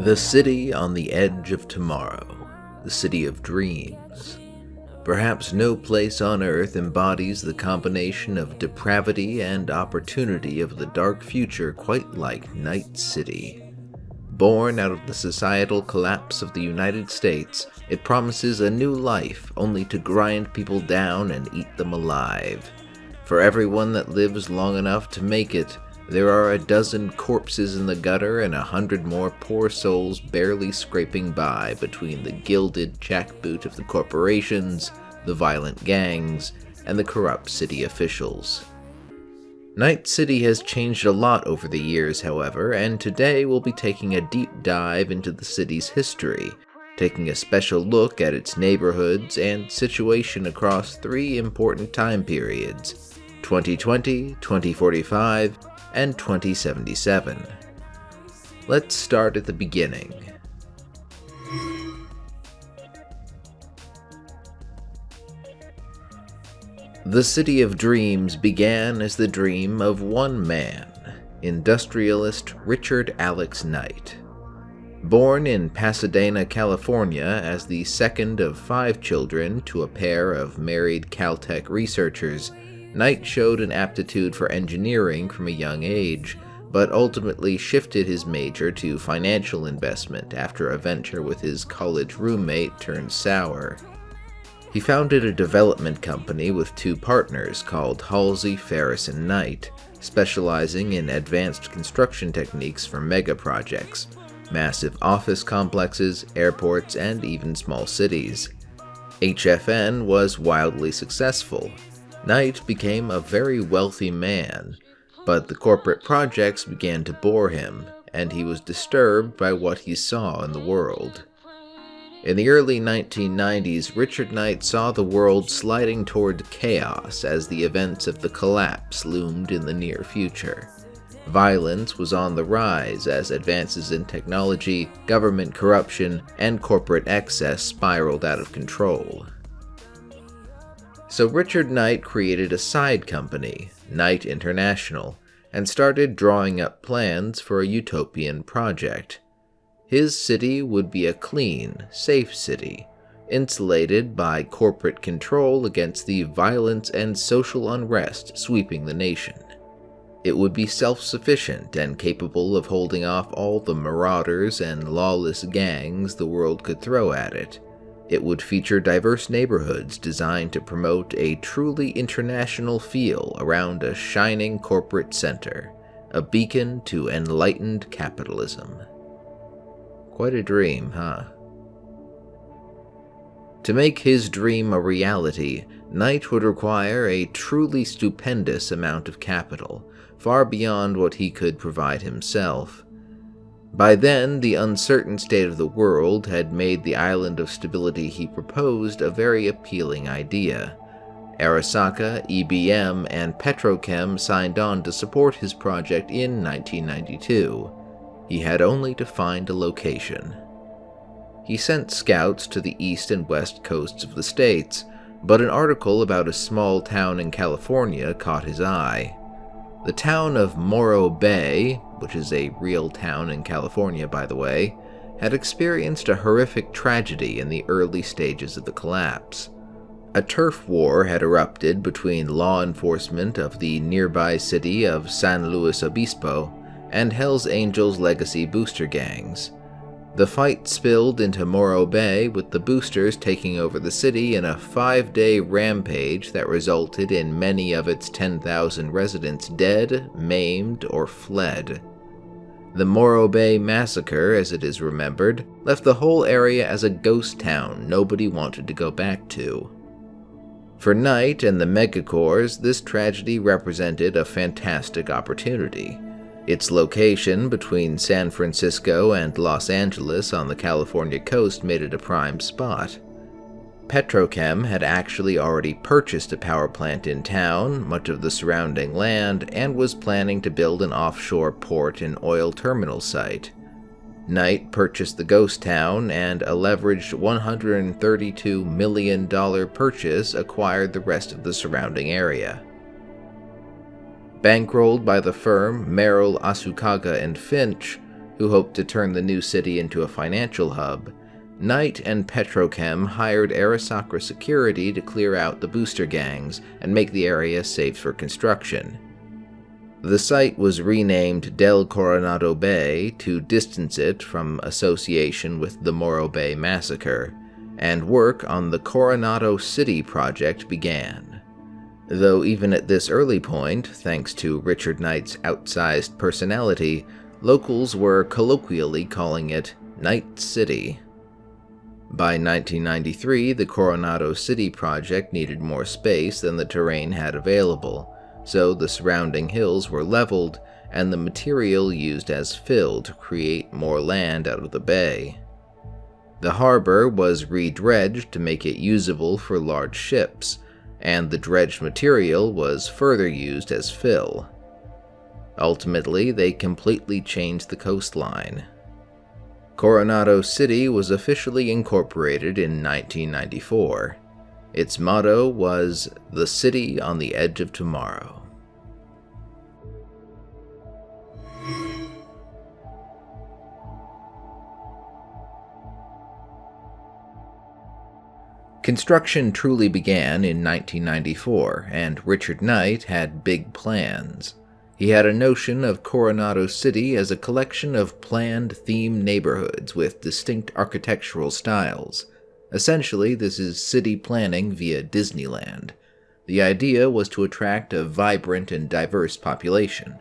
The city on the edge of tomorrow, the city of dreams. Perhaps no place on earth embodies the combination of depravity and opportunity of the dark future quite like Night City. Born out of the societal collapse of the United States, it promises a new life only to grind people down and eat them alive. For everyone that lives long enough to make it, there are a dozen corpses in the gutter and 100 more poor souls barely scraping by between the gilded jackboot of the corporations, the violent gangs, and the corrupt city officials. Night City has changed a lot over the years, however, and today we'll be taking a deep dive into the city's history, taking a special look at its neighborhoods and situation across 3 important time periods: 2020, 2045, and 2077. Let's start at the beginning. The City of Dreams began as the dream of one man, industrialist Richard Alex Knight. Born in Pasadena, California as the second of 5 children to a pair of married Caltech researchers, Knight showed an aptitude for engineering from a young age, but ultimately shifted his major to financial investment after a venture with his college roommate turned sour. He founded a development company with 2 partners called Halsey, Ferris, and Knight, specializing in advanced construction techniques for mega projects, massive office complexes, airports, and even small cities. HFN was wildly successful. Knight became a very wealthy man, but the corporate projects began to bore him, and he was disturbed by what he saw in the world. In the early 1990s, Richard Knight saw the world sliding toward chaos as the events of the collapse loomed in the near future. Violence was on the rise as advances in technology, government corruption, and corporate excess spiraled out of control. So Richard Knight created a side company, Knight International, and started drawing up plans for a utopian project. His city would be a clean, safe city, insulated by corporate control against the violence and social unrest sweeping the nation. It would be self-sufficient and capable of holding off all the marauders and lawless gangs the world could throw at it. It would feature diverse neighborhoods designed to promote a truly international feel around a shining corporate center, a beacon to enlightened capitalism. Quite a dream, huh? To make his dream a reality, Knight would require a truly stupendous amount of capital, far beyond what he could provide himself. By then, the uncertain state of the world had made the island of stability he proposed a very appealing idea. Arasaka, EBM, and Petrochem signed on to support his project in 1992. He had only to find a location. He sent scouts to the east and west coasts of the states, but an article about a small town in California caught his eye. The town of Morro Bay, which is a real town in California by the way, had experienced a horrific tragedy in the early stages of the collapse. A turf war had erupted between law enforcement of the nearby city of San Luis Obispo and Hell's Angels legacy booster gangs. The fight spilled into Morro Bay, with the boosters taking over the city in a 5-day rampage that resulted in many of its 10,000 residents dead, maimed, or fled. The Morro Bay Massacre, as it is remembered, left the whole area as a ghost town nobody wanted to go back to. For Knight and the Megacorps, this tragedy represented a fantastic opportunity. Its location between San Francisco and Los Angeles on the California coast made it a prime spot. Petrochem had actually already purchased a power plant in town, much of the surrounding land, and was planning to build an offshore port and oil terminal site. Knight purchased the ghost town, and a leveraged $132 million purchase acquired the rest of the surrounding area. Bankrolled by the firm Merrill, Asukaga & Finch, who hoped to turn the new city into a financial hub, Knight and Petrochem hired Arasaka Security to clear out the booster gangs and make the area safe for construction. The site was renamed Del Coronado Bay to distance it from association with the Morro Bay massacre, and work on the Coronado City project began. Though even at this early point, thanks to Richard Knight's outsized personality, locals were colloquially calling it Night City. By 1993, the Coronado City project needed more space than the terrain had available, so the surrounding hills were leveled and the material used as fill to create more land out of the bay. The harbor was re-dredged to make it usable for large ships, and the dredged material was further used as fill. Ultimately, they completely changed the coastline. Coronado City was officially incorporated in 1994. Its motto was, "The City on the Edge of Tomorrow." Construction truly began in 1994, and Richard Knight had big plans. He had a notion of Coronado City as a collection of planned themed neighborhoods with distinct architectural styles. Essentially, this is city planning via Disneyland. The idea was to attract a vibrant and diverse population.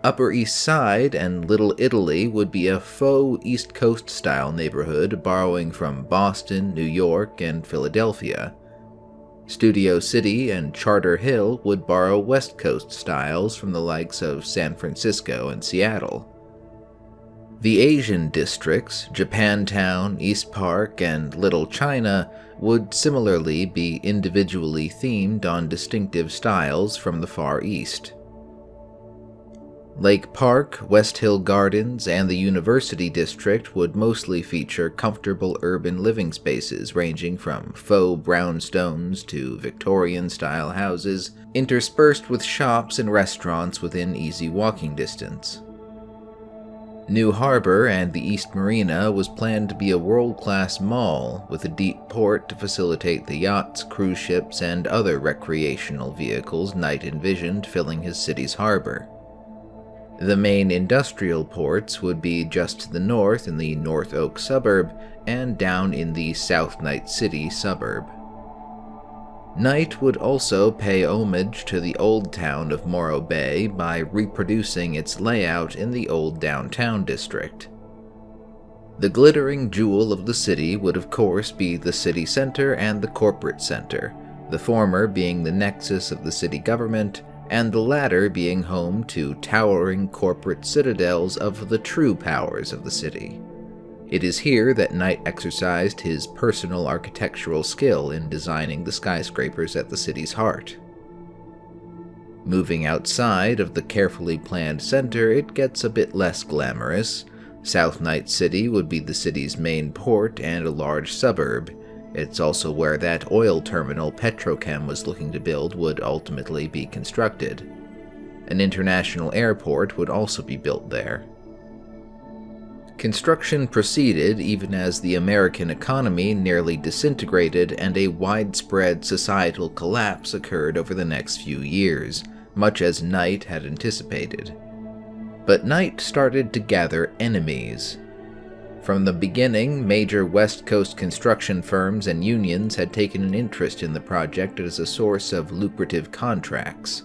Upper East Side and Little Italy would be a faux East Coast-style neighborhood borrowing from Boston, New York, and Philadelphia. Studio City and Charter Hill would borrow West Coast styles from the likes of San Francisco and Seattle. The Asian districts, Japantown, East Park, and Little China, would similarly be individually themed on distinctive styles from the Far East. Lake Park, West Hill Gardens, and the University District would mostly feature comfortable urban living spaces ranging from faux brownstones to Victorian-style houses, interspersed with shops and restaurants within easy walking distance. New Harbor and the East Marina was planned to be a world-class mall with a deep port to facilitate the yachts, cruise ships, and other recreational vehicles Knight envisioned filling his city's harbor. The main industrial ports would be just to the north in the North Oak suburb and down in the South Night City suburb. Knight would also pay homage to the old town of Morro Bay by reproducing its layout in the old downtown district. The glittering jewel of the city would of course be the city center and the corporate center, the former being the nexus of the city government, and the latter being home to towering corporate citadels of the true powers of the city. It is here that Knight exercised his personal architectural skill in designing the skyscrapers at the city's heart. Moving outside of the carefully planned center, it gets a bit less glamorous. South Night City would be the city's main port and a large suburb. It's also where that oil terminal Petrochem was looking to build would ultimately be constructed. An international airport would also be built there. Construction proceeded even as the American economy nearly disintegrated and a widespread societal collapse occurred over the next few years, much as Knight had anticipated. But Knight started to gather enemies. From the beginning, major West Coast construction firms and unions had taken an interest in the project as a source of lucrative contracts.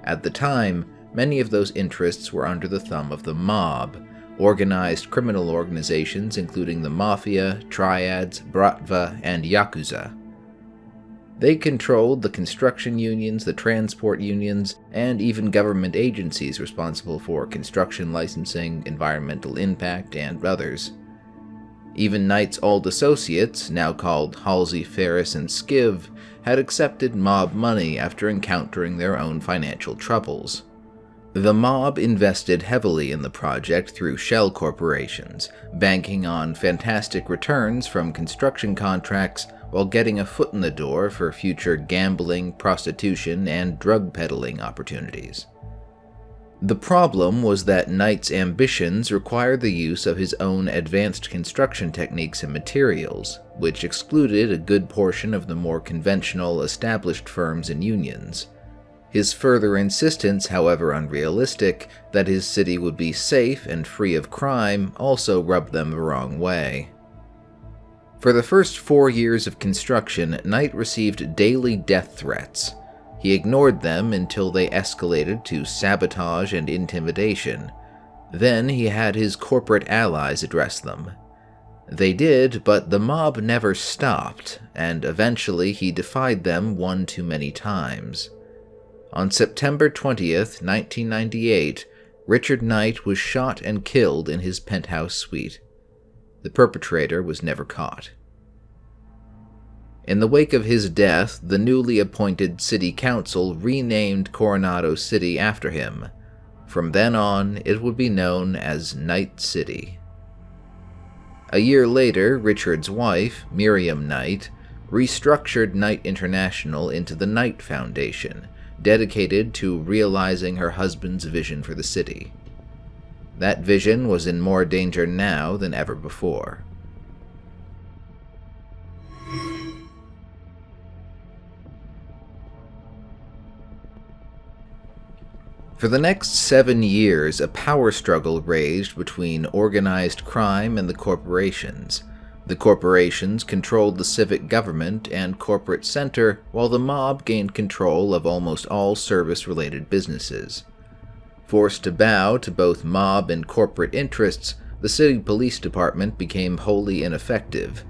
At the time, many of those interests were under the thumb of the mob, organized criminal organizations including the Mafia, Triads, Bratva, and Yakuza. They controlled the construction unions, the transport unions, and even government agencies responsible for construction licensing, environmental impact, and others. Even Knight's old associates, now called Halsey, Ferris, and Skiv, had accepted mob money after encountering their own financial troubles. The mob invested heavily in the project through shell corporations, banking on fantastic returns from construction contracts while getting a foot in the door for future gambling, prostitution, and drug peddling opportunities. The problem was that Knight's ambitions required the use of his own advanced construction techniques and materials, which excluded a good portion of the more conventional, established firms and unions. His further insistence, however unrealistic, that his city would be safe and free of crime also rubbed them the wrong way. For the first 4 years of construction, Knight received daily death threats. He ignored them until they escalated to sabotage and intimidation. Then he had his corporate allies address them. They did, but the mob never stopped, and eventually he defied them one too many times. On September 20th, 1998, Richard Knight was shot and killed in his penthouse suite. The perpetrator was never caught. In the wake of his death, the newly appointed city council renamed Coronado City after him. From then on, it would be known as Knight City. A year later, Richard's wife, Miriam Knight, restructured Knight International into the Knight Foundation, dedicated to realizing her husband's vision for the city. That vision was in more danger now than ever before. For the next 7 years, a power struggle raged between organized crime and the corporations. The corporations controlled the civic government and corporate center, while the mob gained control of almost all service-related businesses. Forced to bow to both mob and corporate interests, the city police department became wholly ineffective.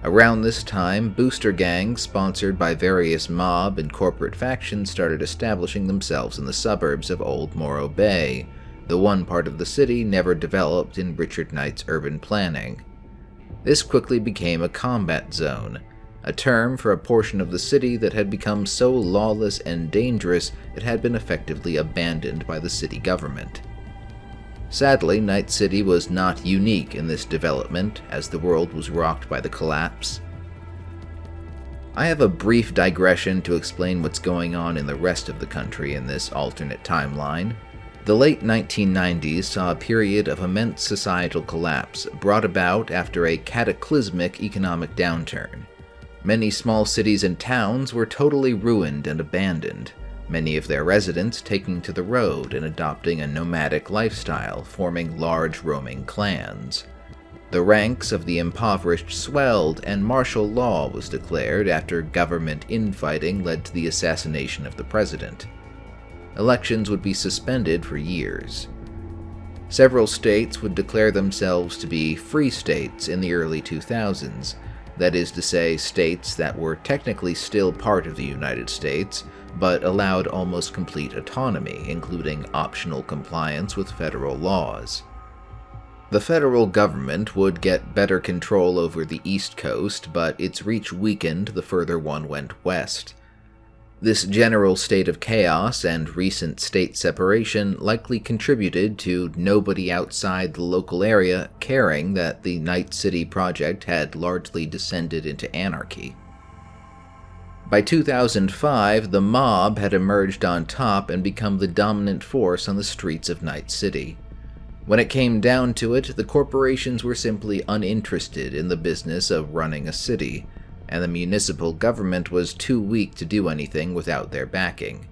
Around this time, booster gangs sponsored by various mob and corporate factions started establishing themselves in the suburbs of Old Morro Bay, the one part of the city never developed in Richard Knight's urban planning. This quickly became a combat zone, a term for a portion of the city that had become so lawless and dangerous it had been effectively abandoned by the city government. Sadly, Knight City was not unique in this development, as the world was rocked by the collapse. I have a brief digression to explain what's going on in the rest of the country in this alternate timeline. The late 1990s saw a period of immense societal collapse brought about after a cataclysmic economic downturn. Many small cities and towns were totally ruined and abandoned, many of their residents taking to the road and adopting a nomadic lifestyle, forming large roaming clans. The ranks of the impoverished swelled, and martial law was declared after government infighting led to the assassination of the president. Elections would be suspended for years. Several states would declare themselves to be free states in the early 2000s, that is to say, states that were technically still part of the United States, but allowed almost complete autonomy, including optional compliance with federal laws. The federal government would get better control over the East Coast, but its reach weakened the further one went west. This general state of chaos and recent state separation likely contributed to nobody outside the local area caring that the Knight City project had largely descended into anarchy. By 2005, the mob had emerged on top and become the dominant force on the streets of Knight City. When it came down to it, the corporations were simply uninterested in the business of running a city, and the municipal government was too weak to do anything without their backing.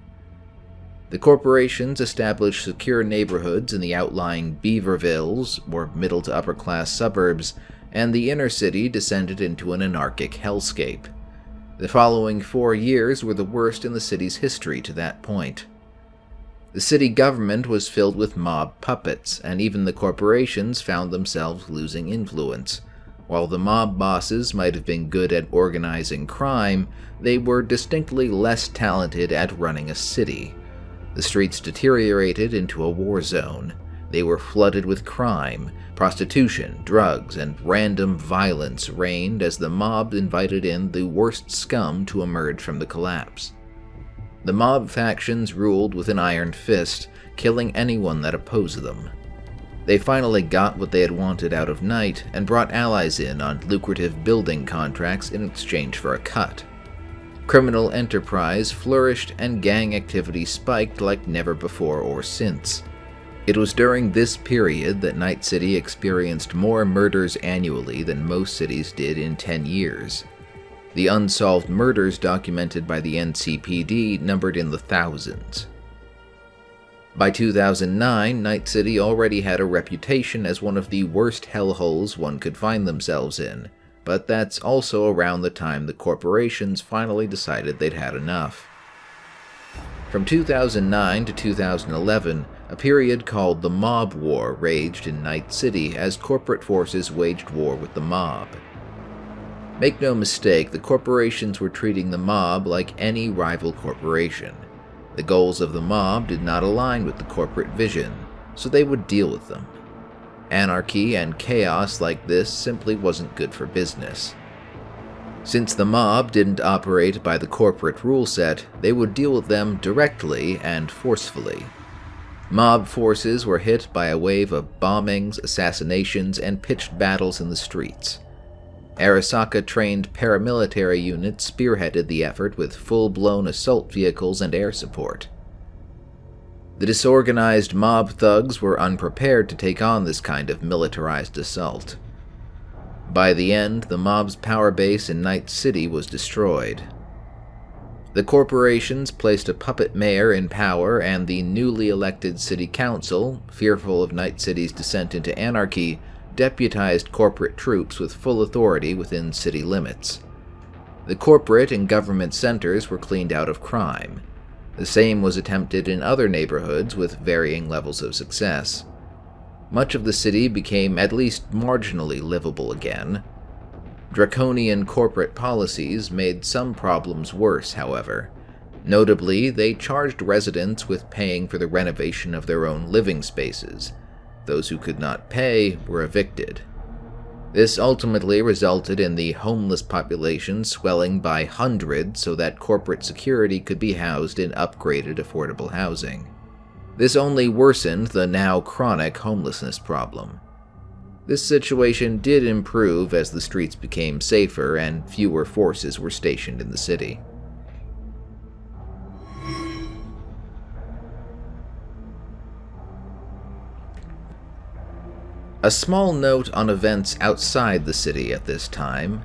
The corporations established secure neighborhoods in the outlying Beavervilles, or middle to upper class suburbs, and the inner city descended into an anarchic hellscape. The following 4 years were the worst in the city's history to that point. The city government was filled with mob puppets, and even the corporations found themselves losing influence. While the mob bosses might have been good at organizing crime, they were distinctly less talented at running a city. The streets deteriorated into a war zone. They were flooded with crime, prostitution, drugs, and random violence reigned as the mob invited in the worst scum to emerge from the collapse. The mob factions ruled with an iron fist, killing anyone that opposed them. They finally got what they had wanted out of Knight and brought allies in on lucrative building contracts in exchange for a cut. Criminal enterprise flourished and gang activity spiked like never before or since. It was during this period that Night City experienced more murders annually than most cities did in 10 years. The unsolved murders documented by the NCPD numbered in the thousands. By 2009, Night City already had a reputation as one of the worst hellholes one could find themselves in, but that's also around the time the corporations finally decided they'd had enough. From 2009 to 2011, a period called the Mob War raged in Night City as corporate forces waged war with the mob. Make no mistake, the corporations were treating the mob like any rival corporation. The goals of the mob did not align with the corporate vision, so they would deal with them. Anarchy and chaos like this simply wasn't good for business. Since the mob didn't operate by the corporate rule set, they would deal with them directly and forcefully. Mob forces were hit by a wave of bombings, assassinations, and pitched battles in the streets. Arasaka-trained paramilitary units spearheaded the effort with full-blown assault vehicles and air support. The disorganized mob thugs were unprepared to take on this kind of militarized assault. By the end, the mob's power base in Night City was destroyed. The corporations placed a puppet mayor in power, and the newly elected city council, fearful of Night City's descent into anarchy, deputized corporate troops with full authority within city limits. The corporate and government centers were cleaned out of crime. The same was attempted in other neighborhoods with varying levels of success. Much of the city became at least marginally livable again. Draconian corporate policies made some problems worse, however. Notably, they charged residents with paying for the renovation of their own living spaces. Those who could not pay were evicted. This ultimately resulted in the homeless population swelling by hundreds so that corporate security could be housed in upgraded affordable housing. This only worsened the now chronic homelessness problem. This situation did improve as the streets became safer and fewer forces were stationed in the city. A small note on events outside the city at this time.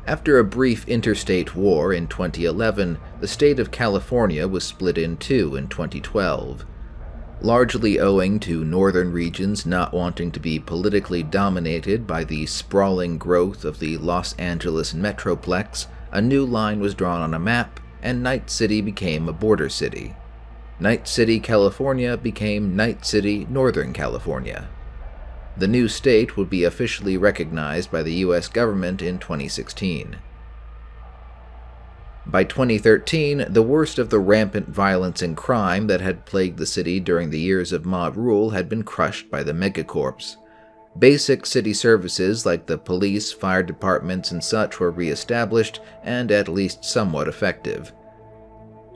After a brief interstate war in 2011, the state of California was split in two in 2012. Largely owing to northern regions not wanting to be politically dominated by the sprawling growth of the Los Angeles metroplex, a new line was drawn on a map, and Night City became a border city. Night City, California became Night City, Northern California. The new state would be officially recognized by the US government in 2016. By 2013, the worst of the rampant violence and crime that had plagued the city during the years of mob rule had been crushed by the megacorps. Basic city services like the police, fire departments, and such were re-established and at least somewhat effective.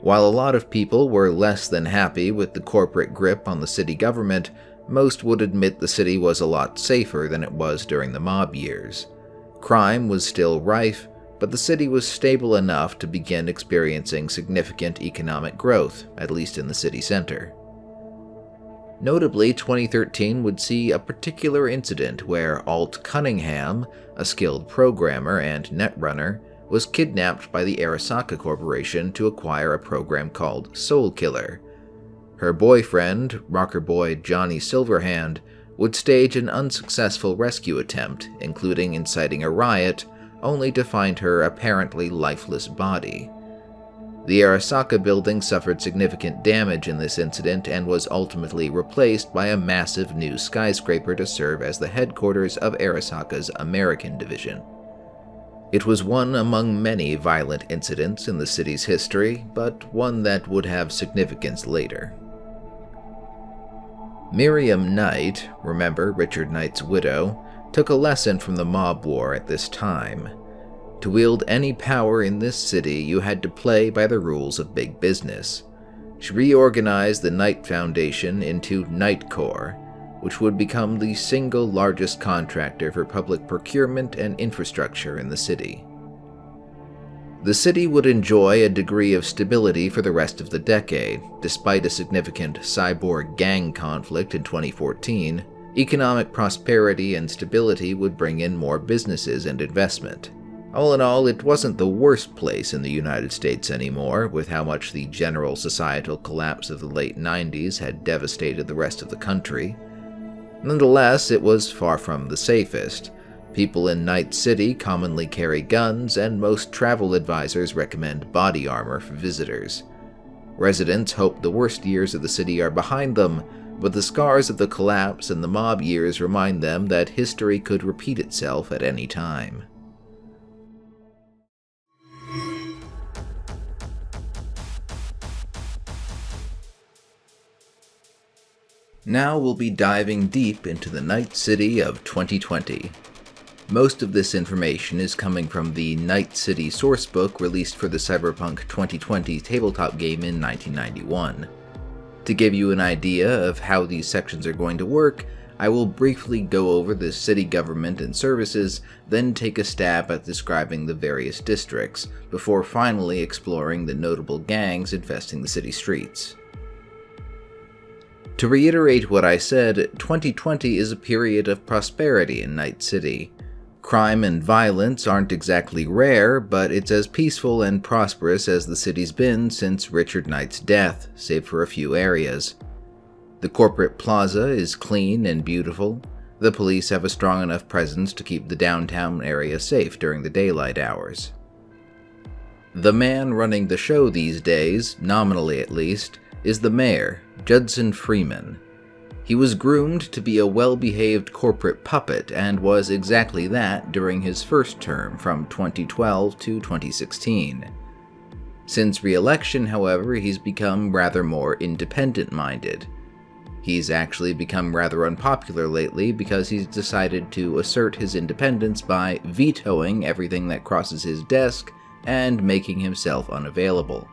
While a lot of people were less than happy with the corporate grip on the city government, most would admit the city was a lot safer than it was during the mob years. Crime was still rife, but the city was stable enough to begin experiencing significant economic growth, at least in the city center. Notably, 2013 would see a particular incident where Alt Cunningham, a skilled programmer and netrunner, was kidnapped by the Arasaka Corporation to acquire a program called Soul Killer. Her boyfriend, rocker boy Johnny Silverhand, would stage an unsuccessful rescue attempt, including inciting a riot, only to find her apparently lifeless body. The Arasaka building suffered significant damage in this incident and was ultimately replaced by a massive new skyscraper to serve as the headquarters of Arasaka's American division. It was one among many violent incidents in the city's history, but one that would have significance later. Miriam Knight, remember Richard Knight's widow, took a lesson from the mob war at this time. To wield any power in this city, you had to play by the rules of big business. She reorganized the Knight Foundation into Knight Corps, which would become the single largest contractor for public procurement and infrastructure in the city. The city would enjoy a degree of stability for the rest of the decade. Despite a significant cyborg gang conflict in 2014, economic prosperity and stability would bring in more businesses and investment. All in all, it wasn't the worst place in the United States anymore, with how much the general societal collapse of the late 90s had devastated the rest of the country. Nonetheless, it was far from the safest. People in Night City commonly carry guns, and most travel advisors recommend body armor for visitors. Residents hope the worst years of the city are behind them, but the scars of the collapse and the mob years remind them that history could repeat itself at any time. Now we'll be diving deep into the Night City of 2020. Most of this information is coming from the Night City Sourcebook released for the Cyberpunk 2020 tabletop game in 1991. To give you an idea of how these sections are going to work, I will briefly go over the city government and services, then take a stab at describing the various districts, before finally exploring the notable gangs infesting the city streets. To reiterate what I said, 2020 is a period of prosperity in Night City. Crime and violence aren't exactly rare, but it's as peaceful and prosperous as the city's been since Richard Knight's death, save for a few areas. The corporate plaza is clean and beautiful. The police have a strong enough presence to keep the downtown area safe during the daylight hours. The man running the show these days, nominally at least, is the mayor, Judson Freeman. He was groomed to be a well-behaved corporate puppet and was exactly that during his first term from 2012 to 2016. Since re-election, however, he's become rather more independent-minded. He's actually become rather unpopular lately because he's decided to assert his independence by vetoing everything that crosses his desk and making himself unavailable.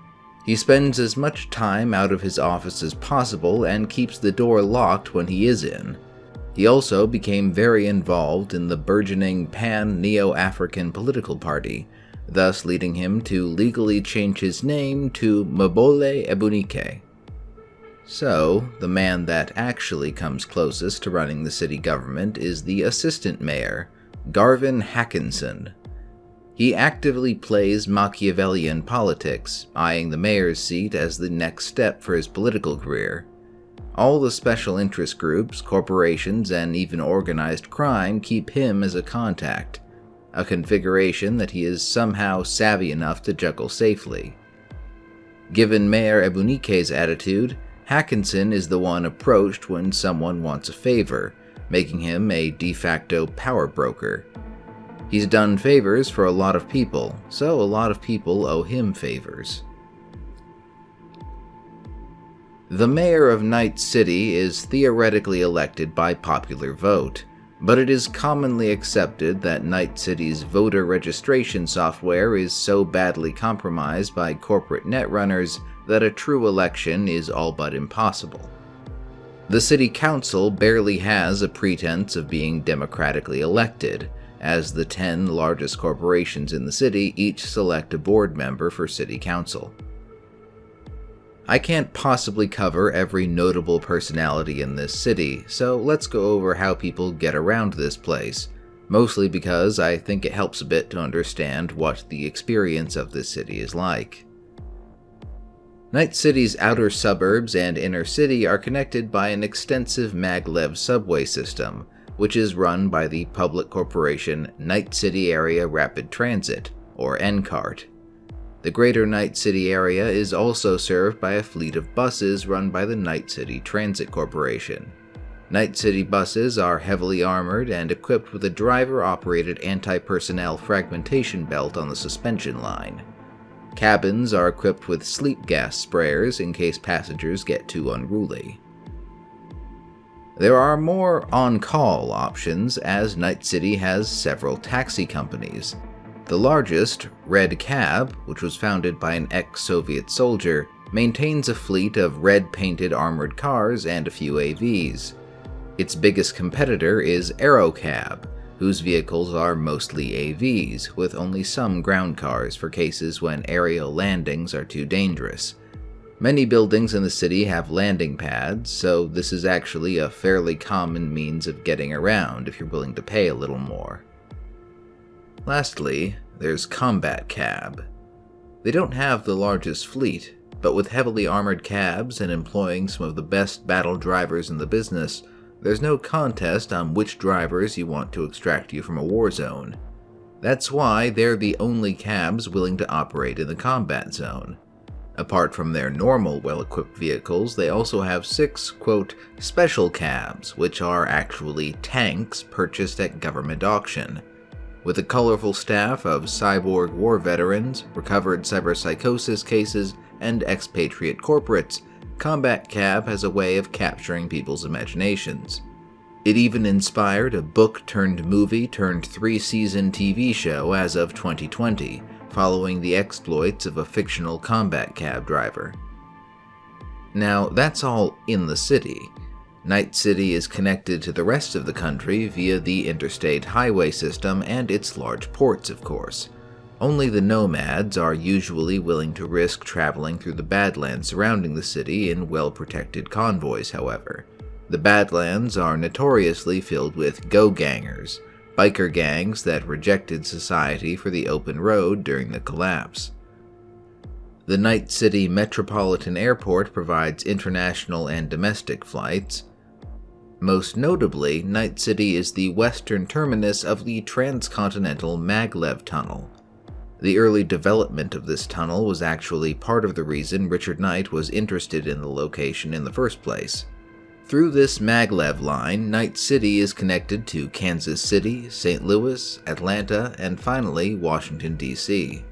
He spends as much time out of his office as possible and keeps the door locked when he is in. He also became very involved in the burgeoning Pan-Neo-African political party, thus leading him to legally change his name to Mobole Ebunike. So, the man that actually comes closest to running the city government is the assistant mayor, Garvin Hackinson. He actively plays Machiavellian politics, eyeing the mayor's seat as the next step for his political career. All the special interest groups, corporations, and even organized crime keep him as a contact, a configuration that he is somehow savvy enough to juggle safely. Given Mayor Ebunike's attitude, Hackinson is the one approached when someone wants a favor, making him a de facto power broker. He's done favors for a lot of people, so a lot of people owe him favors. The mayor of Night City is theoretically elected by popular vote, but it is commonly accepted that Night City's voter registration software is so badly compromised by corporate netrunners that a true election is all but impossible. The city council barely has a pretense of being democratically elected, as the 10 largest corporations in the city each select a board member for city council. I can't possibly cover every notable personality in this city, so let's go over how people get around this place, mostly because I think it helps a bit to understand what the experience of this city is like. Night City's outer suburbs and inner city are connected by an extensive maglev subway system, which is run by the public corporation Night City Area Rapid Transit, or NCART. The greater Night City area is also served by a fleet of buses run by the Night City Transit Corporation. Night City buses are heavily armored and equipped with a driver-operated anti-personnel fragmentation belt on the suspension line. Cabins are equipped with sleep gas sprayers in case passengers get too unruly. There are more on-call options, as Night City has several taxi companies. The largest, Red Cab, which was founded by an ex-Soviet soldier, maintains a fleet of red-painted armored cars and a few AVs. Its biggest competitor is Aerocab, whose vehicles are mostly AVs, with only some ground cars for cases when aerial landings are too dangerous. Many buildings in the city have landing pads, so this is actually a fairly common means of getting around if you're willing to pay a little more. Lastly, there's Combat Cab. They don't have the largest fleet, but with heavily armored cabs and employing some of the best battle drivers in the business, there's no contest on which drivers you want to extract you from a war zone. That's why they're the only cabs willing to operate in the combat zone. Apart from their normal well-equipped vehicles, they also have 6, quote, special cabs, which are actually tanks purchased at government auction. With a colorful staff of cyborg war veterans, recovered cyberpsychosis cases, and expatriate corporates, Combat Cab has a way of capturing people's imaginations. It even inspired a book-turned-movie turned 3-season TV show as of 2020, following the exploits of a fictional combat cab driver. Now, that's all in the city. Night City is connected to the rest of the country via the interstate highway system and its large ports, of course. Only the nomads are usually willing to risk traveling through the Badlands surrounding the city in well-protected convoys, however. The Badlands are notoriously filled with go-gangers, biker gangs that rejected society for the open road during the collapse. The Night City Metropolitan Airport provides international and domestic flights. Most notably, Night City is the western terminus of the transcontinental maglev tunnel. The early development of this tunnel was actually part of the reason Richard Knight was interested in the location in the first place. Through this maglev line, Night City is connected to Kansas City, St. Louis, Atlanta, and finally Washington, D.C.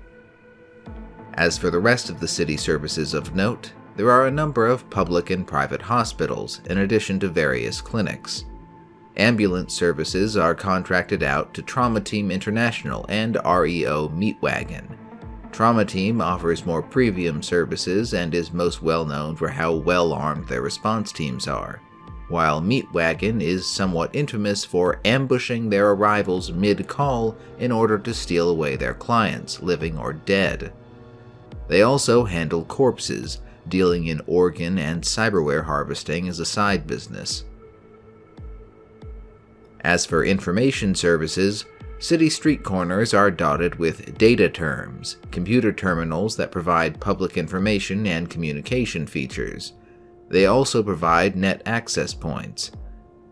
As for the rest of the city services of note, there are a number of public and private hospitals, in addition to various clinics. Ambulance services are contracted out to Trauma Team International and REO Meatwagon. Trauma Team offers more premium services and is most well known for how well-armed their response teams are, while Meatwagon is somewhat infamous for ambushing their arrivals mid-call in order to steal away their clients, living or dead. They also handle corpses, dealing in organ and cyberware harvesting as a side business. As for information services, city street corners are dotted with data terms, computer terminals that provide public information and communication features. They also provide net access points.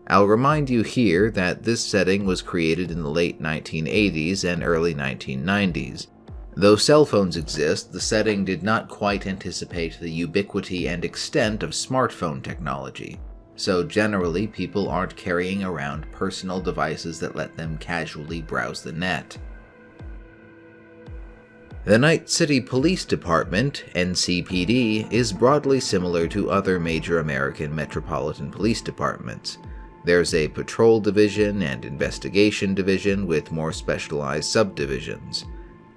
I'll remind you here that this setting was created in the late 1980s and early 1990s. Though cell phones exist, the setting did not quite anticipate the ubiquity and extent of smartphone technology. So generally, people aren't carrying around personal devices that let them casually browse the net. The Night City Police Department, NCPD, is broadly similar to other major American metropolitan police departments. There's a patrol division and investigation division with more specialized subdivisions.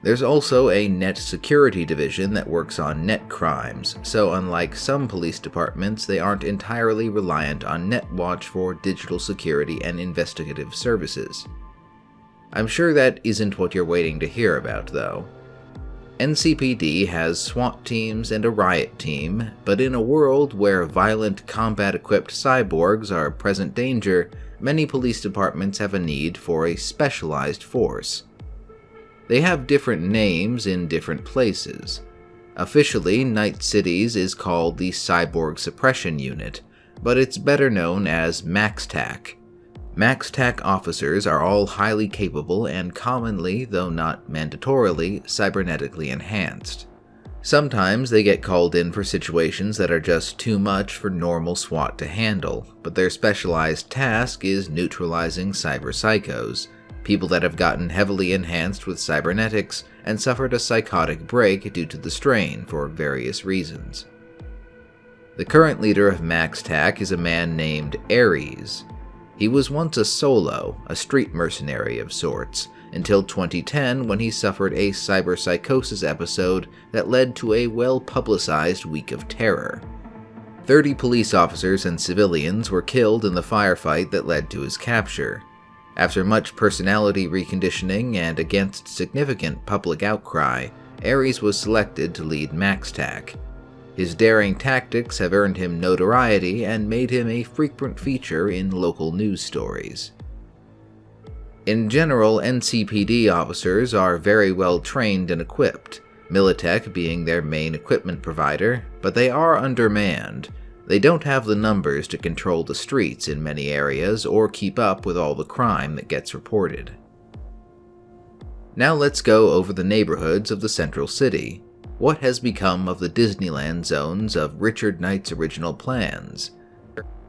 There's also a net security division that works on net crimes, so unlike some police departments, they aren't entirely reliant on NetWatch for digital security and investigative services. I'm sure that isn't what you're waiting to hear about, though. NCPD has SWAT teams and a riot team, but in a world where violent combat-equipped cyborgs are a present danger, many police departments have a need for a specialized force. They have different names in different places. Officially, Night City's is called the Cyborg Suppression Unit, but it's better known as MaxTac. MaxTac officers are all highly capable and commonly, though not mandatorily, cybernetically enhanced. Sometimes they get called in for situations that are just too much for normal SWAT to handle, but their specialized task is neutralizing cyberpsychos, people that have gotten heavily enhanced with cybernetics and suffered a psychotic break due to the strain for various reasons. The current leader of MaxTac is a man named Ares. He was once a solo, a street mercenary of sorts, until 2010 when he suffered a cyberpsychosis episode that led to a well-publicized week of terror. 30 police officers and civilians were killed in the firefight that led to his capture. After much personality reconditioning and against significant public outcry, Ares was selected to lead MaxTac. His daring tactics have earned him notoriety and made him a frequent feature in local news stories. In general, NCPD officers are very well trained and equipped, Militech being their main equipment provider, but they are undermanned. They don't have the numbers to control the streets in many areas or keep up with all the crime that gets reported. Now let's go over the neighborhoods of the central city. What has become of the Disneyland zones of Richard Knight's original plans?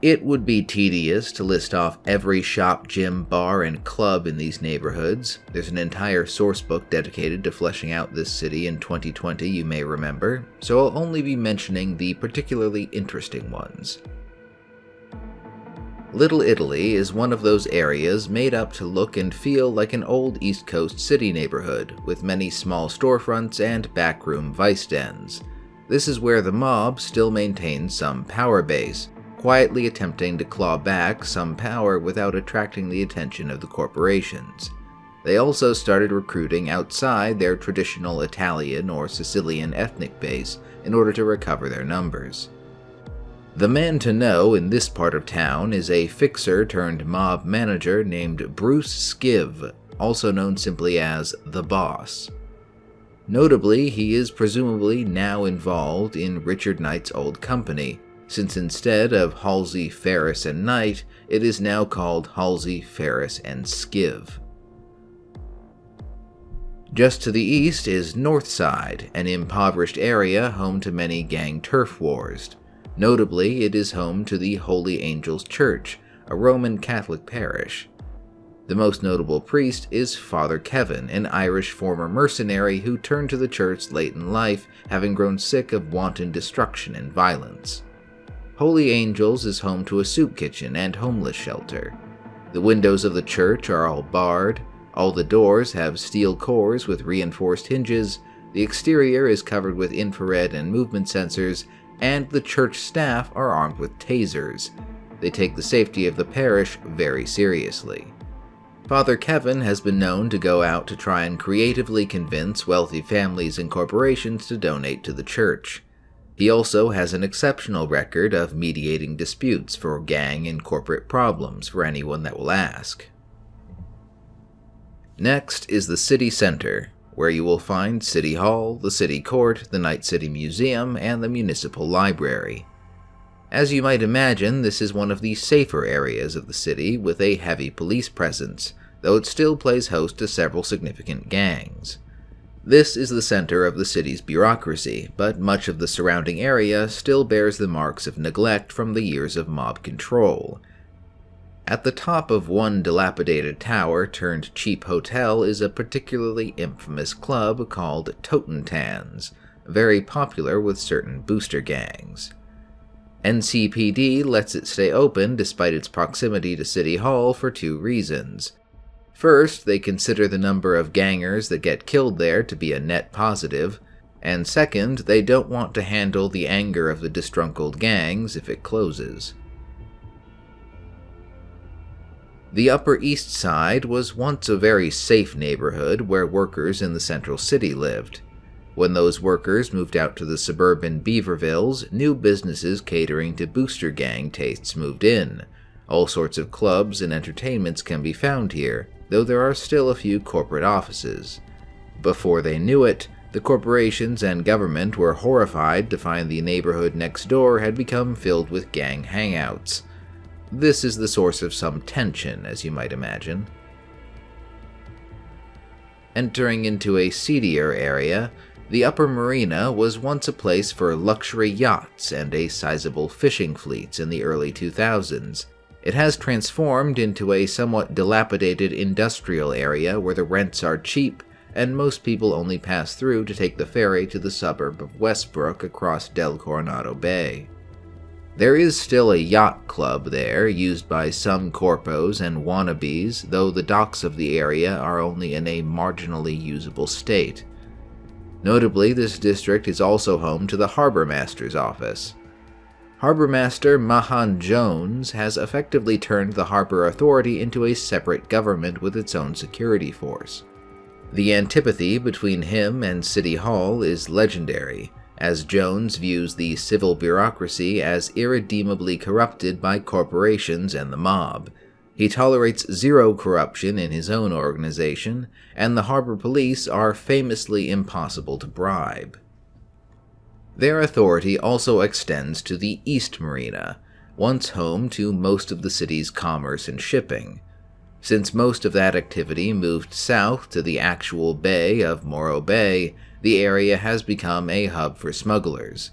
It would be tedious to list off every shop, gym, bar, and club in these neighborhoods. There's an entire sourcebook dedicated to fleshing out this city in 2020, you may remember, so I'll only be mentioning the particularly interesting ones. Little Italy is one of those areas made up to look and feel like an old East Coast city neighborhood, with many small storefronts and backroom vice dens. This is where the mob still maintains some power base, quietly attempting to claw back some power without attracting the attention of the corporations. They also started recruiting outside their traditional Italian or Sicilian ethnic base in order to recover their numbers. The man to know in this part of town is a fixer-turned-mob manager named Bruce Skiv, also known simply as the Boss. Notably, he is presumably now involved in Richard Knight's old company, since instead of Halsey, Ferris, and Knight, it is now called Halsey, Ferris, and Skiv. Just to the east is Northside, an impoverished area home to many gang turf wars. Notably, it is home to the Holy Angels Church, a Roman Catholic parish. The most notable priest is Father Kevin, an Irish former mercenary who turned to the church late in life, having grown sick of wanton destruction and violence. Holy Angels is home to a soup kitchen and homeless shelter. The windows of the church are all barred, all the doors have steel cores with reinforced hinges, the exterior is covered with infrared and movement sensors, and the church staff are armed with tasers. They take the safety of the parish very seriously. Father Kevin has been known to go out to try and creatively convince wealthy families and corporations to donate to the church. He also has an exceptional record of mediating disputes for gang and corporate problems for anyone that will ask. Next is the city center, where you will find City Hall, the City Court, the Night City Museum, and the Municipal Library. As you might imagine, this is one of the safer areas of the city with a heavy police presence, though it still plays host to several significant gangs. This is the center of the city's bureaucracy, but much of the surrounding area still bears the marks of neglect from the years of mob control. At the top of one dilapidated tower turned cheap hotel is a particularly infamous club called Totentans, very popular with certain booster gangs. NCPD lets it stay open despite its proximity to City Hall for two reasons. First, they consider the number of gangers that get killed there to be a net positive, and second, they don't want to handle the anger of the disgruntled gangs if it closes. The Upper East Side was once a very safe neighborhood where workers in the central city lived. When those workers moved out to the suburban Beavervilles, new businesses catering to booster gang tastes moved in. All sorts of clubs and entertainments can be found here, though there are still a few corporate offices. Before they knew it, the corporations and government were horrified to find the neighborhood next door had become filled with gang hangouts. This is the source of some tension, as you might imagine. Entering into a seedier area, the Upper Marina was once a place for luxury yachts and a sizable fishing fleets in the early 2000s. It has transformed into a somewhat dilapidated industrial area where the rents are cheap and most people only pass through to take the ferry to the suburb of Westbrook across Del Coronado Bay. There is still a yacht club there, used by some corpos and wannabes, though the docks of the area are only in a marginally usable state. Notably, this district is also home to the Harbor Master's office. Harbormaster Mahan Jones has effectively turned the Harbor Authority into a separate government with its own security force. The antipathy between him and City Hall is legendary, as Jones views the civil bureaucracy as irredeemably corrupted by corporations and the mob. He tolerates zero corruption in his own organization, and the harbor police are famously impossible to bribe. Their authority also extends to the East Marina, once home to most of the city's commerce and shipping. Since most of that activity moved south to the actual bay of Morro Bay, the area has become a hub for smugglers.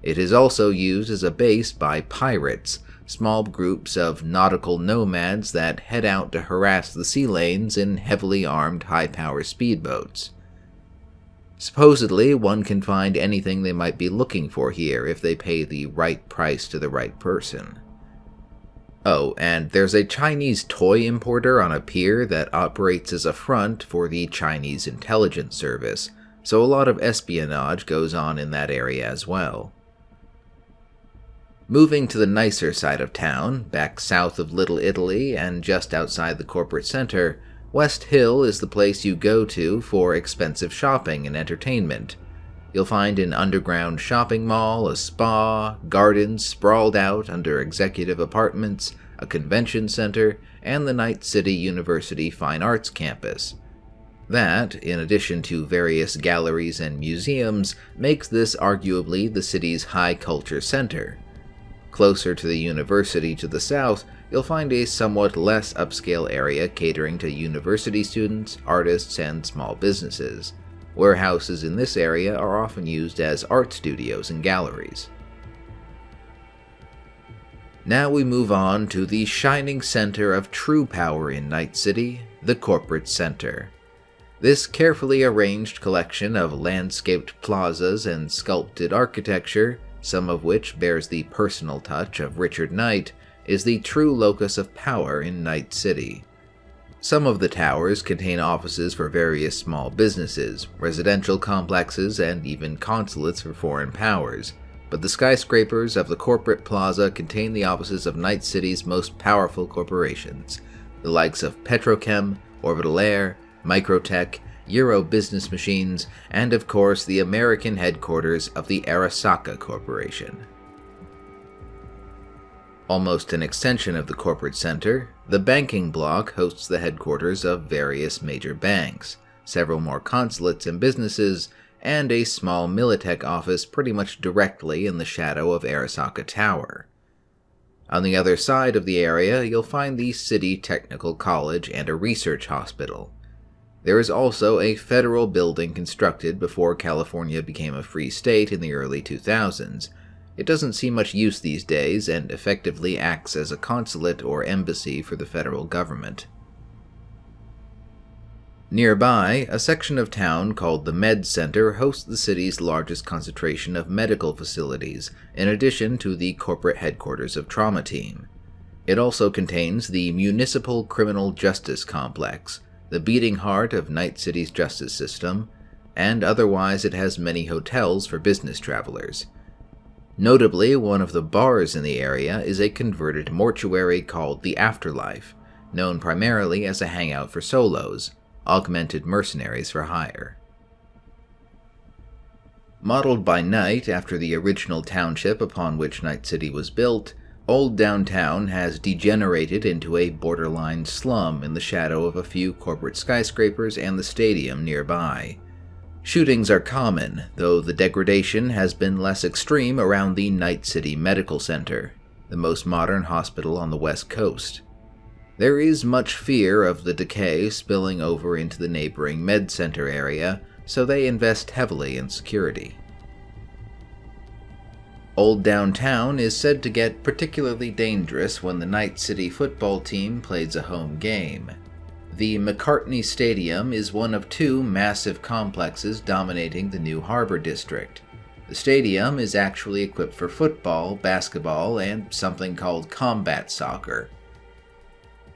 It is also used as a base by pirates, small groups of nautical nomads that head out to harass the sea lanes in heavily armed high-power speedboats. Supposedly, one can find anything they might be looking for here if they pay the right price to the right person. Oh, and there's a Chinese toy importer on a pier that operates as a front for the Chinese intelligence service, so a lot of espionage goes on in that area as well. Moving to the nicer side of town, back south of Little Italy and just outside the corporate center, West Hill is the place you go to for expensive shopping and entertainment. You'll find an underground shopping mall, a spa, gardens sprawled out under executive apartments, a convention center, and the Night City University Fine Arts campus. That, in addition to various galleries and museums, makes this arguably the city's high culture center. Closer to the university to the south, you'll find a somewhat less upscale area catering to university students, artists, and small businesses. Warehouses in this area are often used as art studios and galleries. Now we move on to the shining center of true power in Night City, the corporate center. This carefully arranged collection of landscaped plazas and sculpted architecture, some of which bears the personal touch of Richard Knight, is the true locus of power in Night City. Some of the towers contain offices for various small businesses, residential complexes, and even consulates for foreign powers, but the skyscrapers of the corporate plaza contain the offices of Night City's most powerful corporations, the likes of Petrochem, Orbital Air, Microtech, Euro Business Machines, and of course the American headquarters of the Arasaka Corporation. Almost an extension of the corporate center, the banking block hosts the headquarters of various major banks, several more consulates and businesses, and a small Militech office pretty much directly in the shadow of Arasaka Tower. On the other side of the area, you'll find the City Technical College and a research hospital. There is also a federal building constructed before California became a free state in the early 2000s. It doesn't see much use these days and effectively acts as a consulate or embassy for the federal government. Nearby, a section of town called the Med Center hosts the city's largest concentration of medical facilities, in addition to the corporate headquarters of Trauma Team. It also contains the Municipal Criminal Justice Complex, the beating heart of Night City's justice system, and otherwise it has many hotels for business travelers. Notably, one of the bars in the area is a converted mortuary called the Afterlife, known primarily as a hangout for solos, augmented mercenaries for hire. Modeled by Night after the original township upon which Night City was built, Old Downtown has degenerated into a borderline slum in the shadow of a few corporate skyscrapers and the stadium nearby. Shootings are common, though the degradation has been less extreme around the Night City Medical Center, the most modern hospital on the West Coast. There is much fear of the decay spilling over into the neighboring Med Center area, so they invest heavily in security. Old Downtown is said to get particularly dangerous when the Night City football team plays a home game. The McCartney Stadium is one of two massive complexes dominating the new Harbor District. The stadium is actually equipped for football, basketball, and something called combat soccer.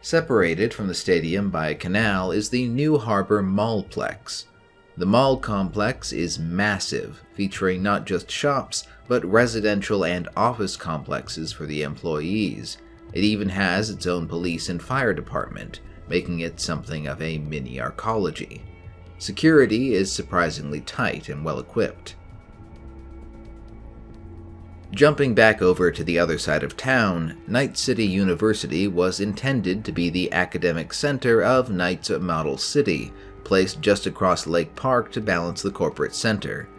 Separated from the stadium by a canal is the New Harbor Mallplex. The mall complex is massive, featuring not just shops, but residential and office complexes for the employees. It even has its own police and fire department, making it something of a mini arcology. Security is surprisingly tight and well equipped. Jumping back over to the other side of town, Night City University was intended to be the academic center of Knight's Model City, placed just across Lake Park to balance the corporate center.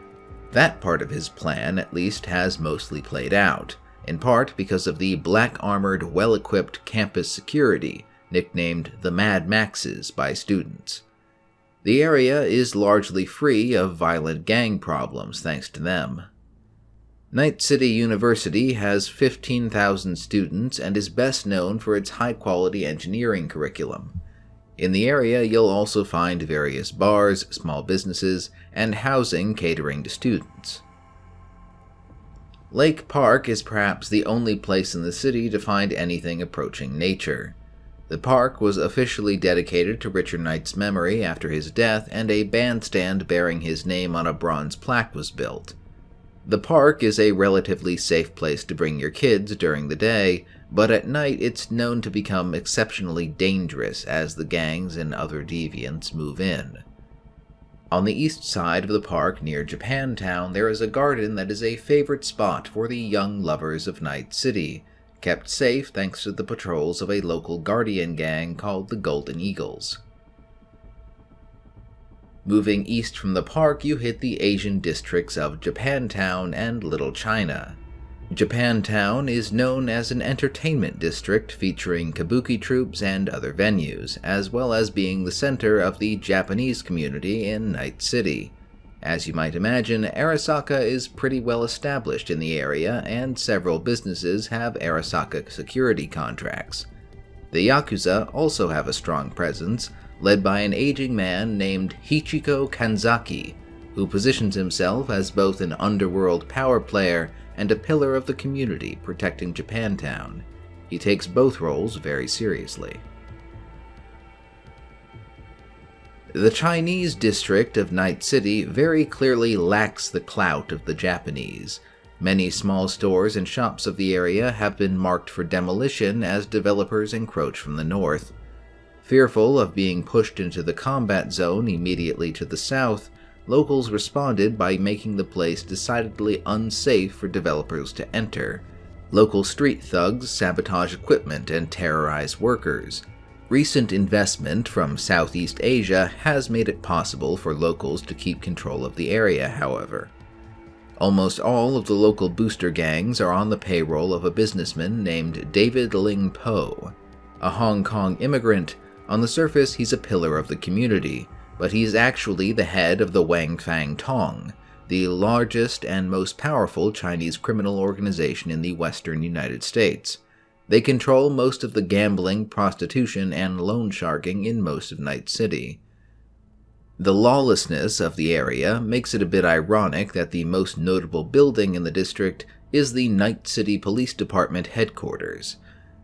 That part of his plan, at least, has mostly played out, in part because of the black-armored, well-equipped campus security, nicknamed the Mad Maxes by students. The area is largely free of violent gang problems thanks to them. Night City University has 15,000 students and is best known for its high-quality engineering curriculum. In the area, you'll also find various bars, small businesses, and housing catering to students. Lake Park is perhaps the only place in the city to find anything approaching nature. The park was officially dedicated to Richard Knight's memory after his death, and a bandstand bearing his name on a bronze plaque was built. The park is a relatively safe place to bring your kids during the day, but at night it's known to become exceptionally dangerous as the gangs and other deviants move in. On the east side of the park near Japantown, there is a garden that is a favorite spot for the young lovers of Night City, kept safe thanks to the patrols of a local guardian gang called the Golden Eagles. Moving east from the park, you hit the Asian districts of Japantown and Little China. Japantown is known as an entertainment district featuring kabuki troupes and other venues, as well as being the center of the Japanese community in Night City. As you might imagine, Arasaka is pretty well established in the area, and several businesses have Arasaka security contracts. The Yakuza also have a strong presence, led by an aging man named Hichiko Kanzaki, who positions himself as both an underworld power player and a pillar of the community protecting Japantown. He takes both roles very seriously. The Chinese district of Night City very clearly lacks the clout of the Japanese. Many small stores and shops of the area have been marked for demolition as developers encroach from the north. Fearful of being pushed into the combat zone immediately to the south, locals responded by making the place decidedly unsafe for developers to enter. Local street thugs sabotage equipment and terrorize workers. Recent investment from Southeast Asia has made it possible for locals to keep control of the area, however. Almost all of the local booster gangs are on the payroll of a businessman named David Ling Po. A Hong Kong immigrant, on the surface he's a pillar of the community, but he's actually the head of the Wang Fang Tong, the largest and most powerful Chinese criminal organization in the western United States. They control most of the gambling, prostitution, and loan sharking in most of Night City. The lawlessness of the area makes it a bit ironic that the most notable building in the district is the Night City Police Department headquarters.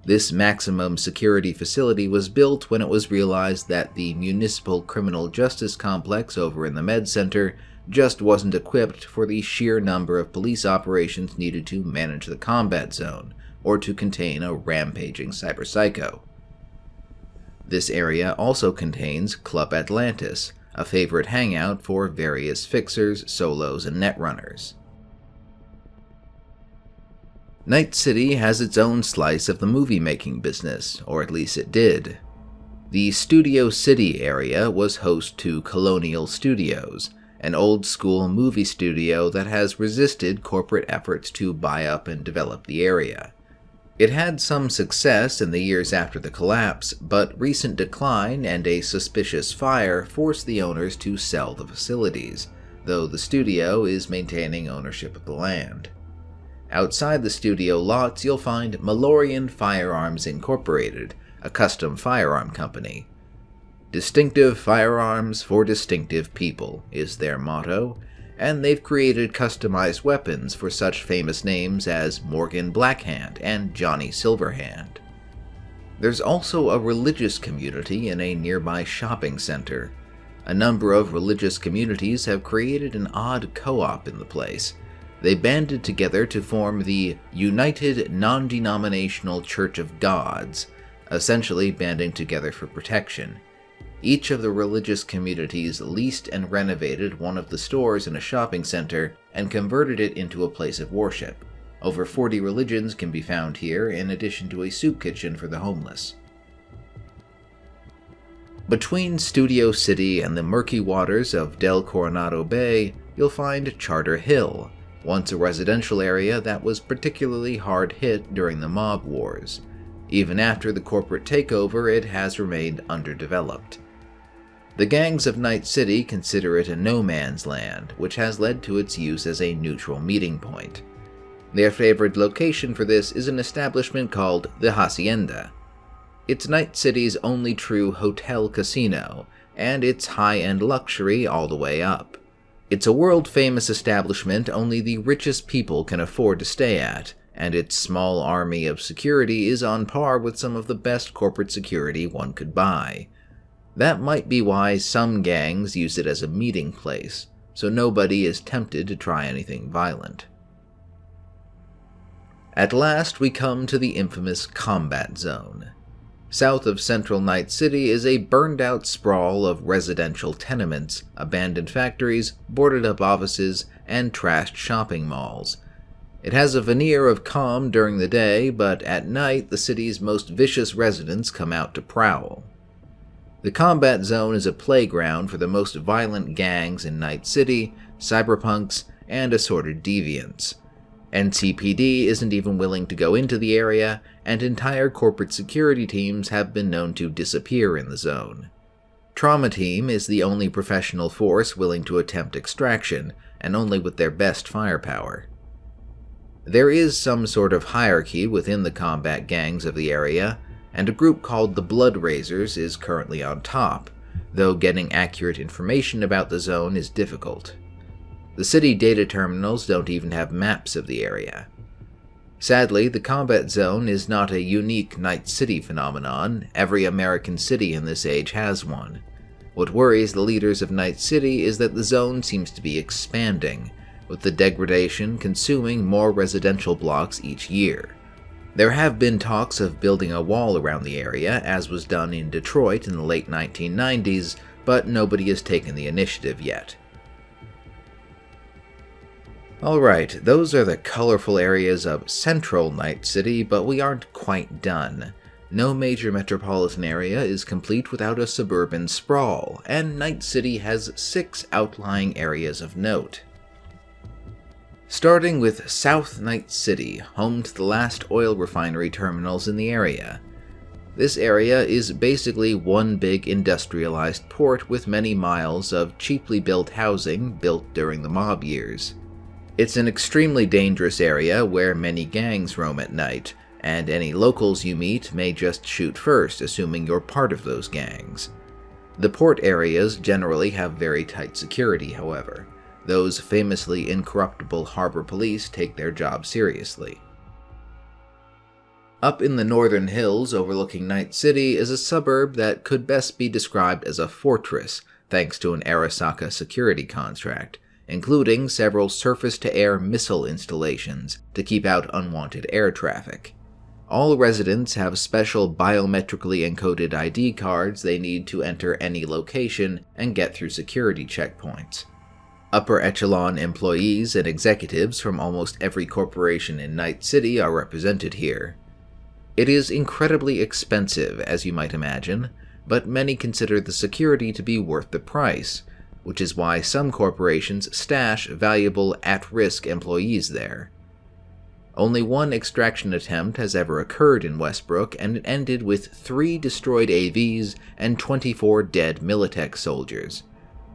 This maximum security facility was built when it was realized that the municipal criminal justice complex over in the Med Center just wasn't equipped for the sheer number of police operations needed to manage the combat zone, or to contain a rampaging cyberpsycho. This area also contains Club Atlantis, a favorite hangout for various fixers, solos, and netrunners. Night City has its own slice of the movie-making business, or at least it did. The Studio City area was host to Colonial Studios, an old-school movie studio that has resisted corporate efforts to buy up and develop the area. It had some success in the years after the collapse, but recent decline and a suspicious fire forced the owners to sell the facilities, though the studio is maintaining ownership of the land. Outside the studio lots, you'll find Malorian Firearms Incorporated, a custom firearm company. Distinctive firearms for distinctive people is their motto, and they've created customized weapons for such famous names as Morgan Blackhand and Johnny Silverhand. There's also a religious community in a nearby shopping center. A number of religious communities have created an odd co-op in the place. They banded together to form the United Non-Denominational Church of Gods, essentially banding together for protection. Each of the religious communities leased and renovated one of the stores in a shopping center and converted it into a place of worship. Over 40 religions can be found here, in addition to a soup kitchen for the homeless. Between Studio City and the murky waters of Del Coronado Bay, you'll find Charter Hill, once a residential area that was particularly hard hit during the mob wars. Even after the corporate takeover, it has remained underdeveloped. The gangs of Night City consider it a no man's land, which has led to its use as a neutral meeting point. Their favored location for this is an establishment called the Hacienda. It's Night City's only true hotel casino, and it's high-end luxury all the way up. It's a world-famous establishment only the richest people can afford to stay at, and its small army of security is on par with some of the best corporate security one could buy. That might be why some gangs use it as a meeting place, so nobody is tempted to try anything violent. At last we come to the infamous Combat Zone. South of central Night City is a burned-out sprawl of residential tenements, abandoned factories, boarded-up offices, and trashed shopping malls. It has a veneer of calm during the day, but at night the city's most vicious residents come out to prowl. The Combat Zone is a playground for the most violent gangs in Night City, cyberpunks, and assorted deviants. NCPD isn't even willing to go into the area, and entire corporate security teams have been known to disappear in the zone. Trauma Team is the only professional force willing to attempt extraction, and only with their best firepower. There is some sort of hierarchy within the combat gangs of the area, and a group called the Blood Raisers is currently on top, though getting accurate information about the zone is difficult. The city data terminals don't even have maps of the area. Sadly, the Combat Zone is not a unique Night City phenomenon. Every American city in this age has one. What worries the leaders of Night City is that the zone seems to be expanding, with the degradation consuming more residential blocks each year. There have been talks of building a wall around the area, as was done in Detroit in the late 1990s, but nobody has taken the initiative yet. Alright, those are the colorful areas of central Night City, but we aren't quite done. No major metropolitan area is complete without a suburban sprawl, and Night City has 6 outlying areas of note. Starting with South Night City, home to the last oil refinery terminals in the area. This area is basically one big industrialized port with many miles of cheaply built housing built during the mob years. It's an extremely dangerous area where many gangs roam at night, and any locals you meet may just shoot first, assuming you're part of those gangs. The port areas generally have very tight security, however. Those famously incorruptible harbor police take their job seriously. Up in the northern hills overlooking Night City is a suburb that could best be described as a fortress, thanks to an Arasaka security contract, including several surface-to-air missile installations to keep out unwanted air traffic. All residents have special biometrically encoded ID cards they need to enter any location and get through security checkpoints. Upper echelon employees and executives from almost every corporation in Night City are represented here. It is incredibly expensive, as you might imagine, but many consider the security to be worth the price, which is why some corporations stash valuable at-risk employees there. Only one extraction attempt has ever occurred in Westbrook, and it ended with 3 destroyed AVs and 24 dead Militech soldiers.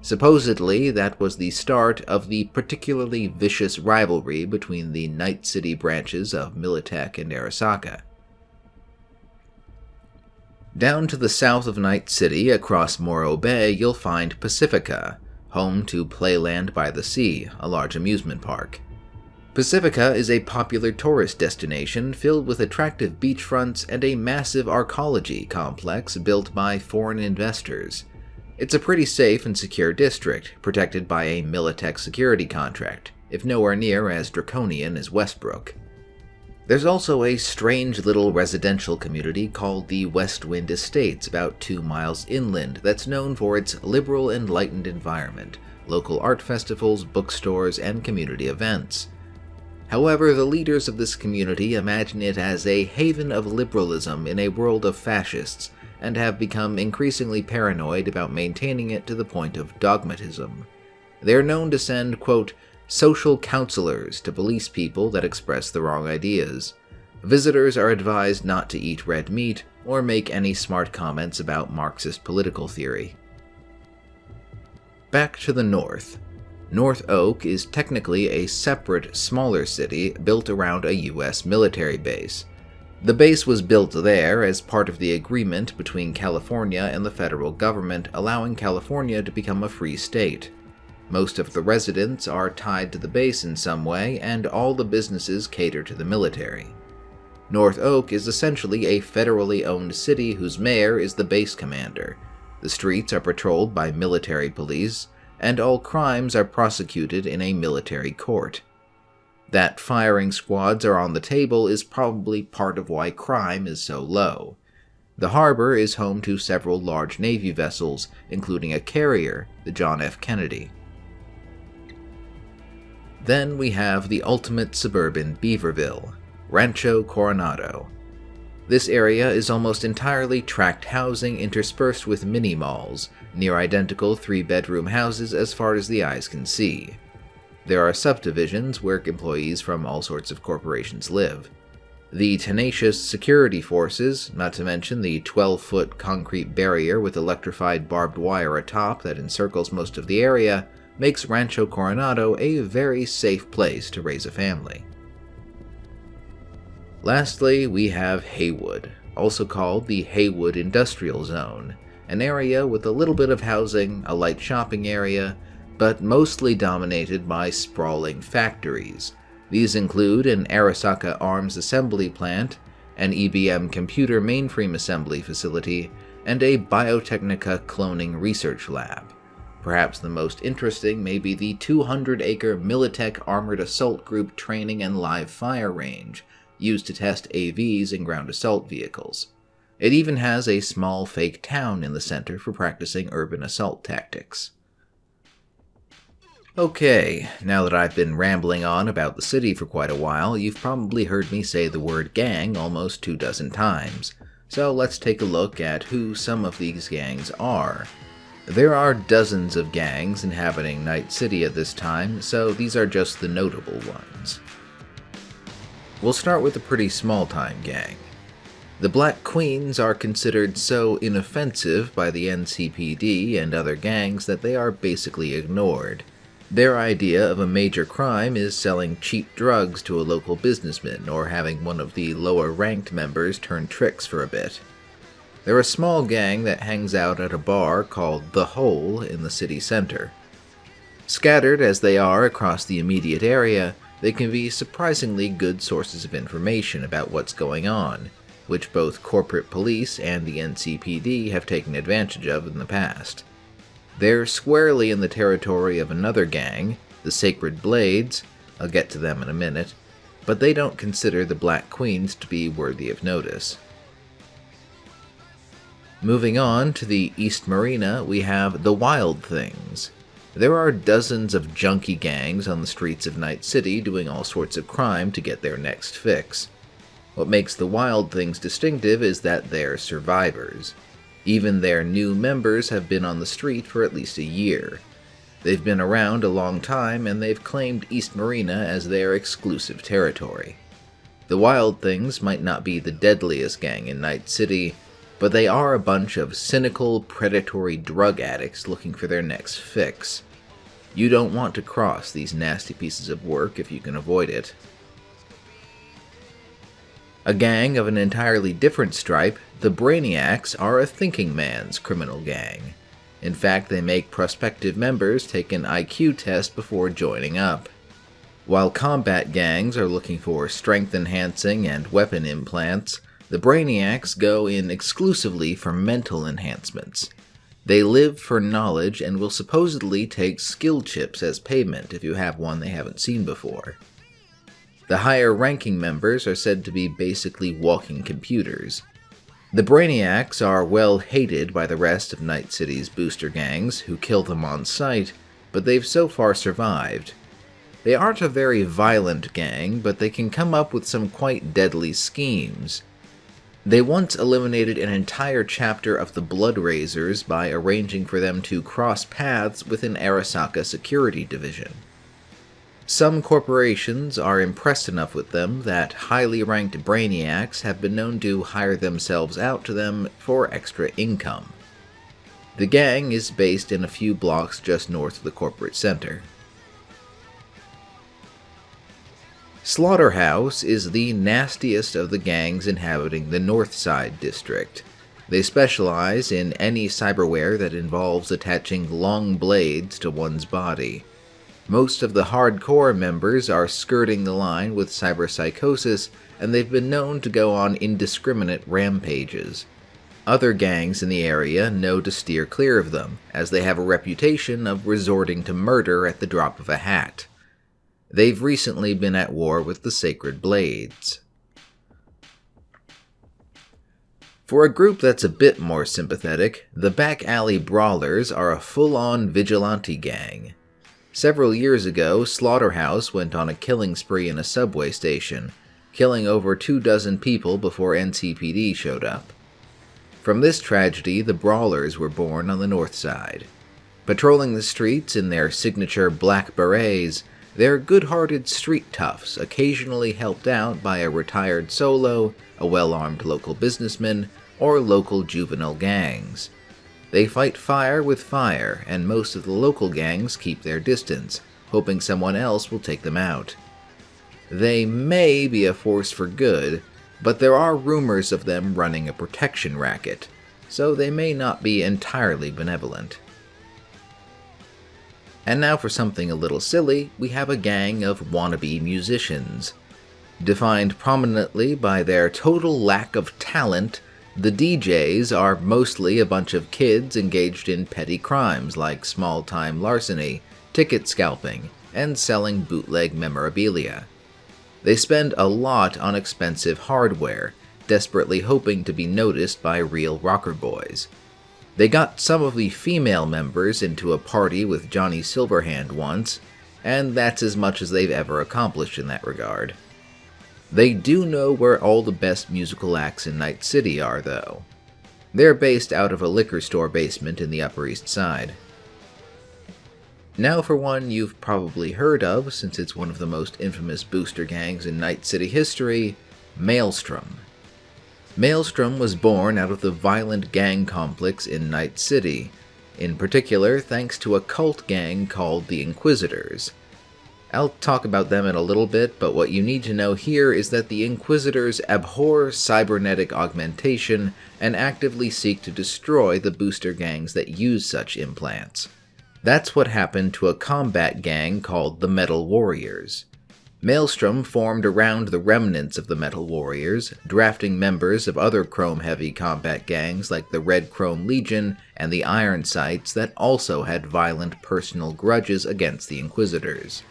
Supposedly, that was the start of the particularly vicious rivalry between the Night City branches of Militech and Arasaka. Down to the south of Night City, across Morro Bay, you'll find Pacifica, home to Playland by the Sea, a large amusement park. Pacifica is a popular tourist destination filled with attractive beachfronts and a massive archaeology complex built by foreign investors. It's a pretty safe and secure district, protected by a Militech security contract, if nowhere near as draconian as Westbrook. There's also a strange little residential community called the West Wind Estates about 2 miles inland that's known for its liberal, enlightened environment, local art festivals, bookstores, and community events. However, the leaders of this community imagine it as a haven of liberalism in a world of fascists, and have become increasingly paranoid about maintaining it to the point of dogmatism. They are known to send, quote, social counselors to police people that express the wrong ideas. Visitors are advised not to eat red meat or make any smart comments about Marxist political theory. Back to the north. North Oak is technically a separate, smaller city built around a US military base. The base was built there as part of the agreement between California and the federal government allowing California to become a free state. Most of the residents are tied to the base in some way, and all the businesses cater to the military. North Oak is essentially a federally owned city whose mayor is the base commander. The streets are patrolled by military police, and all crimes are prosecuted in a military court. That firing squads are on the table is probably part of why crime is so low. The harbor is home to several large Navy vessels, including a carrier, the John F. Kennedy. Then we have the ultimate suburban Beaverville, Rancho Coronado. This area is almost entirely tract housing interspersed with mini-malls, near identical 3-bedroom houses as far as the eyes can see. There are subdivisions where employees from all sorts of corporations live. The tenacious security forces, not to mention the 12-foot concrete barrier with electrified barbed wire atop that encircles most of the area, makes Rancho Coronado a very safe place to raise a family. Lastly, we have Haywood, also called the Haywood Industrial Zone, an area with a little bit of housing, a light shopping area, but mostly dominated by sprawling factories. These include an Arasaka Arms Assembly Plant, an EBM computer mainframe assembly facility, and a Biotechnica cloning research lab. Perhaps the most interesting may be the 200-acre Militech Armored Assault Group training and live fire range, used to test AVs and ground assault vehicles. It even has a small fake town in the center for practicing urban assault tactics. Okay, now that I've been rambling on about the city for quite a while, you've probably heard me say the word gang almost 24 times. So let's take a look at who some of these gangs are. There are dozens of gangs inhabiting Night City at this time, so these are just the notable ones. We'll start with a pretty small-time gang. The Black Queens are considered so inoffensive by the NCPD and other gangs that they are basically ignored. Their idea of a major crime is selling cheap drugs to a local businessman or having one of the lower-ranked members turn tricks for a bit. They're a small gang that hangs out at a bar called The Hole in the city center. Scattered as they are across the immediate area, they can be surprisingly good sources of information about what's going on, which both corporate police and the NCPD have taken advantage of in the past. They're squarely in the territory of another gang, the Sacred Blades. I'll get to them in a minute, but they don't consider the Black Queens to be worthy of notice. Moving on to the East Marina, we have the Wild Things. There are dozens of junkie gangs on the streets of Night City doing all sorts of crime to get their next fix. What makes the Wild Things distinctive is that they're survivors. Even their new members have been on the street for at least a year. They've been around a long time, and they've claimed East Marina as their exclusive territory. The Wild Things might not be the deadliest gang in Night City, but they are a bunch of cynical, predatory drug addicts looking for their next fix. You don't want to cross these nasty pieces of work if you can avoid it. A gang of an entirely different stripe, the Brainiacs are a thinking man's criminal gang. In fact, they make prospective members take an IQ test before joining up. While combat gangs are looking for strength enhancing and weapon implants, the Brainiacs go in exclusively for mental enhancements. They live for knowledge and will supposedly take skill chips as payment if you have one they haven't seen before. The higher-ranking members are said to be basically walking computers. The Brainiacs are well hated by the rest of Night City's booster gangs, who kill them on sight, but they've so far survived. They aren't a very violent gang, but they can come up with some quite deadly schemes. They once eliminated an entire chapter of the Blood Razors by arranging for them to cross paths with an Arasaka security division. Some corporations are impressed enough with them that highly ranked brainiacs have been known to hire themselves out to them for extra income. The gang is based in a few blocks just north of the corporate center. Slaughterhouse is the nastiest of the gangs inhabiting the Northside district. They specialize in any cyberware that involves attaching long blades to one's body. Most of the hardcore members are skirting the line with cyberpsychosis, and they've been known to go on indiscriminate rampages. Other gangs in the area know to steer clear of them, as they have a reputation of resorting to murder at the drop of a hat. They've recently been at war with the Sacred Blades. For a group that's a bit more sympathetic, the Back Alley Brawlers are a full-on vigilante gang. Several years ago, Slaughterhouse went on a killing spree in a subway station, killing over 24 people before NCPD showed up. From this tragedy, the Brawlers were born on the north side. Patrolling the streets in their signature black berets, they're good-hearted street toughs, occasionally helped out by a retired solo, a well-armed local businessman, or local juvenile gangs. They fight fire with fire, and most of the local gangs keep their distance, hoping someone else will take them out. They may be a force for good, but there are rumors of them running a protection racket, so they may not be entirely benevolent. And now for something a little silly, we have a gang of wannabe musicians. Defined prominently by their total lack of talent, the DJs are mostly a bunch of kids engaged in petty crimes like small-time larceny, ticket scalping, and selling bootleg memorabilia. They spend a lot on expensive hardware, desperately hoping to be noticed by real rocker boys. They got some of the female members into a party with Johnny Silverhand once, and that's as much as they've ever accomplished in that regard. They do know where all the best musical acts in Night City are, though. They're based out of a liquor store basement in the Upper East Side. Now for one you've probably heard of, since it's one of the most infamous booster gangs in Night City history, Maelstrom. Maelstrom was born out of the violent gang complex in Night City, in particular thanks to a cult gang called the Inquisitors. I'll talk about them in a little bit, but what you need to know here is that the Inquisitors abhor cybernetic augmentation and actively seek to destroy the booster gangs that use such implants. That's what happened to a combat gang called the Metal Warriors. Maelstrom formed around the remnants of the Metal Warriors, drafting members of other chrome-heavy combat gangs like the Red Chrome Legion and the Iron Sights that also had violent personal grudges against the Inquisitors.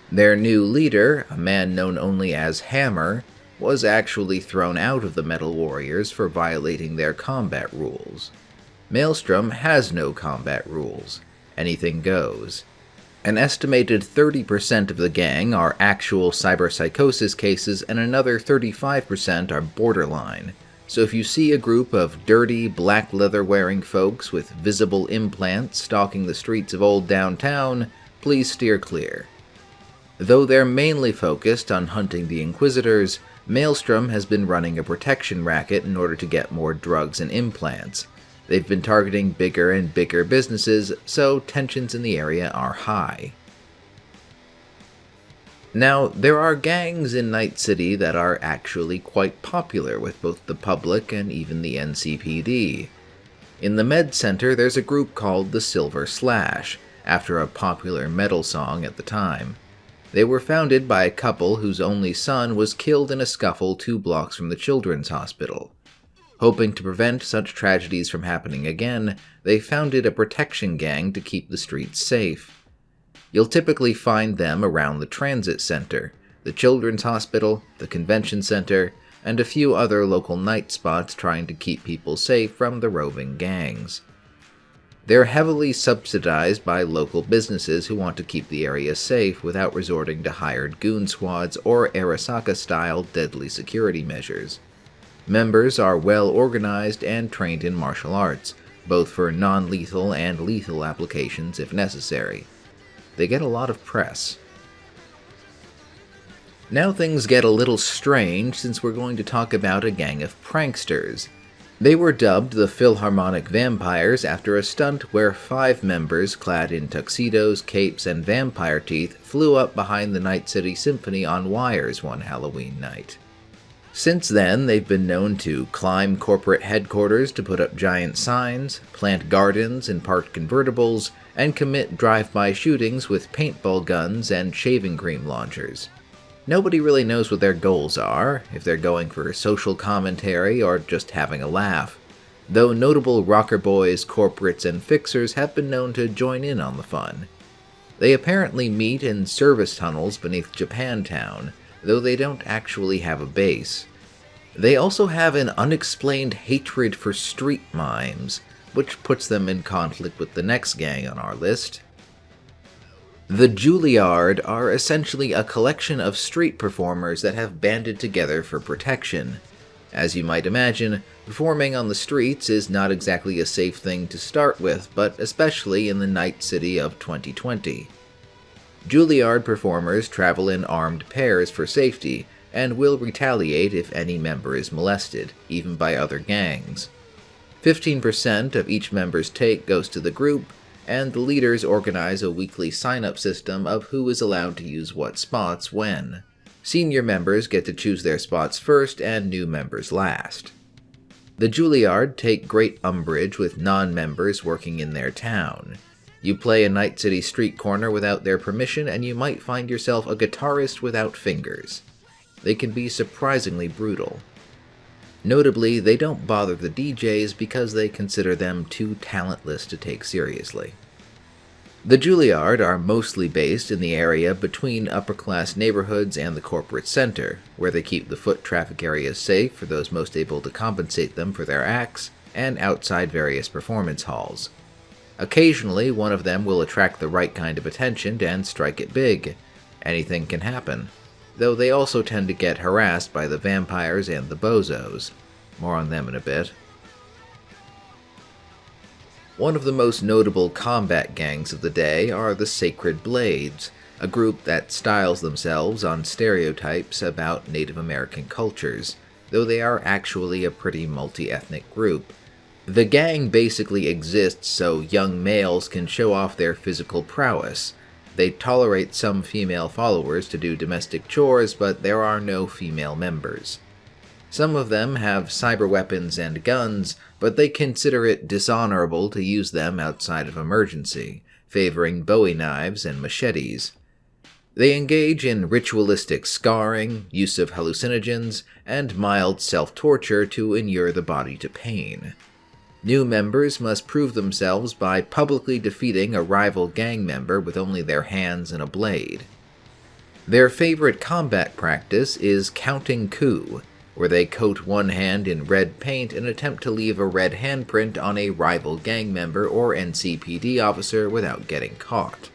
Their new leader, a man known only as Hammer, was actually thrown out of the Metal Warriors for violating their combat rules. Maelstrom has no combat rules. Anything goes. An estimated 30% of the gang are actual cyberpsychosis cases, and another 35% are borderline. So if you see a group of dirty, black leather-wearing folks with visible implants stalking the streets of old downtown, please steer clear. Though they're mainly focused on hunting the Inquisitors, Maelstrom has been running a protection racket in order to get more drugs and implants. They've been targeting bigger and bigger businesses, so tensions in the area are high. Now, there are gangs in Night City that are actually quite popular with both the public and even the NCPD. In the Med Center, there's a group called the Silver Slash, after a popular metal song at the time. They were founded by a couple whose only son was killed in a scuffle 2 blocks from the children's hospital. Hoping to prevent such tragedies from happening again, they founded a protection gang to keep the streets safe. You'll typically find them around the transit center, the children's hospital, the convention center, and a few other local night spots trying to keep people safe from the roving gangs. They're heavily subsidized by local businesses who want to keep the area safe without resorting to hired goon squads or Arasaka-style deadly security measures. Members are well organized and trained in martial arts, both for non-lethal and lethal applications if necessary. They get a lot of press. Now things get a little strange since we're going to talk about a gang of pranksters. They were dubbed the Philharmonic Vampires after a stunt where 5 members clad in tuxedos, capes, and vampire teeth flew up behind the Night City Symphony on wires one Halloween night. Since then, they've been known to climb corporate headquarters to put up giant signs, plant gardens in parked convertibles, and commit drive-by shootings with paintball guns and shaving cream launchers. Nobody really knows what their goals are, if they're going for social commentary or just having a laugh, though notable rocker boys, corporates, and fixers have been known to join in on the fun. They apparently meet in service tunnels beneath Japantown, though they don't actually have a base. They also have an unexplained hatred for street mimes, which puts them in conflict with the next gang on our list. The Juilliard are essentially a collection of street performers that have banded together for protection. As you might imagine, performing on the streets is not exactly a safe thing to start with, but especially in the Night City of 2020. Juilliard performers travel in armed pairs for safety, and will retaliate if any member is molested, even by other gangs. 15% of each member's take goes to the group, and the leaders organize a weekly sign-up system of who is allowed to use what spots when. Senior members get to choose their spots first and new members last. The Juilliard take great umbrage with non-members working in their town. You play a Night City street corner without their permission and you might find yourself a guitarist without fingers. They can be surprisingly brutal. Notably, they don't bother the DJs because they consider them too talentless to take seriously. The Juilliard are mostly based in the area between upper-class neighborhoods and the corporate center, where they keep the foot traffic areas safe for those most able to compensate them for their acts, and outside various performance halls. Occasionally, one of them will attract the right kind of attention and strike it big. Anything can happen, though they also tend to get harassed by the vampires and the bozos. More on them in a bit. One of the most notable combat gangs of the day are the Sacred Blades, a group that styles themselves on stereotypes about Native American cultures, though they are actually a pretty multi-ethnic group. The gang basically exists so young males can show off their physical prowess. They tolerate some female followers to do domestic chores, but there are no female members. Some of them have cyber weapons and guns, but they consider it dishonorable to use them outside of emergency, favoring Bowie knives and machetes. They engage in ritualistic scarring, use of hallucinogens, and mild self-torture to inure the body to pain. New members must prove themselves by publicly defeating a rival gang member with only their hands and a blade. Their favorite combat practice is counting coup, where they coat one hand in red paint and attempt to leave a red handprint on a rival gang member or NCPD officer without getting caught.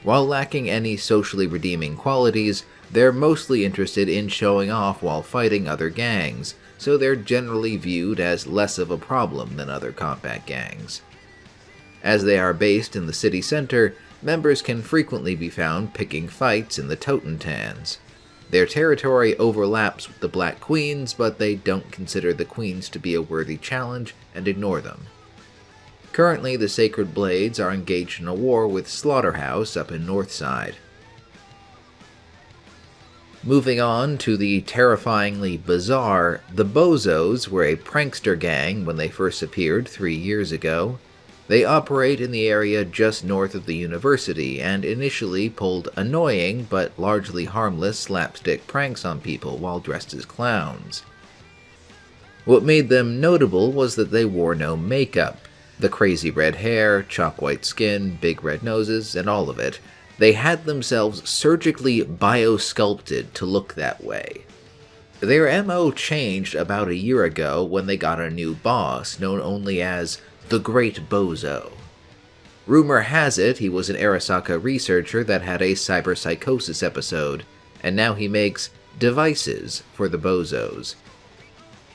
While lacking any socially redeeming qualities, they're mostly interested in showing off while fighting other gangs, so they're generally viewed as less of a problem than other combat gangs. As they are based in the city center, members can frequently be found picking fights in the Totentans. Their territory overlaps with the Black Queens, but they don't consider the Queens to be a worthy challenge and ignore them. Currently, the Sacred Blades are engaged in a war with Slaughterhouse up in Northside. Moving on to the terrifyingly bizarre, the Bozos were a prankster gang when they first appeared 3 years ago. They operate in the area just north of the university and initially pulled annoying but largely harmless slapstick pranks on people while dressed as clowns. What made them notable was that they wore no makeup. The crazy red hair, chalk white skin, big red noses, and all of it. They had themselves surgically biosculpted to look that way. Their MO changed about a year ago when they got a new boss, known only as the Great Bozo. Rumor has it he was an Arasaka researcher that had a cyberpsychosis episode, and now he makes devices for the bozos.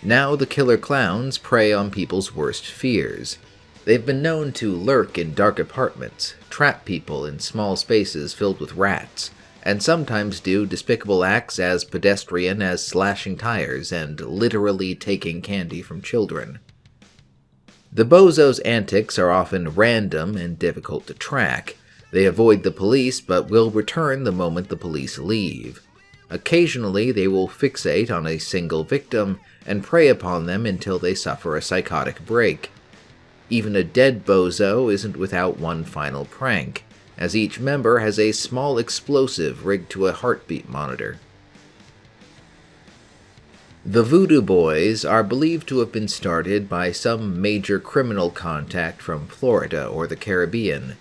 Now the killer clowns prey on people's worst fears. They've been known to lurk in dark apartments, trap people in small spaces filled with rats, and sometimes do despicable acts as pedestrian as slashing tires and literally taking candy from children. The bozos' antics are often random and difficult to track. They avoid the police but will return the moment the police leave. Occasionally, they will fixate on a single victim and prey upon them until they suffer a psychotic break. Even a dead bozo isn't without one final prank, as each member has a small explosive rigged to a heartbeat monitor. The Voodoo Boys are believed to have been started by some major criminal contact from Florida or the Caribbean.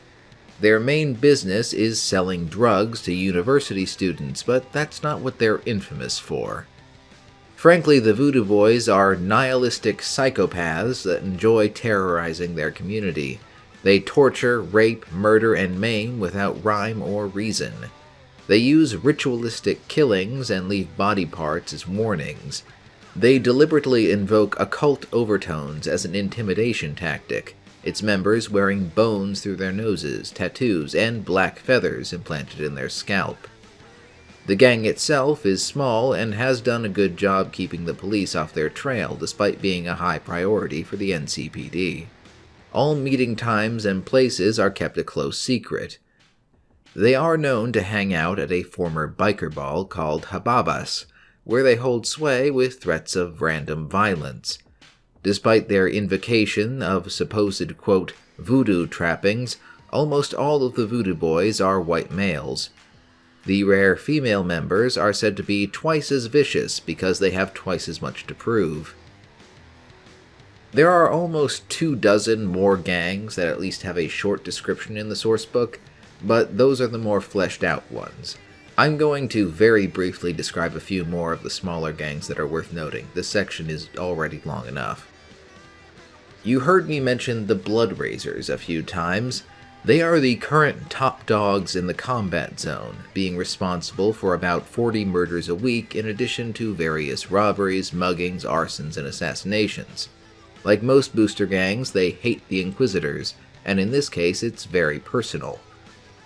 Their main business is selling drugs to university students, but that's not what they're infamous for. Frankly, the Voodoo Boys are nihilistic psychopaths that enjoy terrorizing their community. They torture, rape, murder, and maim without rhyme or reason. They use ritualistic killings and leave body parts as warnings. They deliberately invoke occult overtones as an intimidation tactic, its members wearing bones through their noses, tattoos, and black feathers implanted in their scalp. The gang itself is small and has done a good job keeping the police off their trail despite being a high priority for the NCPD. All meeting times and places are kept a close secret. They are known to hang out at a former biker ball called Hababas, where they hold sway with threats of random violence. Despite their invocation of supposed, quote, voodoo trappings, almost all of the Voodoo Boys are white males. The rare female members are said to be twice as vicious because they have twice as much to prove. There are almost 24 more gangs that at least have a short description in the sourcebook, but those are the more fleshed out ones. I'm going to very briefly describe a few more of the smaller gangs that are worth noting. This section is already long enough. You heard me mention the Blood Raisers a few times. They are the current top dogs in the combat zone, being responsible for about 40 murders a week in addition to various robberies, muggings, arsons, and assassinations. Like most booster gangs, they hate the Inquisitors, and in this case it's very personal.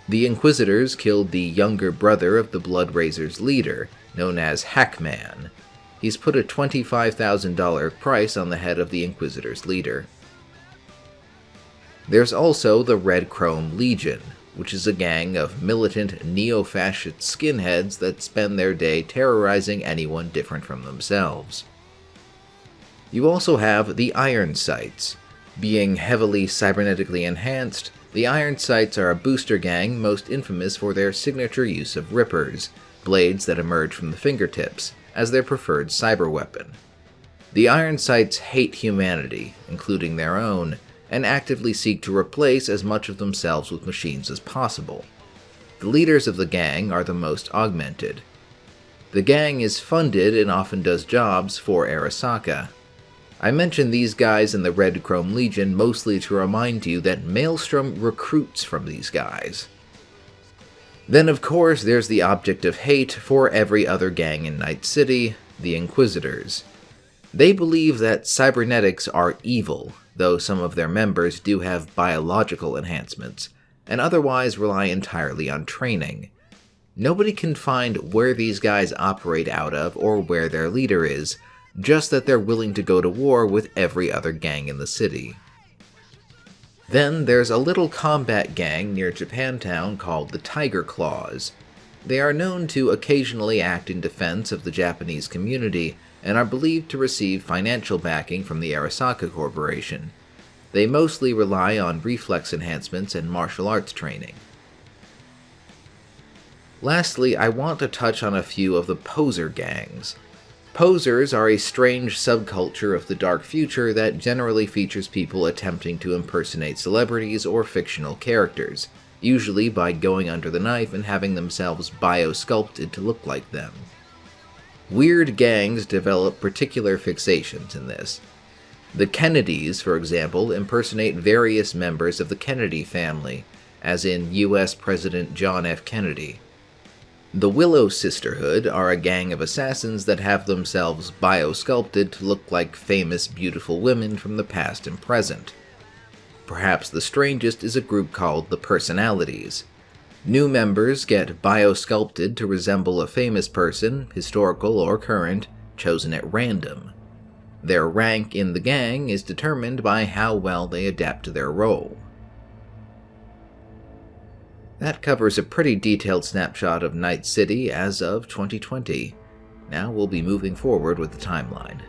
The Inquisitors killed the younger brother of the Blood Raisers' leader, known as Hackman. He's put a $25,000 price on the head of the Inquisitors' leader. There's also the Red Chrome Legion, which is a gang of militant neo-fascist skinheads that spend their day terrorizing anyone different from themselves. You also have the Iron Sights. Being heavily cybernetically enhanced, the Iron Sights are a booster gang most infamous for their signature use of rippers, blades that emerge from the fingertips, as their preferred cyber weapon. The Iron Sights hate humanity, including their own, and actively seek to replace as much of themselves with machines as possible. The leaders of the gang are the most augmented. The gang is funded and often does jobs for Arasaka. I mention these guys in the Red Chrome Legion mostly to remind you that Maelstrom recruits from these guys. Then of course there's the object of hate for every other gang in Night City, the Inquisitors. They believe that cybernetics are evil, though some of their members do have biological enhancements, and otherwise rely entirely on training. Nobody can find where these guys operate out of or where their leader is, just that they're willing to go to war with every other gang in the city. Then there's a little combat gang near Japantown called the Tiger Claws. They are known to occasionally act in defense of the Japanese community, and are believed to receive financial backing from the Arasaka Corporation. They mostly rely on reflex enhancements and martial arts training. Lastly, I want to touch on a few of the poser gangs. Posers are a strange subculture of the dark future that generally features people attempting to impersonate celebrities or fictional characters, usually by going under the knife and having themselves biosculpted to look like them. Weird gangs develop particular fixations in this. The Kennedys, for example, impersonate various members of the Kennedy family, as in US President John F. Kennedy. The Willow Sisterhood are a gang of assassins that have themselves biosculpted to look like famous beautiful women from the past and present. Perhaps the strangest is a group called the Personalities. New members get biosculpted to resemble a famous person, historical or current, chosen at random. Their rank in the gang is determined by how well they adapt to their role. That covers a pretty detailed snapshot of Night City as of 2020. Now we'll be moving forward with the timeline.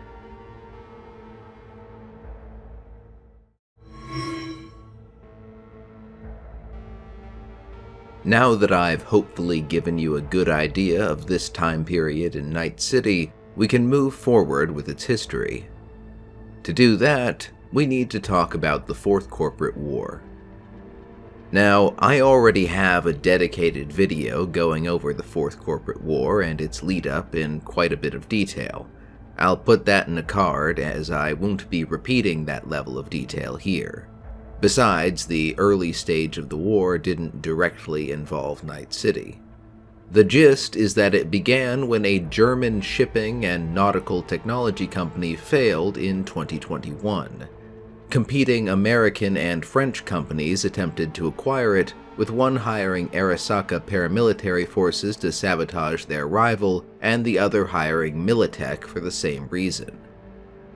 Now that I've hopefully given you a good idea of this time period in Night City, we can move forward with its history. To do that, we need to talk about the Fourth Corporate War. Now, I already have a dedicated video going over the Fourth Corporate War and its lead-up in quite a bit of detail. I'll put that in a card, as I won't be repeating that level of detail here. Besides, the early stage of the war didn't directly involve Night City. The gist is that it began when a German shipping and nautical technology company failed in 2021. Competing American and French companies attempted to acquire it, with one hiring Arasaka paramilitary forces to sabotage their rival, and the other hiring Militech for the same reason.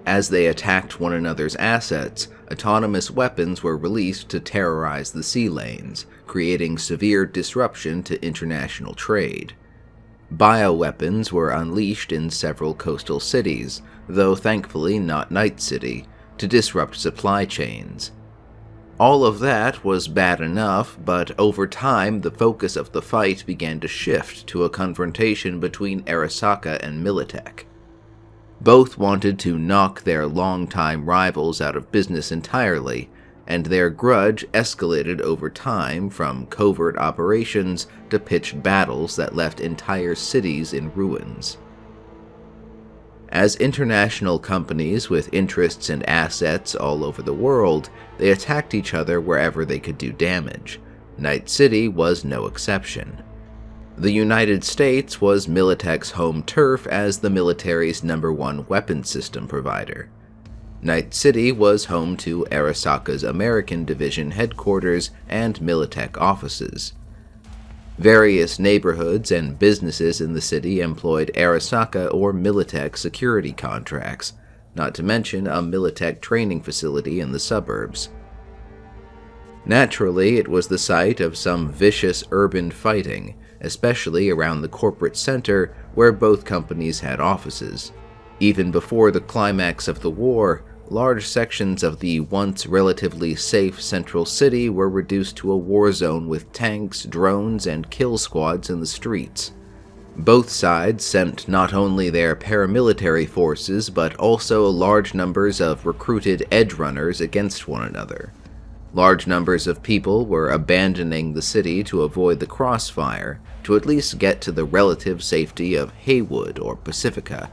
As they attacked one another's assets, autonomous weapons were released to terrorize the sea lanes, creating severe disruption to international trade. Bioweapons were unleashed in several coastal cities, though thankfully not Night City, to disrupt supply chains. All of that was bad enough, but over time the focus of the fight began to shift to a confrontation between Arasaka and Militech. Both wanted to knock their longtime rivals out of business entirely, and their grudge escalated over time from covert operations to pitched battles that left entire cities in ruins. As international companies with interests and assets all over the world, they attacked each other wherever they could do damage. Night City was no exception. The United States was Militech's home turf as the military's #1 weapons system provider. Night City was home to Arasaka's American Division headquarters and Militech offices. Various neighborhoods and businesses in the city employed Arasaka or Militech security contracts, not to mention a Militech training facility in the suburbs. Naturally, it was the site of some vicious urban fighting, especially around the corporate center where both companies had offices. Even before the climax of the war, large sections of the once relatively safe central city were reduced to a war zone with tanks, drones, and kill squads in the streets. Both sides sent not only their paramilitary forces but also large numbers of recruited edge runners against one another. Large numbers of people were abandoning the city to avoid the crossfire, to at least get to the relative safety of Haywood or Pacifica.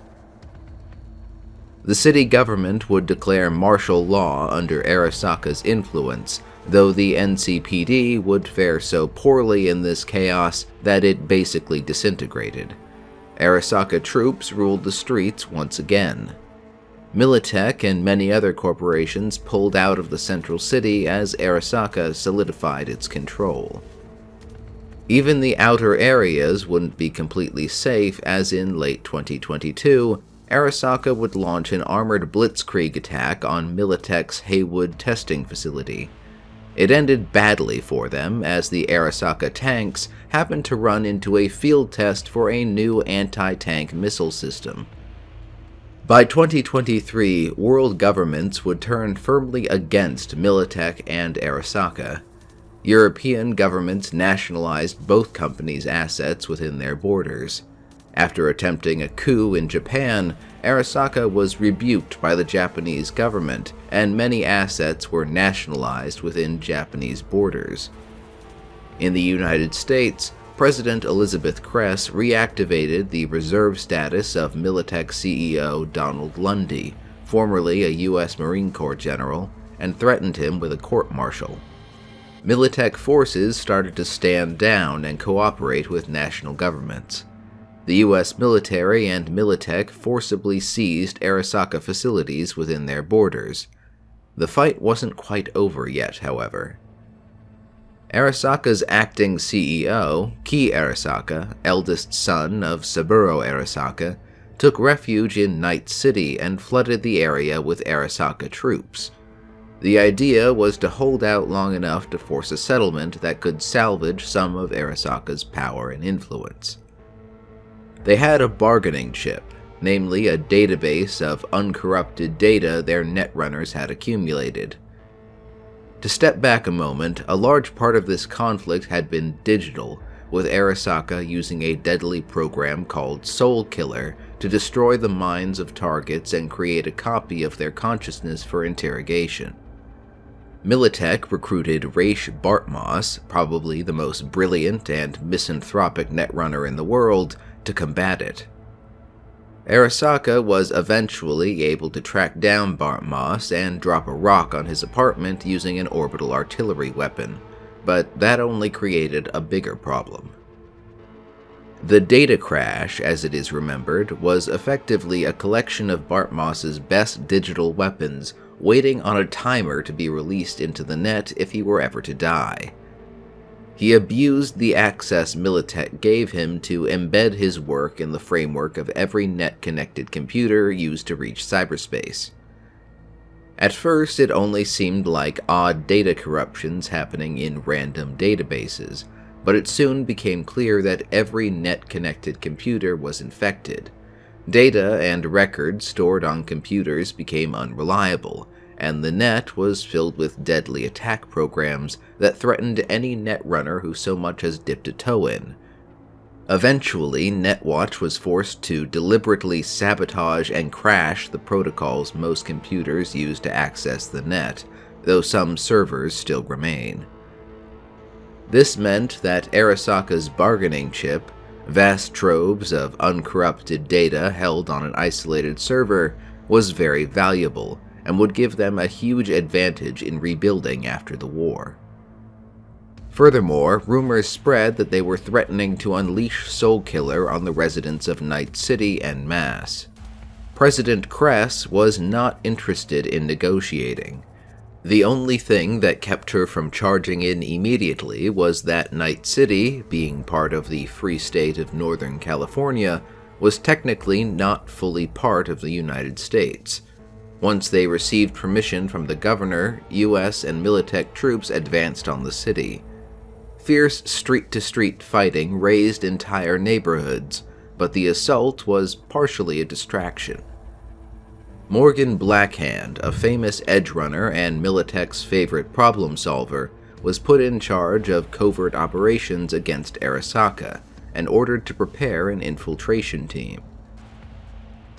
The city government would declare martial law under Arasaka's influence, though the NCPD would fare so poorly in this chaos that it basically disintegrated. Arasaka troops ruled the streets once again. Militech and many other corporations pulled out of the central city as Arasaka solidified its control. Even the outer areas wouldn't be completely safe, as in late 2022, Arasaka would launch an armored blitzkrieg attack on Militech's Haywood testing facility. It ended badly for them, as the Arasaka tanks happened to run into a field test for a new anti-tank missile system. By 2023, world governments would turn firmly against Militech and Arasaka. European governments nationalized both companies' assets within their borders. After attempting a coup in Japan, Arasaka was rebuked by the Japanese government, and many assets were nationalized within Japanese borders. In the United States, President Elizabeth Kress reactivated the reserve status of Militech CEO Donald Lundy, formerly a U.S. Marine Corps general, and threatened him with a court-martial. Militech forces started to stand down and cooperate with national governments. The U.S. military and Militech forcibly seized Arasaka facilities within their borders. The fight wasn't quite over yet, however. Arasaka's acting CEO, Ki Arasaka, eldest son of Saburo Arasaka, took refuge in Night City and flooded the area with Arasaka troops. The idea was to hold out long enough to force a settlement that could salvage some of Arasaka's power and influence. They had a bargaining chip, namely a database of uncorrupted data their netrunners had accumulated. To step back a moment, a large part of this conflict had been digital, with Arasaka using a deadly program called Soul Killer to destroy the minds of targets and create a copy of their consciousness for interrogation. Militech recruited Raish Bartmoss, probably the most brilliant and misanthropic netrunner in the world, to combat it. Arasaka was eventually able to track down Bartmoss and drop a rock on his apartment using an orbital artillery weapon, but that only created a bigger problem. The data crash, as it is remembered, was effectively a collection of Bartmoss's best digital weapons waiting on a timer to be released into the net if he were ever to die. He abused the access Militech gave him to embed his work in the framework of every net-connected computer used to reach cyberspace. At first, it only seemed like odd data corruptions happening in random databases, but it soon became clear that every net-connected computer was infected. Data and records stored on computers became unreliable, and the net was filled with deadly attack programs that threatened any netrunner who so much as dipped a toe in. Eventually, Netwatch was forced to deliberately sabotage and crash the protocols most computers use to access the net, though some servers still remain. This meant that Arasaka's bargaining chip, vast troves of uncorrupted data held on an isolated server, was very valuable, and would give them a huge advantage in rebuilding after the war. Furthermore, rumors spread that they were threatening to unleash Soul Killer on the residents of Night City en masse. President Kress was not interested in negotiating. The only thing that kept her from charging in immediately was that Night City, being part of the Free State of Northern California, was technically not fully part of the United States. Once they received permission from the governor, U.S. and Militech troops advanced on the city. Fierce street-to-street fighting razed entire neighborhoods, but the assault was partially a distraction. Morgan Blackhand, a famous edgerunner and Militech's favorite problem solver, was put in charge of covert operations against Arasaka and ordered to prepare an infiltration team.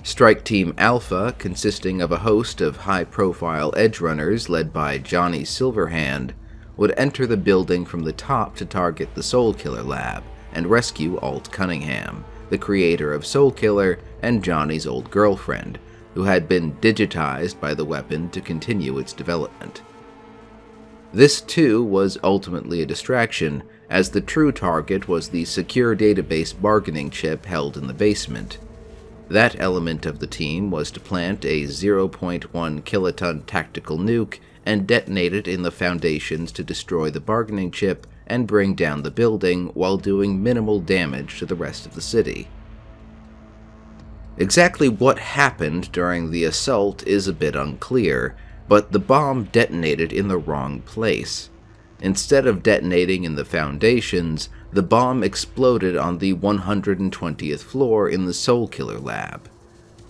Strike Team Alpha, consisting of a host of high-profile edgerunners led by Johnny Silverhand, would enter the building from the top to target the Soul Killer lab and rescue Alt Cunningham, the creator of Soul Killer and Johnny's old girlfriend, who had been digitized by the weapon to continue its development. This too was ultimately a distraction, as the true target was the secure database bargaining chip held in the basement. That element of the team was to plant a 0.1 kiloton tactical nuke and detonate it in the foundations to destroy the bargaining chip and bring down the building while doing minimal damage to the rest of the city. Exactly what happened during the assault is a bit unclear, but the bomb detonated in the wrong place. Instead of detonating in the foundations, the bomb exploded on the 120th floor in the Soul Killer lab.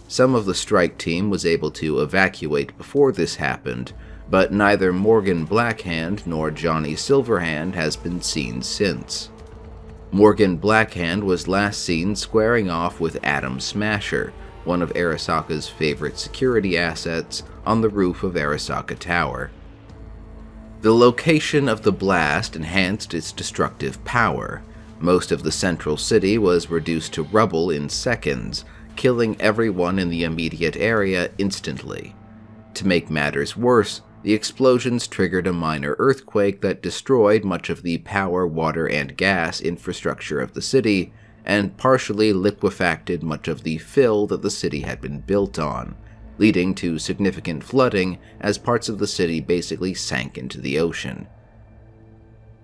Some of the strike team was able to evacuate before this happened, but neither Morgan Blackhand nor Johnny Silverhand has been seen since. Morgan Blackhand was last seen squaring off with Adam Smasher, one of Arasaka's favorite security assets, on the roof of Arasaka Tower. The location of the blast enhanced its destructive power. Most of the central city was reduced to rubble in seconds, killing everyone in the immediate area instantly. To make matters worse, the explosions triggered a minor earthquake that destroyed much of the power, water, and gas infrastructure of the city, and partially liquefacted much of the fill that the city had been built on, leading to significant flooding as parts of the city basically sank into the ocean.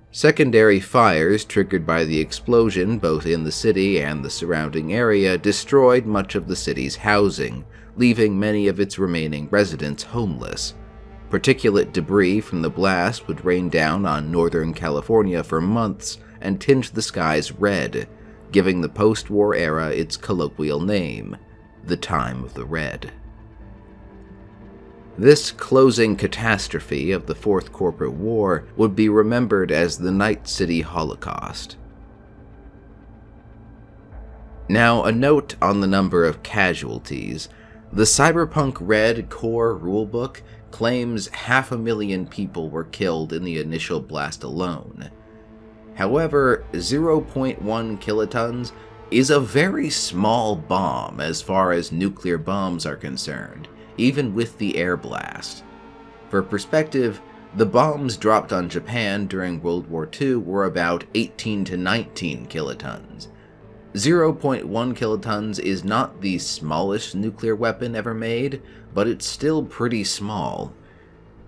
Secondary fires triggered by the explosion both in the city and the surrounding area destroyed much of the city's housing, leaving many of its remaining residents homeless. Particulate debris from the blast would rain down on Northern California for months and tinge the skies red, giving the post-war era its colloquial name, the Time of the Red. This closing catastrophe of the Fourth Corporate War would be remembered as the Night City Holocaust. Now, a note on the number of casualties. The Cyberpunk Red core rulebook claims 500,000 people were killed in the initial blast alone. However, 0.1 kilotons is a very small bomb as far as nuclear bombs are concerned, even with the air blast. For perspective, the bombs dropped on Japan during World War II were about 18 to 19 kilotons. 0.1 kilotons is not the smallest nuclear weapon ever made, but it's still pretty small.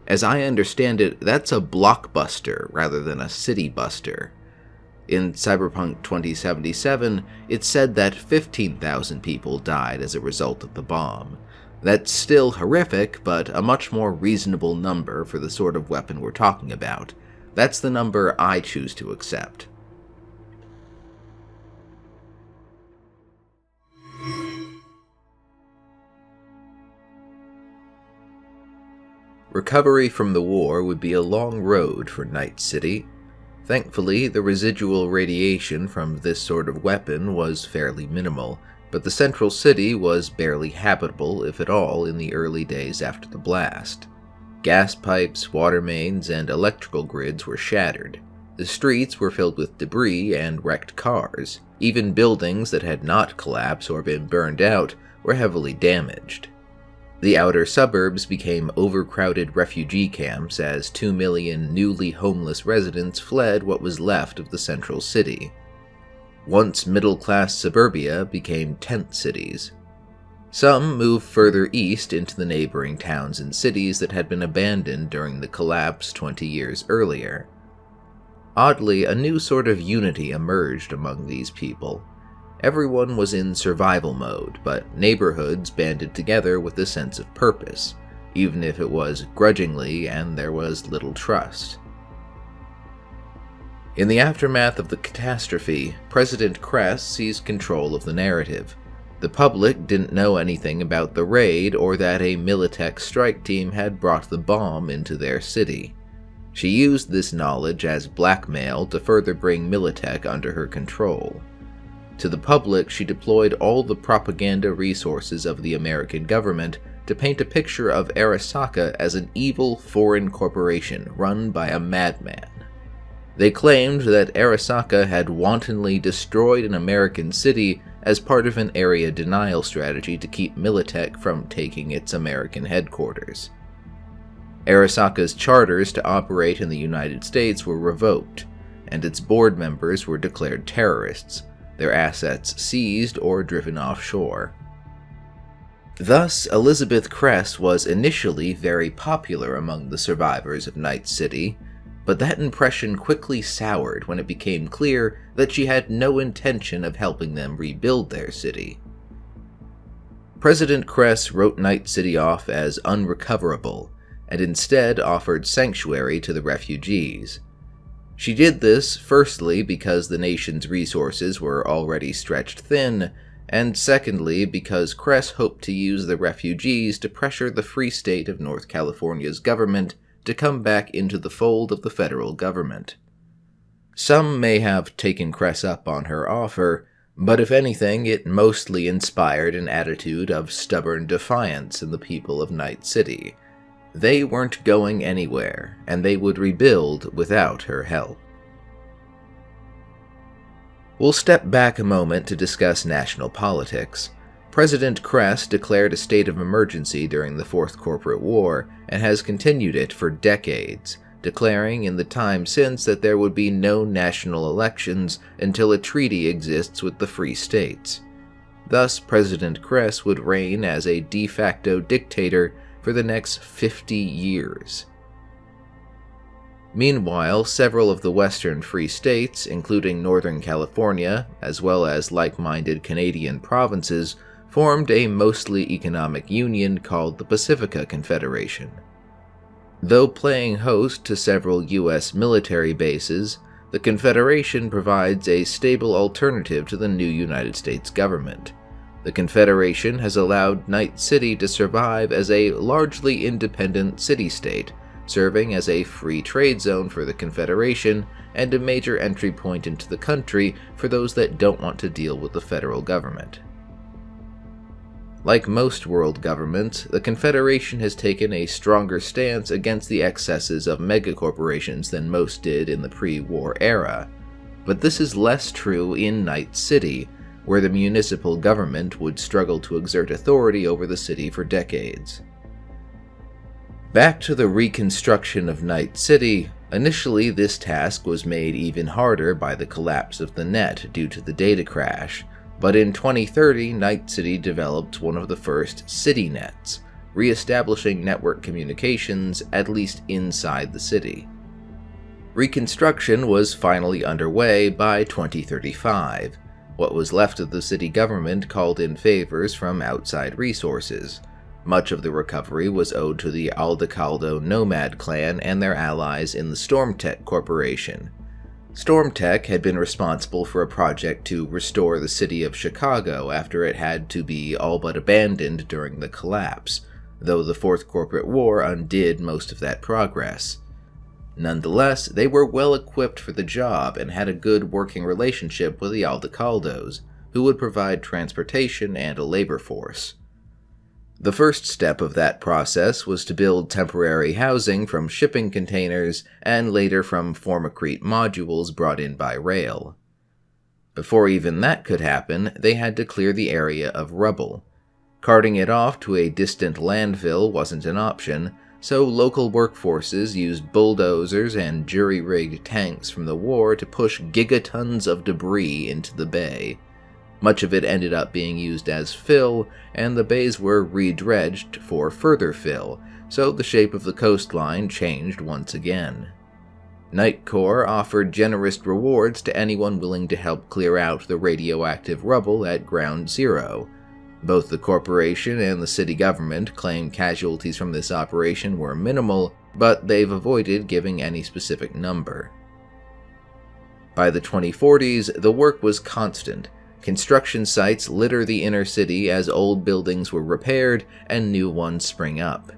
As I understand it, that's a blockbuster rather than a city buster. In Cyberpunk 2077, it's said that 15,000 people died as a result of the bomb. That's still horrific, but a much more reasonable number for the sort of weapon we're talking about. That's the number I choose to accept. Recovery from the war would be a long road for Night City. Thankfully, the residual radiation from this sort of weapon was fairly minimal, but the central city was barely habitable, if at all, in the early days after the blast. Gas pipes, water mains, and electrical grids were shattered. The streets were filled with debris and wrecked cars. Even buildings that had not collapsed or been burned out were heavily damaged. The outer suburbs became overcrowded refugee camps as 2 million newly homeless residents fled what was left of the central city. Once middle-class suburbia became tent cities. Some moved further east into the neighboring towns and cities that had been abandoned during the collapse 20 years earlier. Oddly, a new sort of unity emerged among these people. Everyone was in survival mode, but neighborhoods banded together with a sense of purpose, even if it was grudgingly and there was little trust. In the aftermath of the catastrophe, President Kress seized control of the narrative. The public didn't know anything about the raid or that a Militech strike team had brought the bomb into their city. She used this knowledge as blackmail to further bring Militech under her control. To the public, she deployed all the propaganda resources of the American government to paint a picture of Arasaka as an evil foreign corporation run by a madman. They claimed that Arasaka had wantonly destroyed an American city as part of an area denial strategy to keep Militech from taking its American headquarters. Arasaka's charters to operate in the United States were revoked, and its board members were declared terrorists, their assets seized or driven offshore. Thus, Elizabeth Kress was initially very popular among the survivors of Night City, but that impression quickly soured when it became clear that she had no intention of helping them rebuild their city. President Kress wrote Night City off as unrecoverable, and instead offered sanctuary to the refugees. She did this, firstly, because the nation's resources were already stretched thin, and secondly, because Kress hoped to use the refugees to pressure the Free State of North California's government to come back into the fold of the federal government. Some may have taken Cress up on her offer, but if anything, it mostly inspired an attitude of stubborn defiance in the people of Night City. They weren't going anywhere, and they would rebuild without her help. We'll step back a moment to discuss national politics. President Cress declared a state of emergency during the Fourth Corporate War and has continued it for decades, declaring in the time since that there would be no national elections until a treaty exists with the Free States. Thus, President Cress would reign as a de facto dictator for the next 50 years. Meanwhile, several of the western Free States, including Northern California, as well as like-minded Canadian provinces, formed a mostly economic union called the Pacifica Confederation. Though playing host to several U.S. military bases, the Confederation provides a stable alternative to the new United States government. The Confederation has allowed Night City to survive as a largely independent city-state, serving as a free trade zone for the Confederation and a major entry point into the country for those that don't want to deal with the federal government. Like most world governments, the Confederation has taken a stronger stance against the excesses of megacorporations than most did in the pre-war era, but this is less true in Night City, where the municipal government would struggle to exert authority over the city for decades. Back to the reconstruction of Night City, initially this task was made even harder by the collapse of the net due to the data crash, but in 2030, Night City developed one of the first city nets, re-establishing network communications at least inside the city. Reconstruction was finally underway by 2035. What was left of the city government called in favors from outside resources. Much of the recovery was owed to the Aldecaldo nomad clan and their allies in the Stormtech Corporation. Stormtech had been responsible for a project to restore the city of Chicago after it had to be all but abandoned during the collapse, though the Fourth Corporate War undid most of that progress. Nonetheless, they were well equipped for the job and had a good working relationship with the Aldecaldos, who would provide transportation and a labor force. The first step of that process was to build temporary housing from shipping containers and later from Formicrete modules brought in by rail. Before even that could happen, they had to clear the area of rubble. Carting it off to a distant landfill wasn't an option, so local workforces used bulldozers and jury-rigged tanks from the war to push gigatons of debris into the bay. Much of it ended up being used as fill, and the bays were re-dredged for further fill, so the shape of the coastline changed once again. Night Corps offered generous rewards to anyone willing to help clear out the radioactive rubble at Ground Zero. Both the corporation and the city government claim casualties from this operation were minimal, but they've avoided giving any specific number. By the 2040s, the work was constant. Construction sites litter the inner city as old buildings were repaired and new ones spring up.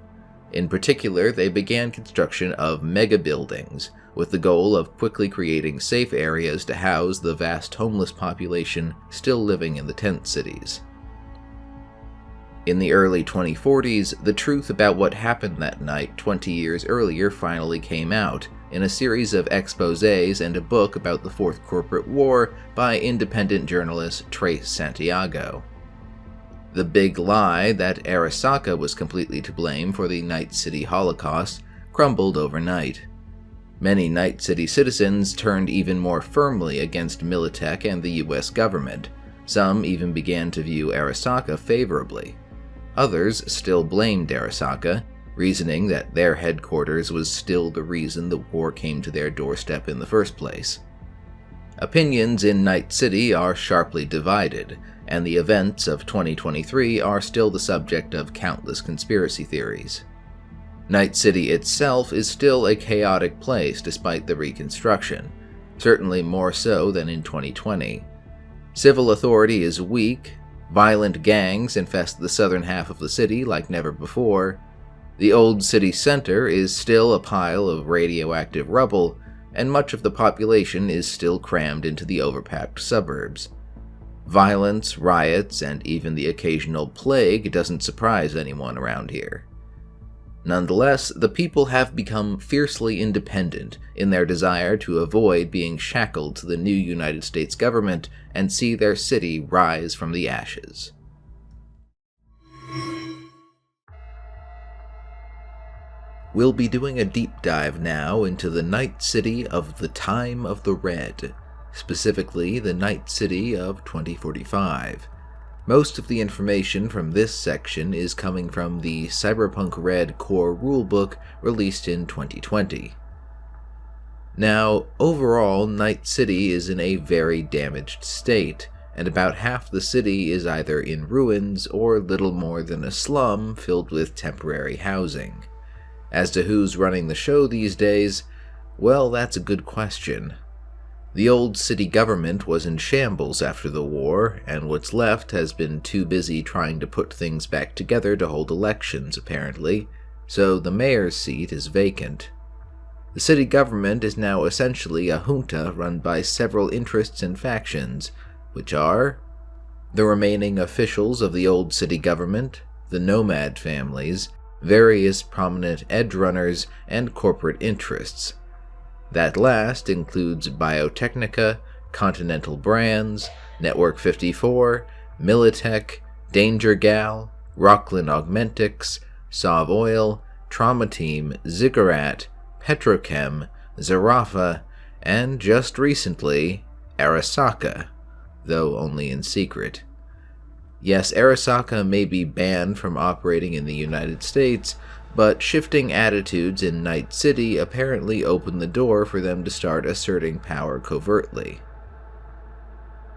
In particular, they began construction of mega buildings, with the goal of quickly creating safe areas to house the vast homeless population still living in the tent cities. In the early 2040s, the truth about what happened that night 20 years earlier finally came out, in a series of exposés and a book about the Fourth Corporate War by independent journalist Trace Santiago. The big lie that Arasaka was completely to blame for the Night City Holocaust crumbled overnight. Many Night City citizens turned even more firmly against Militech and the US government. Some even began to view Arasaka favorably. Others still blamed Arasaka, reasoning that their headquarters was still the reason the war came to their doorstep in the first place. Opinions in Night City are sharply divided, and the events of 2023 are still the subject of countless conspiracy theories. Night City itself is still a chaotic place despite the reconstruction, certainly more so than in 2020. Civil authority is weak, violent gangs infest the southern half of the city like never before, the old city center is still a pile of radioactive rubble, and much of the population is still crammed into the overpacked suburbs. Violence, riots, and even the occasional plague doesn't surprise anyone around here. Nonetheless, the people have become fiercely independent in their desire to avoid being shackled to the new United States government and see their city rise from the ashes. We'll be doing a deep dive now into the Night City of the Time of the Red, specifically the Night City of 2045. Most of the information from this section is coming from the Cyberpunk Red core rulebook released in 2020. Now, overall, Night City is in a very damaged state, and about half the city is either in ruins or little more than a slum filled with temporary housing. As to who's running the show these days, well, that's a good question. The old city government was in shambles after the war, and what's left has been too busy trying to put things back together to hold elections, apparently, so the mayor's seat is vacant. The city government is now essentially a junta run by several interests and factions, which are the remaining officials of the old city government, the nomad families, various prominent edge runners, and corporate interests. That last includes Biotechnica, Continental Brands, Network 54, Militech, Danger Gal, Rockland Augmentics, Sov Oil, Trauma Team, Ziggurat, Petrochem, Zarafa, and just recently, Arasaka, though only in secret. Yes, Arasaka may be banned from operating in the United States, but shifting attitudes in Night City apparently opened the door for them to start asserting power covertly.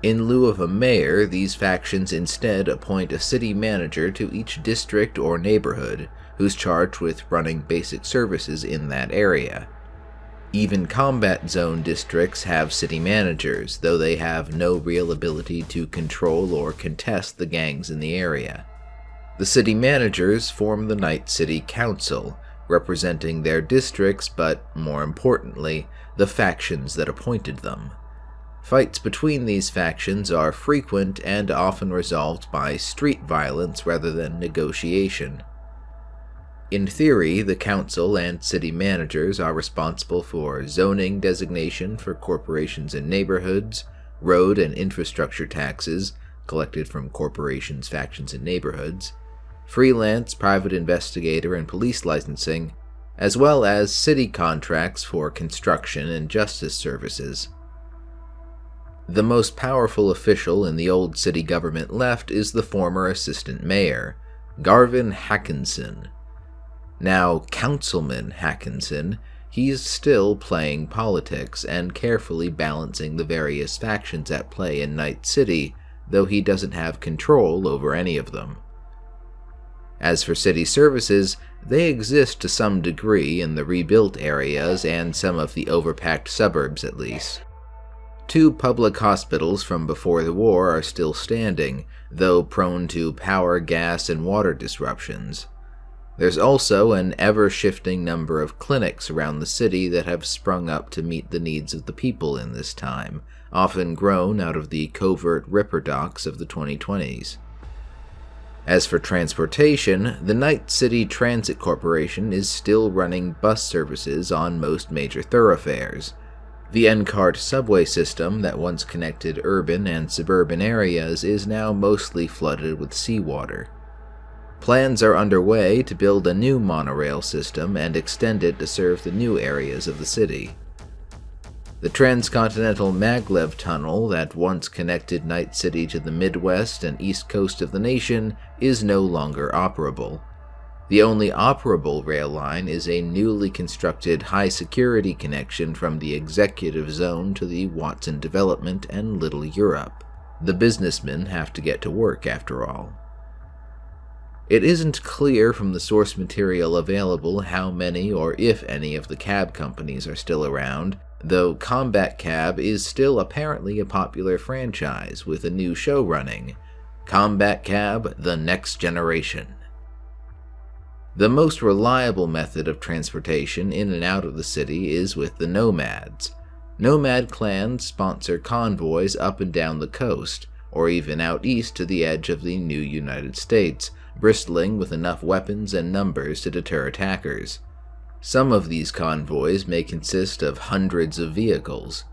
In lieu of a mayor, these factions instead appoint a city manager to each district or neighborhood, who's charged with running basic services in that area. Even combat zone districts have city managers, though they have no real ability to control or contest the gangs in the area. The city managers form the Night City Council, representing their districts, but more importantly, the factions that appointed them. Fights between these factions are frequent and often resolved by street violence rather than negotiation. In theory, the council and city managers are responsible for zoning designation for corporations and neighborhoods, road and infrastructure taxes collected from corporations, factions, and neighborhoods, freelance private investigator and police licensing, as well as city contracts for construction and justice services. The most powerful official in the old city government left is the former assistant mayor, Garvin Hackinson. Now, Councilman Hackinson, he's still playing politics and carefully balancing the various factions at play in Night City, though he doesn't have control over any of them. As for city services, they exist to some degree in the rebuilt areas and some of the overpacked suburbs at least. 2 public hospitals from before the war are still standing, though prone to power, gas, and water disruptions. There's also an ever-shifting number of clinics around the city that have sprung up to meet the needs of the people in this time, often grown out of the covert ripper docks of the 2020s. As for transportation, the Night City Transit Corporation is still running bus services on most major thoroughfares. The NCART subway system that once connected urban and suburban areas is now mostly flooded with seawater. Plans are underway to build a new monorail system and extend it to serve the new areas of the city. The transcontinental maglev tunnel that once connected Night City to the Midwest and East Coast of the nation is no longer operable. The only operable rail line is a newly constructed high-security connection from the Executive Zone to the Watson Development and Little Europe. The businessmen have to get to work after all. It isn't clear from the source material available how many or if any of the cab companies are still around, though Combat Cab is still apparently a popular franchise with a new show running, Combat Cab: The Next Generation. The most reliable method of transportation in and out of the city is with the nomads. Nomad clans sponsor convoys up and down the coast, or even out east to the edge of the new United States, bristling with enough weapons and numbers to deter attackers. Some of these convoys may consist of hundreds of vehicles.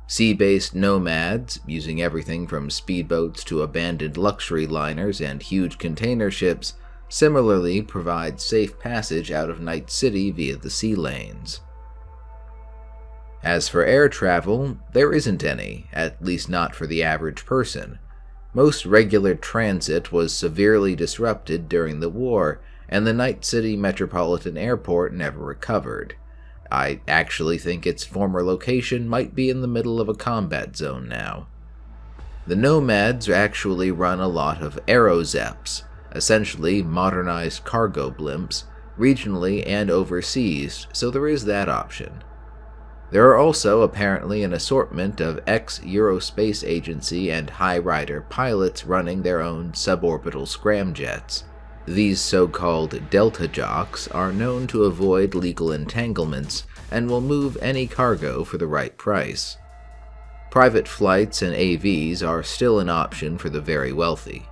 Sea-based nomads, using everything from speedboats to abandoned luxury liners and huge container ships, similarly provide safe passage out of Night City via the sea lanes. As for air travel, there isn't any, at least not for the average person. Most regular transit was severely disrupted during the war, and the Night City Metropolitan Airport never recovered. I actually think its former location might be in the middle of a combat zone now. The Nomads actually run a lot of aerozeps, essentially modernized cargo blimps, regionally and overseas, so there is that option. There are also apparently an assortment of ex-Eurospace Agency and High Rider pilots running their own suborbital scramjets. These so-called Delta Jocks are known to avoid legal entanglements and will move any cargo for the right price. Private flights and AVs are still an option for the very wealthy.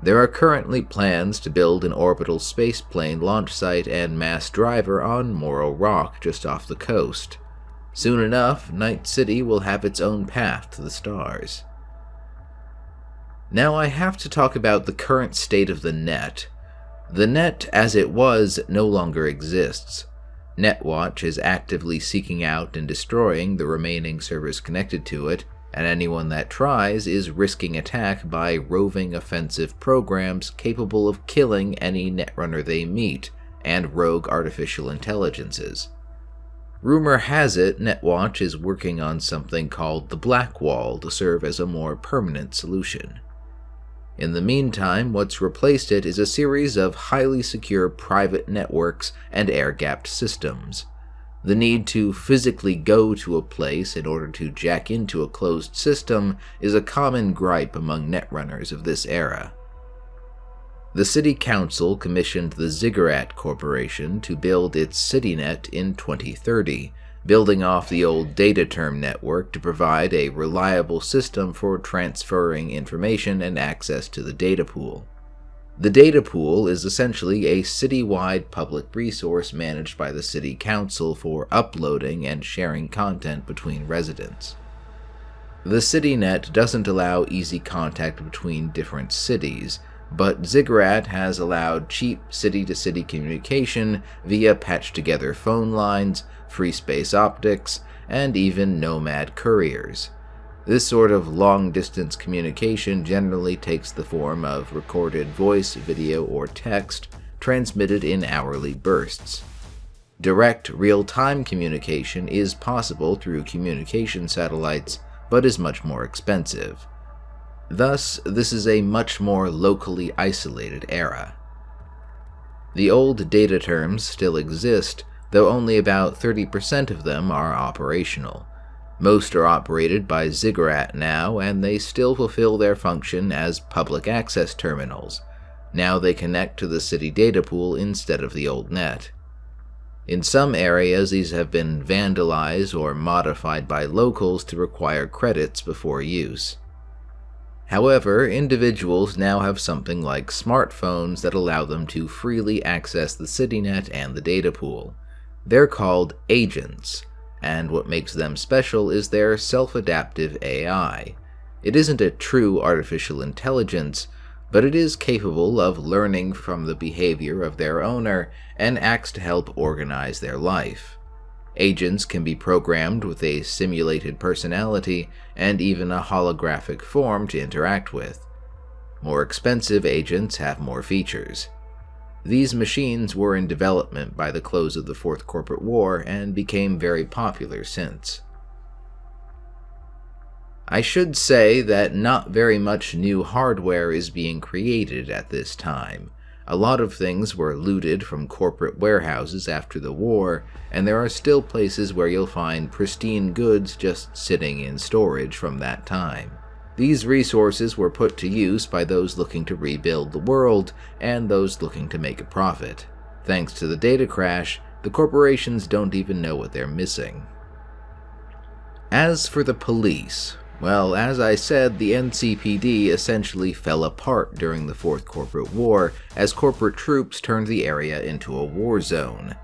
There are currently plans to build an orbital spaceplane launch site and mass driver on Morro Rock just off the coast. Soon enough, Night City will have its own path to the stars. Now I have to talk about the current state of the net. The net as it was no longer exists. Netwatch is actively seeking out and destroying the remaining servers connected to it, and anyone that tries is risking attack by roving offensive programs capable of killing any netrunner they meet, and rogue artificial intelligences. Rumor has it Netwatch is working on something called the Black Wall to serve as a more permanent solution. In the meantime, what's replaced it is a series of highly secure private networks and air-gapped systems. The need to physically go to a place in order to jack into a closed system is a common gripe among netrunners of this era. The City Council commissioned the Ziggurat Corporation to build its CityNet in 2030, building off the old Dataterm network to provide a reliable system for transferring information and access to the data pool. The data pool is essentially a citywide public resource managed by the City Council for uploading and sharing content between residents. The CityNet doesn't allow easy contact between different cities, but Ziggurat has allowed cheap city-to-city communication via patched-together phone lines, free space optics, and even nomad couriers. This sort of long-distance communication generally takes the form of recorded voice, video, or text transmitted in hourly bursts. Direct, real-time communication is possible through communication satellites, but is much more expensive. Thus, this is a much more locally isolated era. The old data terms still exist, though only about 30% of them are operational. Most are operated by Ziggurat now, and they still fulfill their function as public access terminals. Now they connect to the city data pool instead of the old net. In some areas, these have been vandalized or modified by locals to require credits before use. However, individuals now have something like smartphones that allow them to freely access the CityNet and the data pool. They're called agents, and what makes them special is their self-adaptive AI. It isn't a true artificial intelligence, but it is capable of learning from the behavior of their owner and acts to help organize their life. Agents can be programmed with a simulated personality and even a holographic form to interact with. More expensive agents have more features. These machines were in development by the close of the Fourth Corporate War and became very popular since. I should say that not very much new hardware is being created at this time. A lot of things were looted from corporate warehouses after the war, and there are still places where you'll find pristine goods just sitting in storage from that time. These resources were put to use by those looking to rebuild the world and those looking to make a profit. Thanks to the data crash, the corporations don't even know what they're missing. As for the police, well, as I said, the NCPD essentially fell apart during the Fourth Corporate War as corporate troops turned the area into a war zone.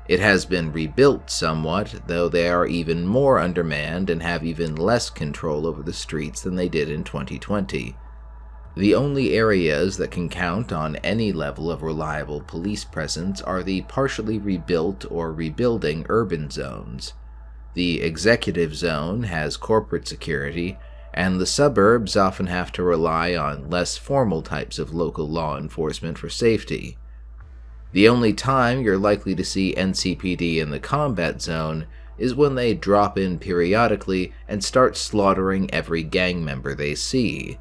It has been rebuilt somewhat, though they are even more undermanned and have even less control over the streets than they did in 2020. The only areas that can count on any level of reliable police presence are the partially rebuilt or rebuilding urban zones. The executive zone has corporate security, and the suburbs often have to rely on less formal types of local law enforcement for safety. The only time you're likely to see NCPD in the combat zone is when they drop in periodically and start slaughtering every gang member they see.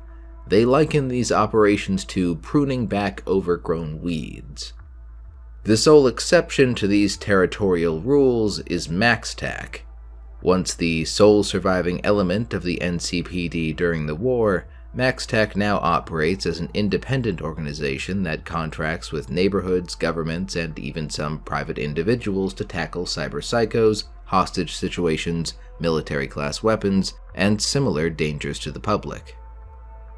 They liken these operations to pruning back overgrown weeds. The sole exception to these territorial rules is MaxTac. Once the sole surviving element of the NCPD during the war, MaxTac now operates as an independent organization that contracts with neighborhoods, governments, and even some private individuals to tackle cyberpsychos, hostage situations, military-class weapons, and similar dangers to the public.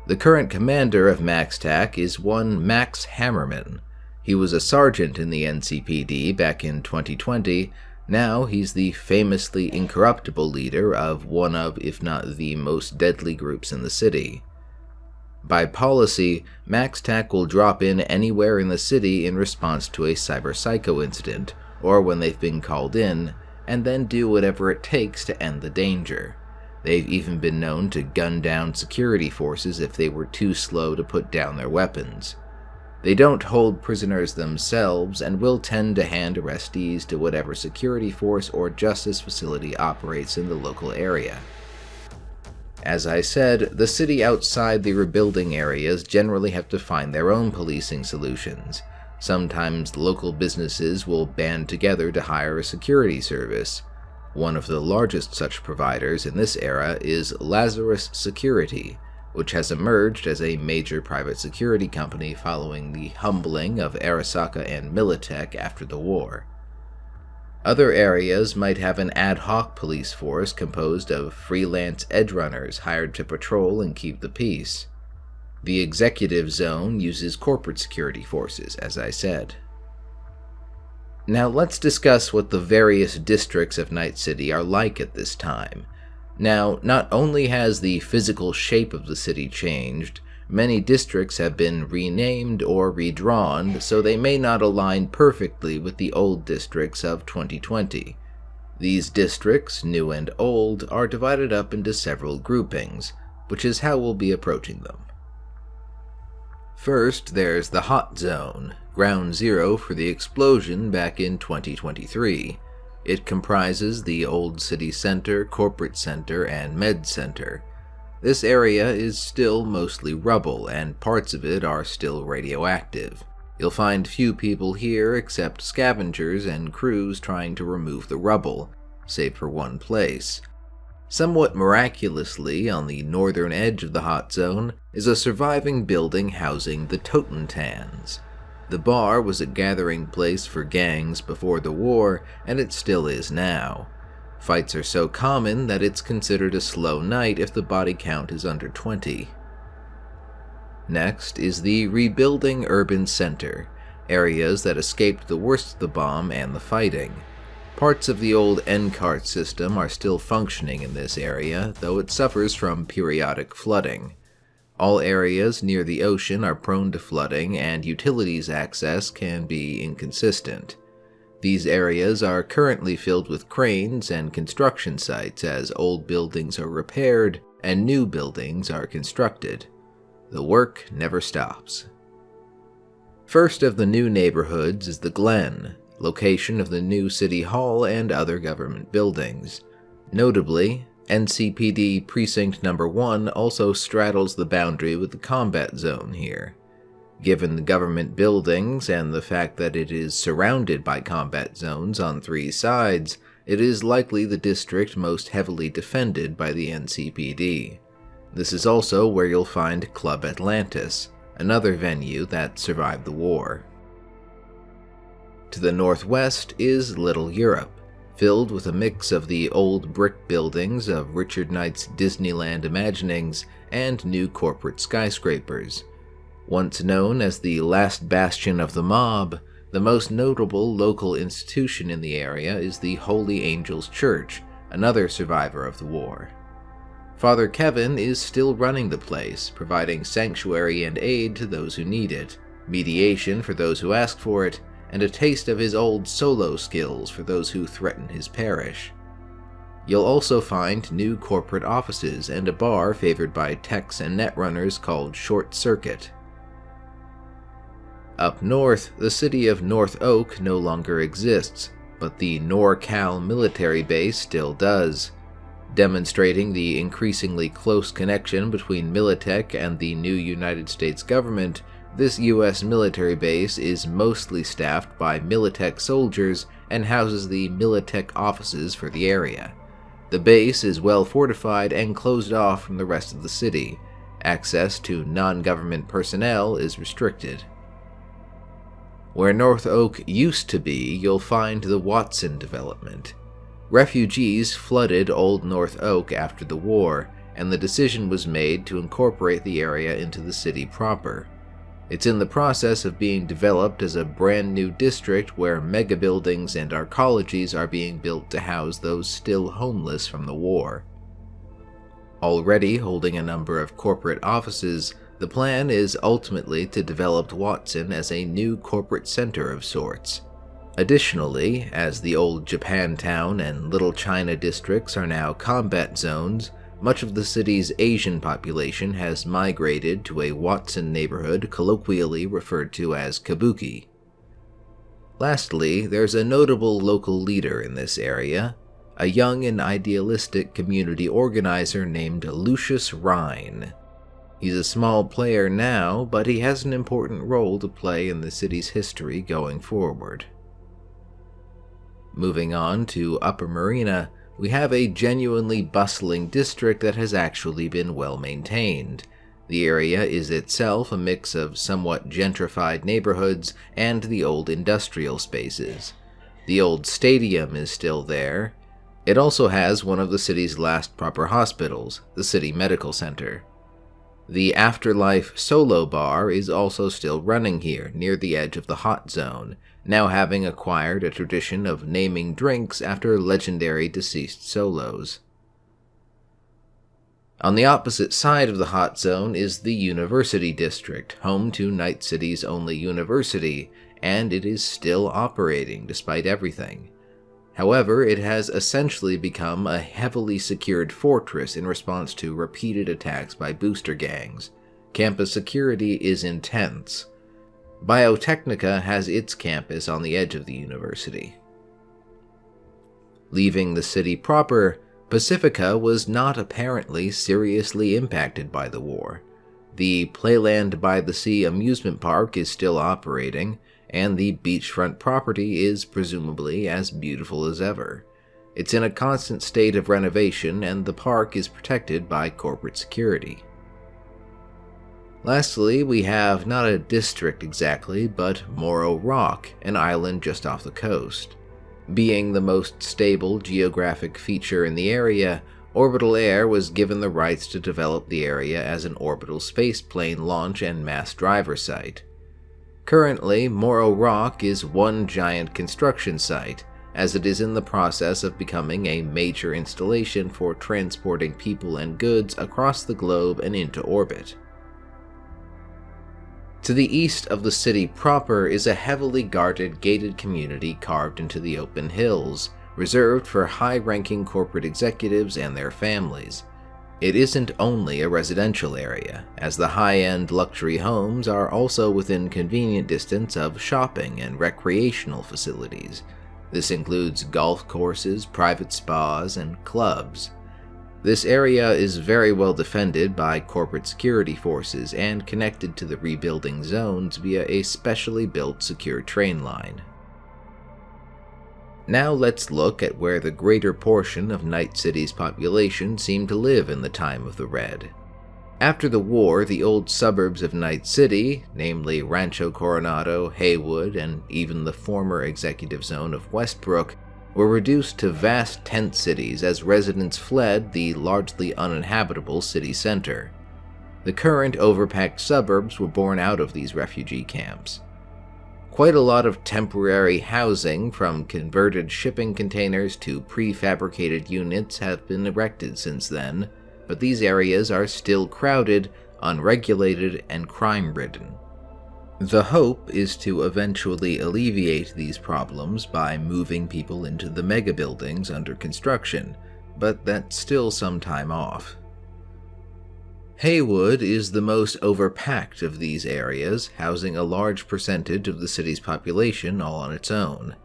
The current commander of MaxTac is one Max Hammerman. He was a sergeant in the NCPD back in 2020. Now he's the famously incorruptible leader of one of, if not the most deadly groups in the city. By policy, MaxTac will drop in anywhere in the city in response to a cyberpsycho incident, or when they've been called in, and then do whatever it takes to end the danger. They've even been known to gun down security forces if they were too slow to put down their weapons. They don't hold prisoners themselves and will tend to hand arrestees to whatever security force or justice facility operates in the local area. As I said, the city outside the rebuilding areas generally have to find their own policing solutions. Sometimes local businesses will band together to hire a security service. One of the largest such providers in this era is Lazarus Security, which has emerged as a major private security company following the humbling of Arasaka and Militech after the war. Other areas might have an ad hoc police force composed of freelance edgerunners hired to patrol and keep the peace. The executive zone uses corporate security forces, as I said. Now let's discuss what the various districts of Night City are like at this time. Now, not only has the physical shape of the city changed, many districts have been renamed or redrawn, so they may not align perfectly with the old districts of 2020. These districts, new and old, are divided up into several groupings, which is how we'll be approaching them. First, there's the Hot Zone, ground zero for the explosion back in 2023. It comprises the Old City Center, Corporate Center, and Med Center. This area is still mostly rubble, and parts of it are still radioactive. You'll find few people here except scavengers and crews trying to remove the rubble, save for one place. Somewhat miraculously, on the northern edge of the Hot Zone, is a surviving building housing the Totentans. The bar was a gathering place for gangs before the war, and it still is now. Fights are so common that it's considered a slow night if the body count is under 20. Next is the Rebuilding Urban Center, areas that escaped the worst of the bomb and the fighting. Parts of the old NCART system are still functioning in this area, though it suffers from periodic flooding. All areas near the ocean are prone to flooding, and utilities access can be inconsistent. These areas are currently filled with cranes and construction sites as old buildings are repaired and new buildings are constructed. The work never stops. First of the new neighborhoods is the Glen, location of the new City Hall and other government buildings. Notably, NCPD Precinct No. 1 also straddles the boundary with the combat zone here. Given the government buildings and the fact that it is surrounded by combat zones on 3 sides, it is likely the district most heavily defended by the NCPD. This is also where you'll find Club Atlantis, another venue that survived the war. To the northwest is Little Europe, filled with a mix of the old brick buildings of Richard Knight's Disneyland imaginings and new corporate skyscrapers. Once known as the last bastion of the mob, the most notable local institution in the area is the Holy Angels Church, another survivor of the war. Father Kevin is still running the place, providing sanctuary and aid to those who need it, mediation for those who ask for it, and a taste of his old solo skills for those who threaten his parish. You'll also find new corporate offices and a bar favored by techs and netrunners called Short Circuit. Up north, the city of North Oak no longer exists, but the NorCal military base still does. Demonstrating the increasingly close connection between Militech and the new United States government, this U.S. military base is mostly staffed by Militech soldiers and houses the Militech offices for the area. The base is well fortified and closed off from the rest of the city. Access to non-government personnel is restricted. Where North Oak used to be, you'll find the Watson development. Refugees flooded Old North Oak after the war, and the decision was made to incorporate the area into the city proper. It's in the process of being developed as a brand new district where mega buildings and arcologies are being built to house those still homeless from the war. Already holding a number of corporate offices, the plan is ultimately to develop Watson as a new corporate center of sorts. Additionally, as the old Japantown and Little China districts are now combat zones, much of the city's Asian population has migrated to a Watson neighborhood colloquially referred to as Kabuki. Lastly, there's a notable local leader in this area, a young and idealistic community organizer named Lucius Rhine. He's a small player now, but he has an important role to play in the city's history going forward. Moving on to Upper Marina, we have a genuinely bustling district that has actually been well maintained. The area is itself a mix of somewhat gentrified neighborhoods and the old industrial spaces. The old stadium is still there. It also has one of the city's last proper hospitals, the City Medical Center. The Afterlife Solo Bar is also still running here, near the edge of the hot zone, now having acquired a tradition of naming drinks after legendary deceased solos. On the opposite side of the hot zone is the University District, home to Night City's only university, and it is still operating despite everything. However, it has essentially become a heavily secured fortress in response to repeated attacks by booster gangs. Campus security is intense. Biotechnica has its campus on the edge of the university. Leaving the city proper, Pacifica was not apparently seriously impacted by the war. The Playland by the Sea amusement park is still operating, and the beachfront property is presumably as beautiful as ever. It's in a constant state of renovation, and the park is protected by corporate security. Lastly, we have not a district exactly, but Morro Rock, an island just off the coast. Being the most stable geographic feature in the area, Orbital Air was given the rights to develop the area as an orbital spaceplane launch and mass driver site. Currently, Morro Rock is one giant construction site, as it is in the process of becoming a major installation for transporting people and goods across the globe and into orbit. To the east of the city proper is a heavily guarded gated community carved into the open hills, reserved for high-ranking corporate executives and their families. It isn't only a residential area, as the high-end luxury homes are also within convenient distance of shopping and recreational facilities. This includes golf courses, private spas, and clubs. This area is very well defended by corporate security forces and connected to the rebuilding zones via a specially built secure train line. Now let's look at where the greater portion of Night City's population seemed to live in the time of the Red. After the war, the old suburbs of Night City, namely Rancho Coronado, Haywood, and even the former executive zone of Westbrook, were reduced to vast tent cities as residents fled the largely uninhabitable city center. The current overpacked suburbs were born out of these refugee camps. Quite a lot of temporary housing, from converted shipping containers to prefabricated units, have been erected since then, but these areas are still crowded, unregulated, and crime-ridden. The hope is to eventually alleviate these problems by moving people into the mega-buildings under construction, but that's still some time off. Haywood is the most overpacked of these areas, housing a large percentage of the city's population all on its own.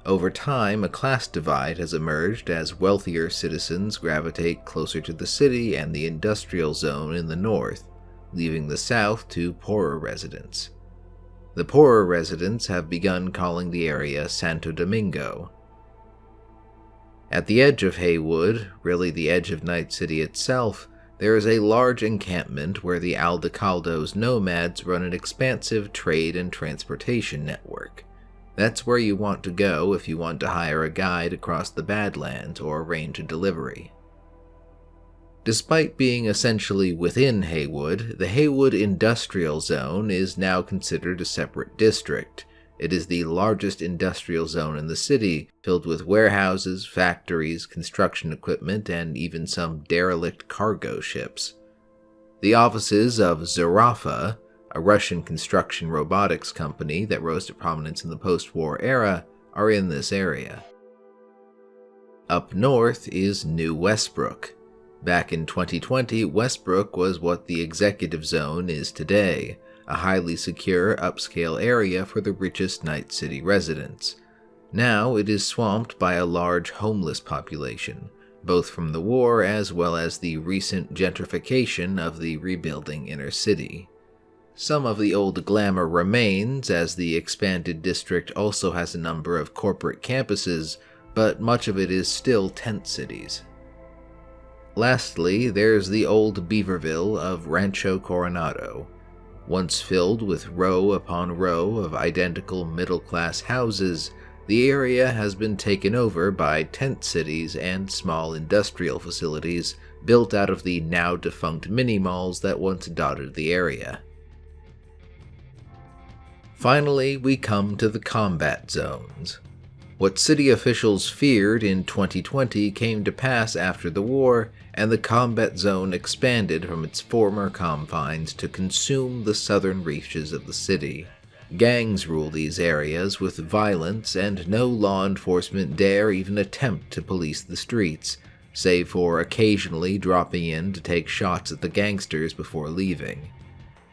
Over time, a class divide has emerged as wealthier citizens gravitate closer to the city and the industrial zone in the north, leaving the south to poorer residents. The poorer residents have begun calling the area Santo Domingo. At the edge of Haywood, really the edge of Night City itself, there is a large encampment where the Aldecaldo's nomads run an expansive trade and transportation network. That's where you want to go if you want to hire a guide across the Badlands or arrange a delivery. Despite being essentially within Haywood, the Haywood Industrial Zone is now considered a separate district. It is the largest industrial zone in the city, filled with warehouses, factories, construction equipment, and even some derelict cargo ships. The offices of Zarafa, a Russian construction robotics company that rose to prominence in the post-war era, are in this area. Up north is New Westbrook. Back in 2020, Westbrook was what the executive zone is today, a highly secure, upscale area for the richest Night City residents. Now it is swamped by a large homeless population, both from the war as well as the recent gentrification of the rebuilding inner city. Some of the old glamour remains, as the expanded district also has a number of corporate campuses, but much of it is still tent cities. Lastly, there's the old Beaverville of Rancho Coronado. Once filled with row upon row of identical middle-class houses, the area has been taken over by tent cities and small industrial facilities built out of the now-defunct mini-malls that once dotted the area. Finally, we come to the combat zones. What city officials feared in 2020 came to pass after the war, and the combat zone expanded from its former confines to consume the southern reaches of the city. Gangs rule these areas with violence, and no law enforcement dare even attempt to police the streets, save for occasionally dropping in to take shots at the gangsters before leaving.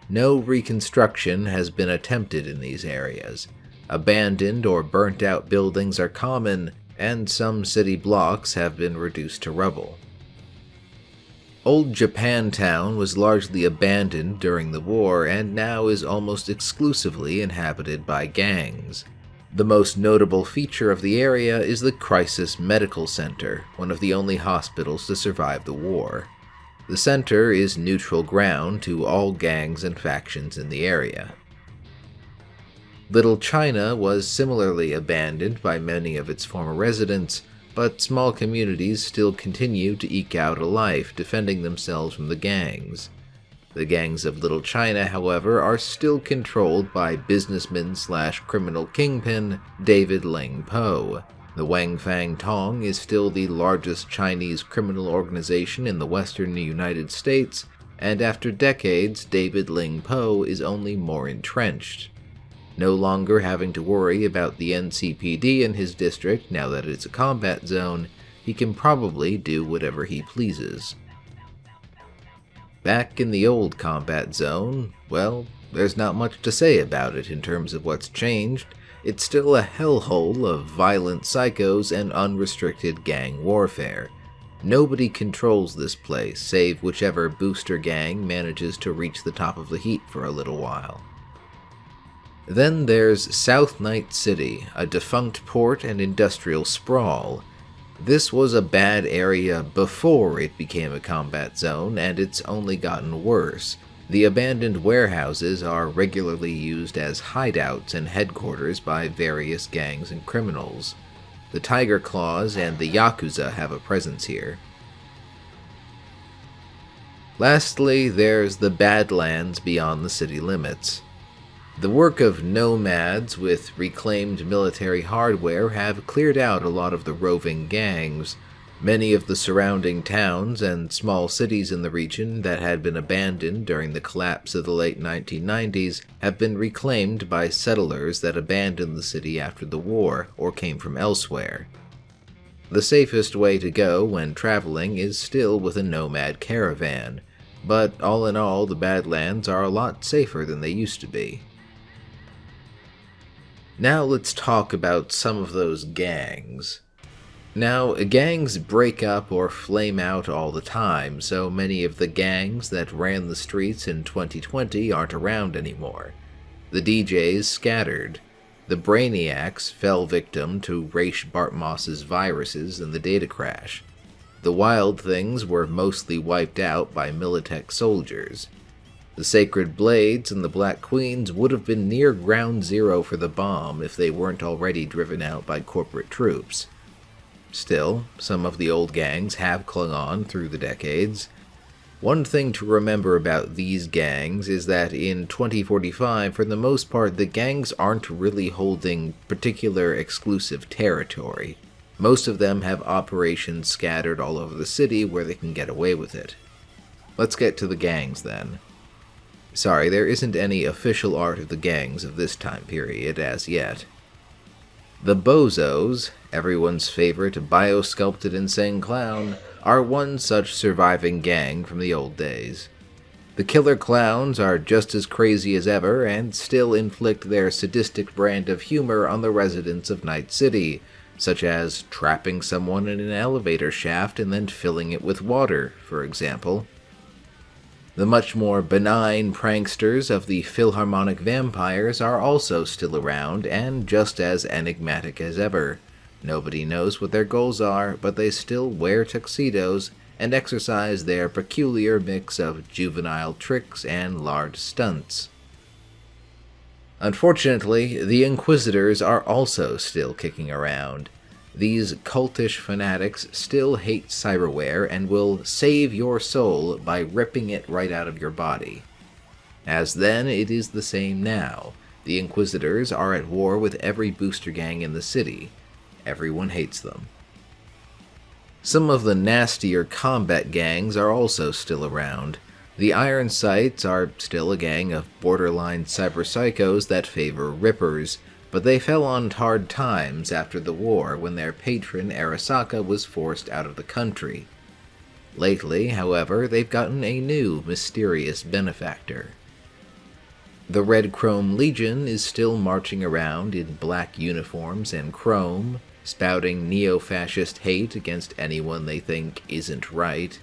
No reconstruction has been attempted in these areas. Abandoned or burnt-out buildings are common, and some city blocks have been reduced to rubble. Old Japantown was largely abandoned during the war and now is almost exclusively inhabited by gangs. The most notable feature of the area is the Crisis Medical Center, one of the only hospitals to survive the war. The center is neutral ground to all gangs and factions in the area. Little China was similarly abandoned by many of its former residents, but small communities still continue to eke out a life defending themselves from the gangs. The gangs of Little China, however, are still controlled by businessman/criminal kingpin David Ling Po. The Wang Fang Tong is still the largest Chinese criminal organization in the western United States, and after decades, David Ling Po is only more entrenched. No longer having to worry about the NCPD in his district now that it's a combat zone, he can probably do whatever he pleases. Back in the old combat zone, well, there's not much to say about it in terms of what's changed. It's still a hellhole of violent psychos and unrestricted gang warfare. Nobody controls this place, save whichever booster gang manages to reach the top of the heap for a little while. Then there's South Night City, a defunct port and industrial sprawl. This was a bad area before it became a combat zone, and it's only gotten worse. The abandoned warehouses are regularly used as hideouts and headquarters by various gangs and criminals. The Tiger Claws and the Yakuza have a presence here. Lastly, there's the Badlands beyond the city limits. The work of nomads with reclaimed military hardware have cleared out a lot of the roving gangs. Many of the surrounding towns and small cities in the region that had been abandoned during the collapse of the late 1990s have been reclaimed by settlers that abandoned the city after the war or came from elsewhere. The safest way to go when traveling is still with a nomad caravan, but all in all, the Badlands are a lot safer than they used to be. Now let's talk about some of those gangs. Now, gangs break up or flame out all the time, so many of the gangs that ran the streets in 2020 aren't around anymore. The DJs scattered. The Brainiacs fell victim to Raish Bartmoss's viruses in the data crash. The Wild Things were mostly wiped out by Militech soldiers. The Sacred Blades and the Black Queens would have been near ground zero for the bomb if they weren't already driven out by corporate troops. Still, some of the old gangs have clung on through the decades. One thing to remember about these gangs is that in 2045, for the most part, the gangs aren't really holding particular exclusive territory. Most of them have operations scattered all over the city where they can get away with it. Let's get to the gangs then. Sorry, there isn't any official art of the gangs of this time period as yet. The Bozos, everyone's favorite bio-sculpted insane clown, are one such surviving gang from the old days. The Killer Clowns are just as crazy as ever and still inflict their sadistic brand of humor on the residents of Night City, such as trapping someone in an elevator shaft and then filling it with water, for example. The much more benign pranksters of the Philharmonic Vampires are also still around and just as enigmatic as ever. Nobody knows what their goals are, but they still wear tuxedos and exercise their peculiar mix of juvenile tricks and large stunts. Unfortunately, the Inquisitors are also still kicking around. These cultish fanatics still hate cyberware and will save your soul by ripping it right out of your body. As then, it is the same now. The Inquisitors are at war with every booster gang in the city. Everyone hates them. Some of the nastier combat gangs are also still around. The Iron Sights are still a gang of borderline cyberpsychos that favor rippers, but they fell on hard times after the war when their patron Arasaka was forced out of the country. Lately, however, they've gotten a new mysterious benefactor. The Red Chrome Legion is still marching around in black uniforms and chrome, spouting neo-fascist hate against anyone they think isn't right.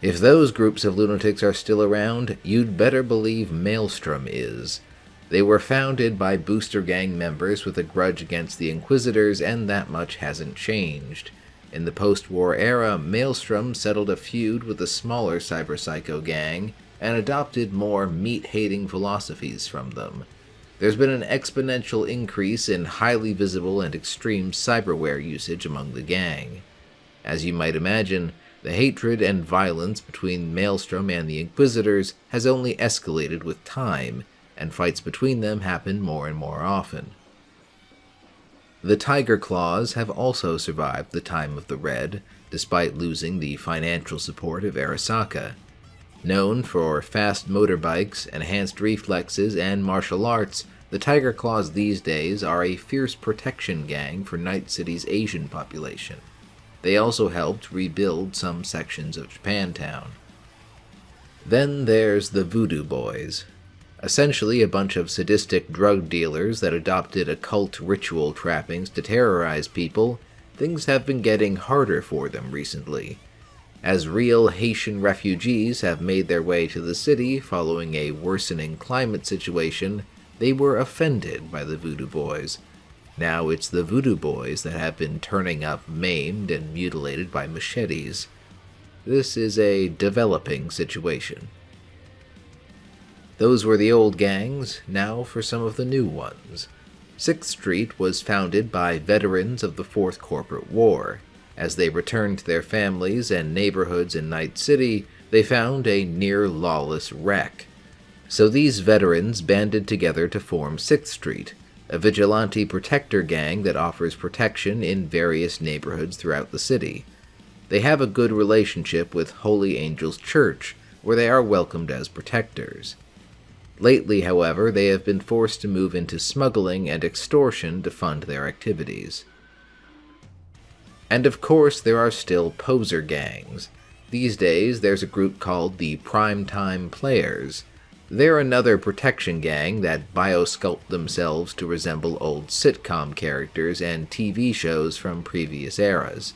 If those groups of lunatics are still around, you'd better believe Maelstrom is. They were founded by booster gang members with a grudge against the Inquisitors, and that much hasn't changed. In the post-war era, Maelstrom settled a feud with a smaller cyberpsycho gang, and adopted more meat-hating philosophies from them. There's been an exponential increase in highly visible and extreme cyberware usage among the gang. As you might imagine, the hatred and violence between Maelstrom and the Inquisitors has only escalated with time, and fights between them happen more and more often. The Tiger Claws have also survived the time of the Red, despite losing the financial support of Arasaka. Known for fast motorbikes, enhanced reflexes, and martial arts, the Tiger Claws these days are a fierce protection gang for Night City's Asian population. They also helped rebuild some sections of Japantown. Then there's the Voodoo Boys. Essentially a bunch of sadistic drug dealers that adopted occult ritual trappings to terrorize people, things have been getting harder for them recently. As real Haitian refugees have made their way to the city following a worsening climate situation, they were offended by the Voodoo Boys. Now it's the voodoo boys that have been turning up maimed and mutilated by machetes. This is a developing situation. Those were the old gangs, now for some of the new ones. 6th Street was founded by veterans of the Fourth Corporate War. As they returned to their families and neighborhoods in Night City, they found a near-lawless wreck. So these veterans banded together to form 6th Street, a vigilante protector gang that offers protection in various neighborhoods throughout the city. They have a good relationship with Holy Angels Church, where they are welcomed as protectors. Lately, however, they have been forced to move into smuggling and extortion to fund their activities. And of course, there are still poser gangs. These days, there's a group called the Primetime Players. They're another protection gang that biosculpt themselves to resemble old sitcom characters and TV shows from previous eras.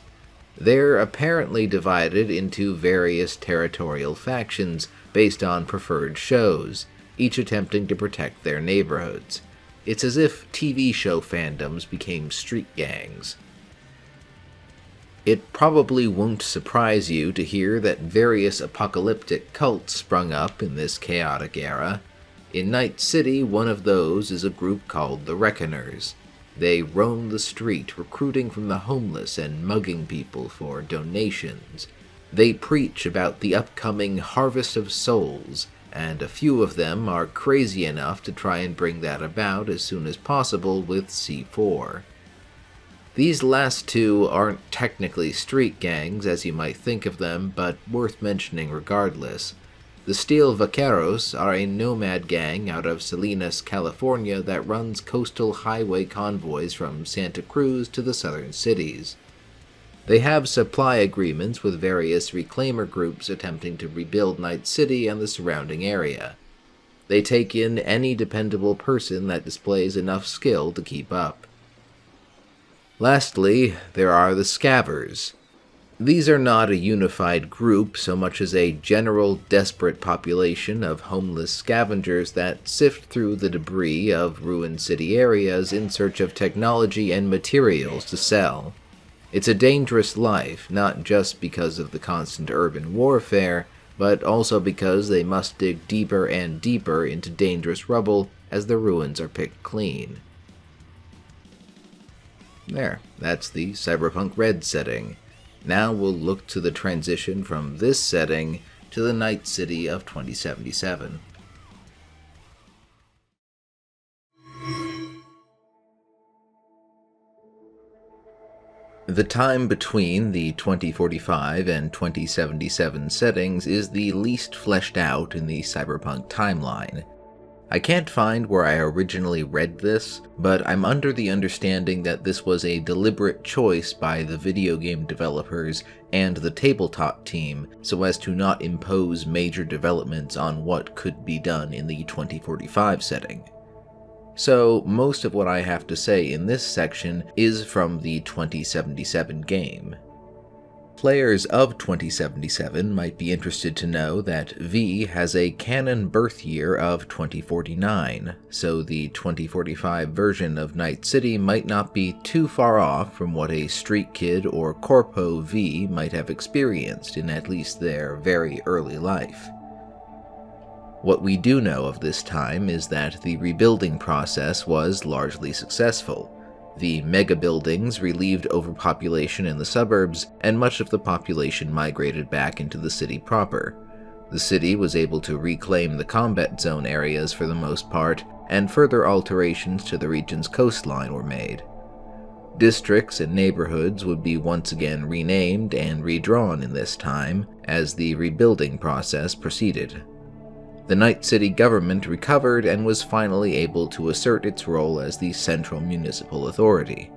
They're apparently divided into various territorial factions based on preferred shows, each attempting to protect their neighborhoods. It's as if TV show fandoms became street gangs. It probably won't surprise you to hear that various apocalyptic cults sprung up in this chaotic era. In Night City, one of those is a group called the Reckoners. They roam the street, recruiting from the homeless and mugging people for donations. They preach about the upcoming harvest of souls, and a few of them are crazy enough to try and bring that about as soon as possible with C4. These last two aren't technically street gangs as you might think of them, but worth mentioning regardless. The Steel Vaqueros are a nomad gang out of Salinas, California that runs coastal highway convoys from Santa Cruz to the southern cities. They have supply agreements with various reclaimer groups attempting to rebuild Night City and the surrounding area. They take in any dependable person that displays enough skill to keep up. Lastly, there are the Scavers. These are not a unified group so much as a general desperate population of homeless scavengers that sift through the debris of ruined city areas in search of technology and materials to sell. It's a dangerous life, not just because of the constant urban warfare, but also because they must dig deeper and deeper into dangerous rubble as the ruins are picked clean. There, that's the Cyberpunk Red setting. Now we'll look to the transition from this setting to the Night City of 2077. The time between the 2045 and 2077 settings is the least fleshed out in the Cyberpunk timeline. I can't find where I originally read this, but I'm under the understanding that this was a deliberate choice by the video game developers and the tabletop team so as to not impose major developments on what could be done in the 2045 setting. So most of what I have to say in this section is from the 2077 game. Players of 2077 might be interested to know that V has a canon birth year of 2049, so the 2045 version of Night City might not be too far off from what a street kid or corpo V might have experienced in at least their very early life. What we do know of this time is that the rebuilding process was largely successful. The mega buildings relieved overpopulation in the suburbs, and much of the population migrated back into the city proper. The city was able to reclaim the combat zone areas for the most part, and further alterations to the region's coastline were made. Districts and neighborhoods would be once again renamed and redrawn in this time, as the rebuilding process proceeded. The Night City government recovered and was finally able to assert its role as the central municipal authority.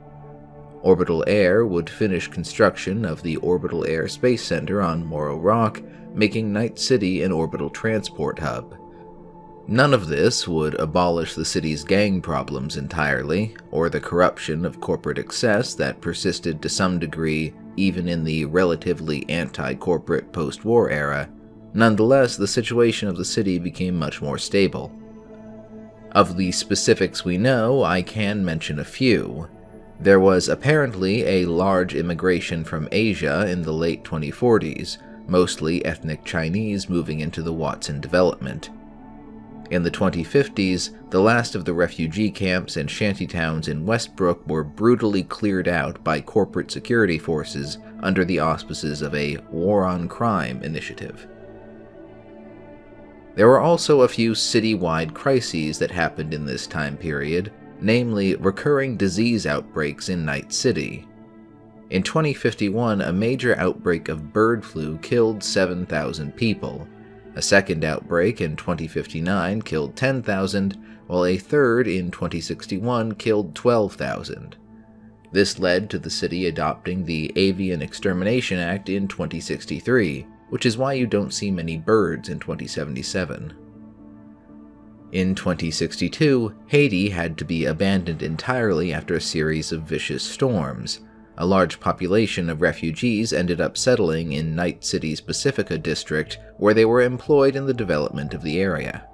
Orbital Air would finish construction of the Orbital Air Space Center on Morro Rock, making Night City an orbital transport hub. None of this would abolish the city's gang problems entirely, or the corruption of corporate excess that persisted to some degree even in the relatively anti-corporate post-war era. Nonetheless, the situation of the city became much more stable. Of the specifics we know, I can mention a few. There was apparently a large immigration from Asia in the late 2040s, mostly ethnic Chinese moving into the Watson development. In the 2050s, the last of the refugee camps and shantytowns in Westbrook were brutally cleared out by corporate security forces under the auspices of a War on Crime initiative. There were also a few city-wide crises that happened in this time period, namely recurring disease outbreaks in Night City. In 2051, a major outbreak of bird flu killed 7,000 people. A second outbreak in 2059 killed 10,000, while a third in 2061 killed 12,000. This led to the city adopting the Avian Extermination Act in 2063, which is why you don't see many birds in 2077. In 2062, Haiti had to be abandoned entirely after a series of vicious storms. A large population of refugees ended up settling in Night City's Pacifica district, where they were employed in the development of the area.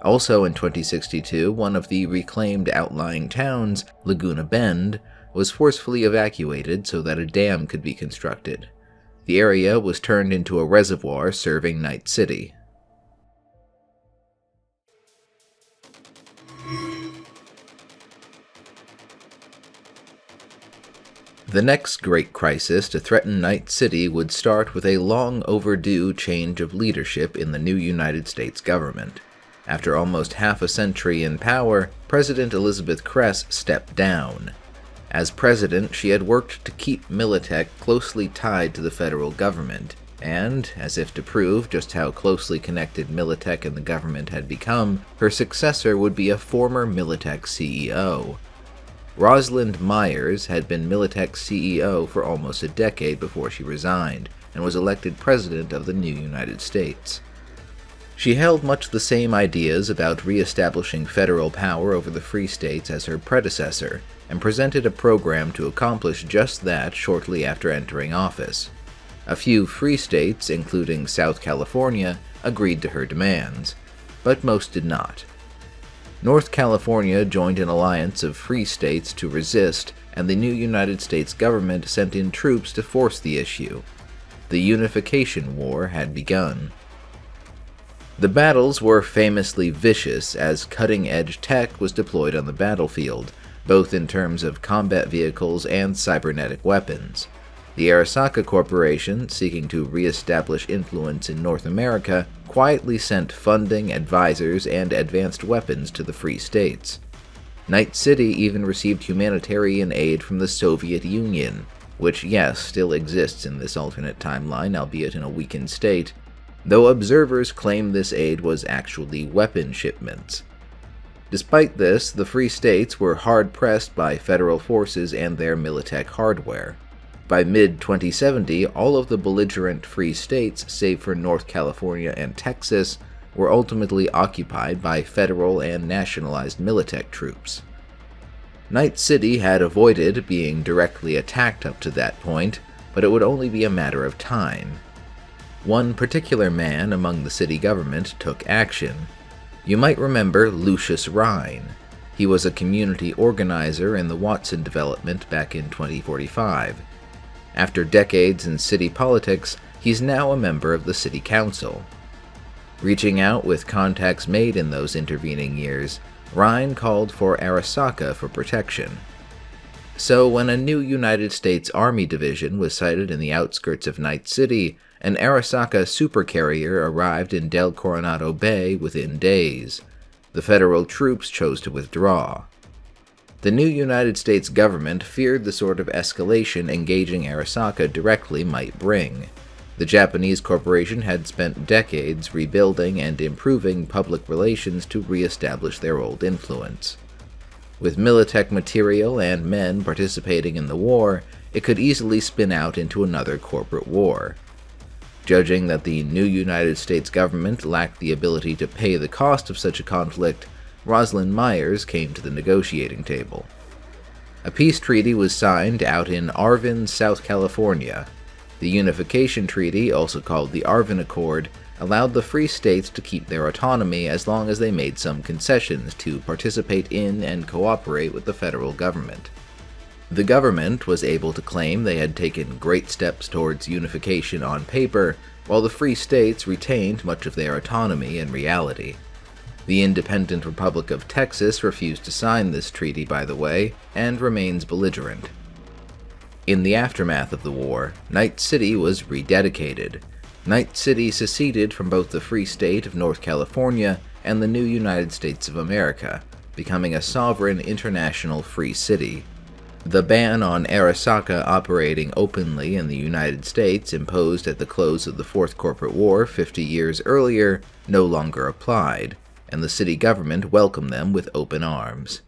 Also in 2062, one of the reclaimed outlying towns, Laguna Bend, was forcefully evacuated so that a dam could be constructed. The area was turned into a reservoir serving Night City. The next great crisis to threaten Night City would start with a long overdue change of leadership in the new United States government. After almost half a century in power, President Elizabeth Kress stepped down. As president, she had worked to keep Militech closely tied to the federal government, and, as if to prove just how closely connected Militech and the government had become, her successor would be a former Militech CEO. Rosalind Myers had been Militech's CEO for almost a decade before she resigned, and was elected president of the new United States. She held much the same ideas about re-establishing federal power over the free states as her predecessor, and presented a program to accomplish just that shortly after entering office. A few free states, including South California, agreed to her demands, but most did not. North California joined an alliance of free states to resist, and the new United States government sent in troops to force the issue. The Unification War had begun. The battles were famously vicious as cutting-edge tech was deployed on the battlefield, both in terms of combat vehicles and cybernetic weapons. The Arasaka Corporation, seeking to re-establish influence in North America, quietly sent funding, advisors, and advanced weapons to the Free States. Night City even received humanitarian aid from the Soviet Union, which, yes, still exists in this alternate timeline, albeit in a weakened state, though observers claim this aid was actually weapon shipments. Despite this, the Free States were hard-pressed by federal forces and their Militech hardware. By mid-2070, all of the belligerent free states, save for North California and Texas, were ultimately occupied by federal and nationalized Militech troops. Night City had avoided being directly attacked up to that point, but it would only be a matter of time. One particular man among the city government took action. You might remember Lucius Rhine. He was a community organizer in the Watson development back in 2045. After decades in city politics, he's now a member of the city council. Reaching out with contacts made in those intervening years, Rhine called for Arasaka for protection. So when a new United States Army division was sighted in the outskirts of Night City, an Arasaka supercarrier arrived in Del Coronado Bay within days. The federal troops chose to withdraw. The new United States government feared the sort of escalation engaging Arasaka directly might bring. The Japanese corporation had spent decades rebuilding and improving public relations to re-establish their old influence. With Militech material and men participating in the war, it could easily spin out into another corporate war. Judging that the new United States government lacked the ability to pay the cost of such a conflict, Rosalind Myers came to the negotiating table. A peace treaty was signed out in Arvin, South California. The Unification Treaty, also called the Arvin Accord, allowed the free states to keep their autonomy as long as they made some concessions to participate in and cooperate with the federal government. The government was able to claim they had taken great steps towards unification on paper, while the Free States retained much of their autonomy in reality. The independent Republic of Texas refused to sign this treaty, by the way, and remains belligerent. In the aftermath of the war, Night City was rededicated. Night City seceded from both the Free State of North California and the new United States of America, becoming a sovereign international free city. The ban on Arasaka operating openly in the United States, imposed at the close of the Fourth Corporate War 50 years earlier, no longer applied, and the city government welcomed them with open arms.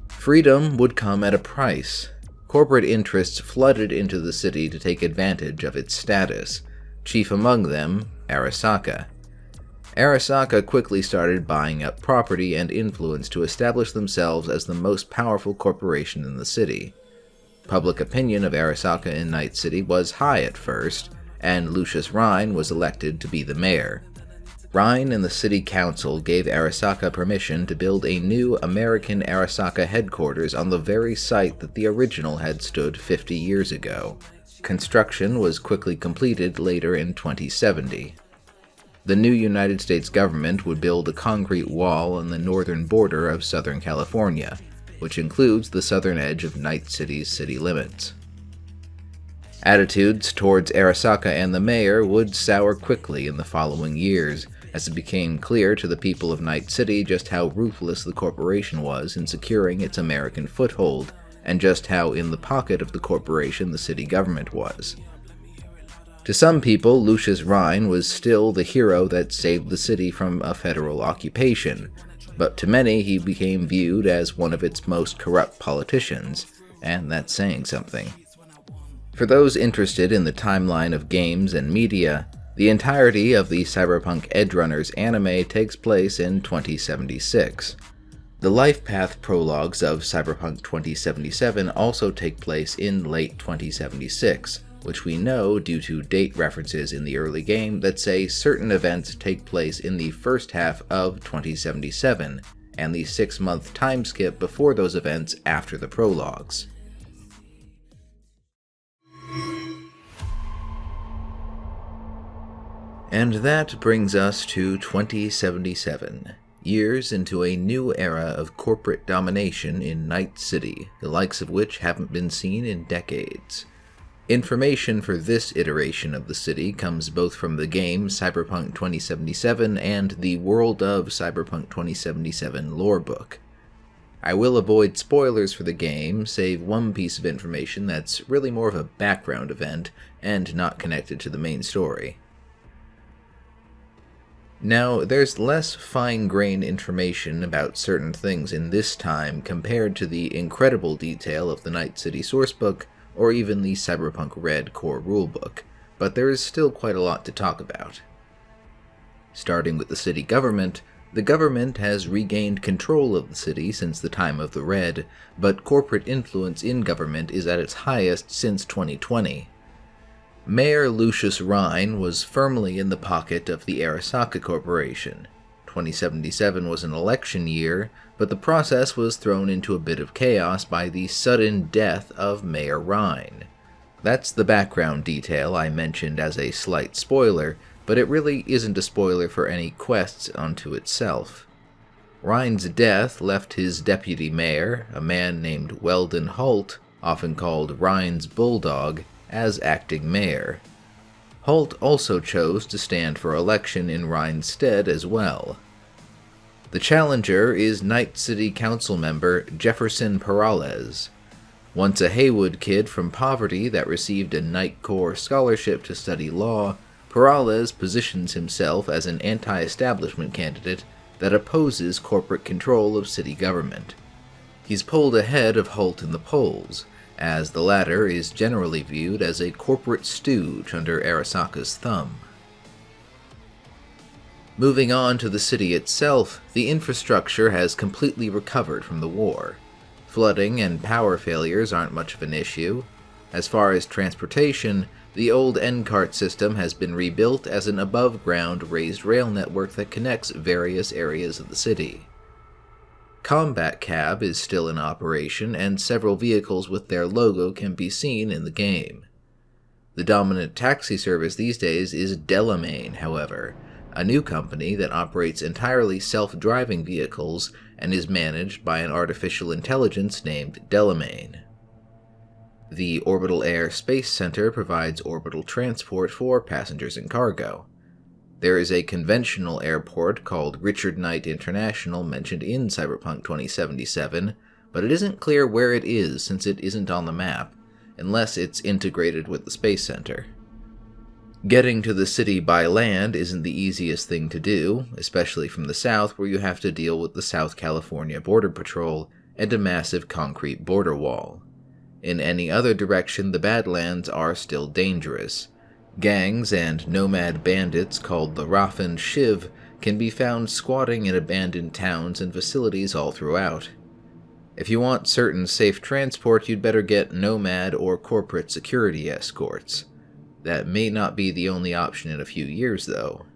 Freedom would come at a price. Corporate interests flooded into the city to take advantage of its status, chief among them, Arasaka. Arasaka quickly started buying up property and influence to establish themselves as the most powerful corporation in the city. Public opinion of Arasaka in Night City was high at first, and Lucius Rhine was elected to be the mayor. Rhine and the city council gave Arasaka permission to build a new American Arasaka headquarters on the very site that the original had stood 50 years ago. Construction was quickly completed later in 2070. The new United States government would build a concrete wall on the northern border of Southern California, which includes the southern edge of Night City's city limits. Attitudes towards Arasaka and the mayor would sour quickly in the following years, as it became clear to the people of Night City just how ruthless the corporation was in securing its American foothold, and just how in the pocket of the corporation the city government was. To some people, Lucius Rhine was still the hero that saved the city from a federal occupation, but to many he became viewed as one of its most corrupt politicians, and that's saying something. For those interested in the timeline of games and media, the entirety of the Cyberpunk Edgerunners anime takes place in 2076. The life path prologues of Cyberpunk 2077 also take place in late 2076, which we know due to date references in the early game that say certain events take place in the first half of 2077, and the 6-month time skip before those events after the prologues. And that brings us to 2077, years into a new era of corporate domination in Night City, the likes of which haven't been seen in decades. Information for this iteration of the city comes both from the game Cyberpunk 2077 and the World of Cyberpunk 2077 lorebook. I will avoid spoilers for the game, save one piece of information that's really more of a background event and not connected to the main story. Now, there's less fine-grained information about certain things in this time compared to the incredible detail of the Night City Sourcebook or even the Cyberpunk Red core rulebook, but there is still quite a lot to talk about. Starting with the city government, the government has regained control of the city since the time of the Red, but corporate influence in government is at its highest since 2020. Mayor Lucius Rhine was firmly in the pocket of the Arasaka Corporation. 2077 was an election year, but the process was thrown into a bit of chaos by the sudden death of Mayor Rhine. That's the background detail I mentioned as a slight spoiler, but it really isn't a spoiler for any quests unto itself. Rhine's death left his deputy mayor, a man named Weldon Holt, often called Rhine's Bulldog, as acting mayor. Holt also chose to stand for election in Rhine's stead as well. The challenger is Night City Council member Jefferson Peralez. Once a Haywood kid from poverty that received a Night Corps scholarship to study law, Peralez positions himself as an anti-establishment candidate that opposes corporate control of city government. He's pulled ahead of Holt in the polls, as the latter is generally viewed as a corporate stooge under Arasaka's thumb. Moving on to the city itself, the infrastructure has completely recovered from the war. Flooding and power failures aren't much of an issue. As far as transportation, the old N-cart system has been rebuilt as an above-ground raised rail network that connects various areas of the city. Combat Cab is still in operation, and several vehicles with their logo can be seen in the game. The dominant taxi service these days is Delamain, however, a new company that operates entirely self-driving vehicles and is managed by an artificial intelligence named Delamain. The Orbital Air Space Center provides orbital transport for passengers and cargo. There is a conventional airport called Richard Knight International mentioned in Cyberpunk 2077, but it isn't clear where it is since it isn't on the map, unless it's integrated with the Space Center. Getting to the city by land isn't the easiest thing to do, especially from the south where you have to deal with the South California Border Patrol and a massive concrete border wall. In any other direction, the Badlands are still dangerous. Gangs and nomad bandits called the Raffin Shiv can be found squatting in abandoned towns and facilities all throughout. If you want certain safe transport, you'd better get nomad or corporate security escorts. That may not be the only option in a few years, though.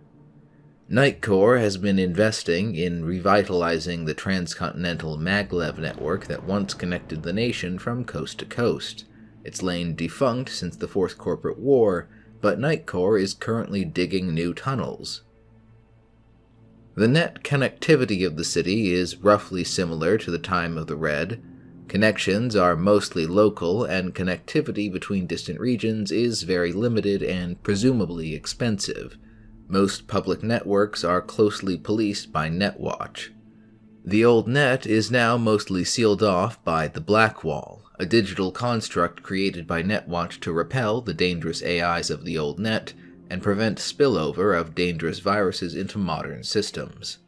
Nightcore has been investing in revitalizing the transcontinental maglev network that once connected the nation from coast to coast. It's lain defunct since the Fourth Corporate War, but Nightcore is currently digging new tunnels. The net connectivity of the city is roughly similar to the time of the Red. Connections are mostly local, and connectivity between distant regions is very limited and presumably expensive. Most public networks are closely policed by Netwatch. The old net is now mostly sealed off by the Black Wall, a digital construct created by Netwatch to repel the dangerous AIs of the old net and prevent spillover of dangerous viruses into modern systems.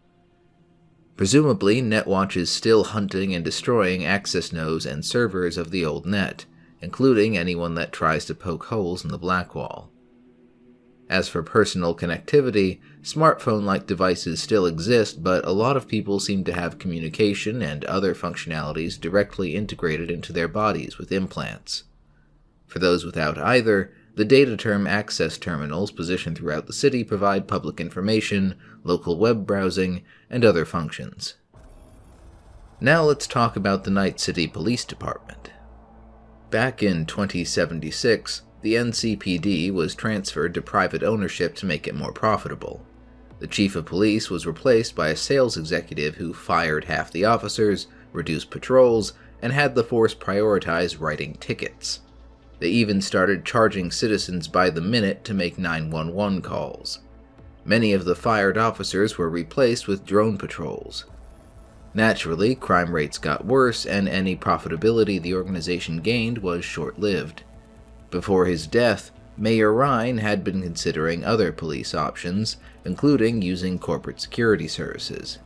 Presumably, Netwatch is still hunting and destroying access nodes and servers of the old net, including anyone that tries to poke holes in the Black Wall. As for personal connectivity, smartphone-like devices still exist, but a lot of people seem to have communication and other functionalities directly integrated into their bodies with implants. For those without either, the data-term access terminals positioned throughout the city provide public information, local web browsing, and other functions. Now let's talk about the Night City Police Department. Back in 2076, the NCPD was transferred to private ownership to make it more profitable. The chief of police was replaced by a sales executive who fired half the officers, reduced patrols, and had the force prioritize writing tickets. They even started charging citizens by the minute to make 911 calls. Many of the fired officers were replaced with drone patrols. Naturally, crime rates got worse, and any profitability the organization gained was short-lived. Before his death, Mayor Ryan had been considering other police options, including using corporate security services.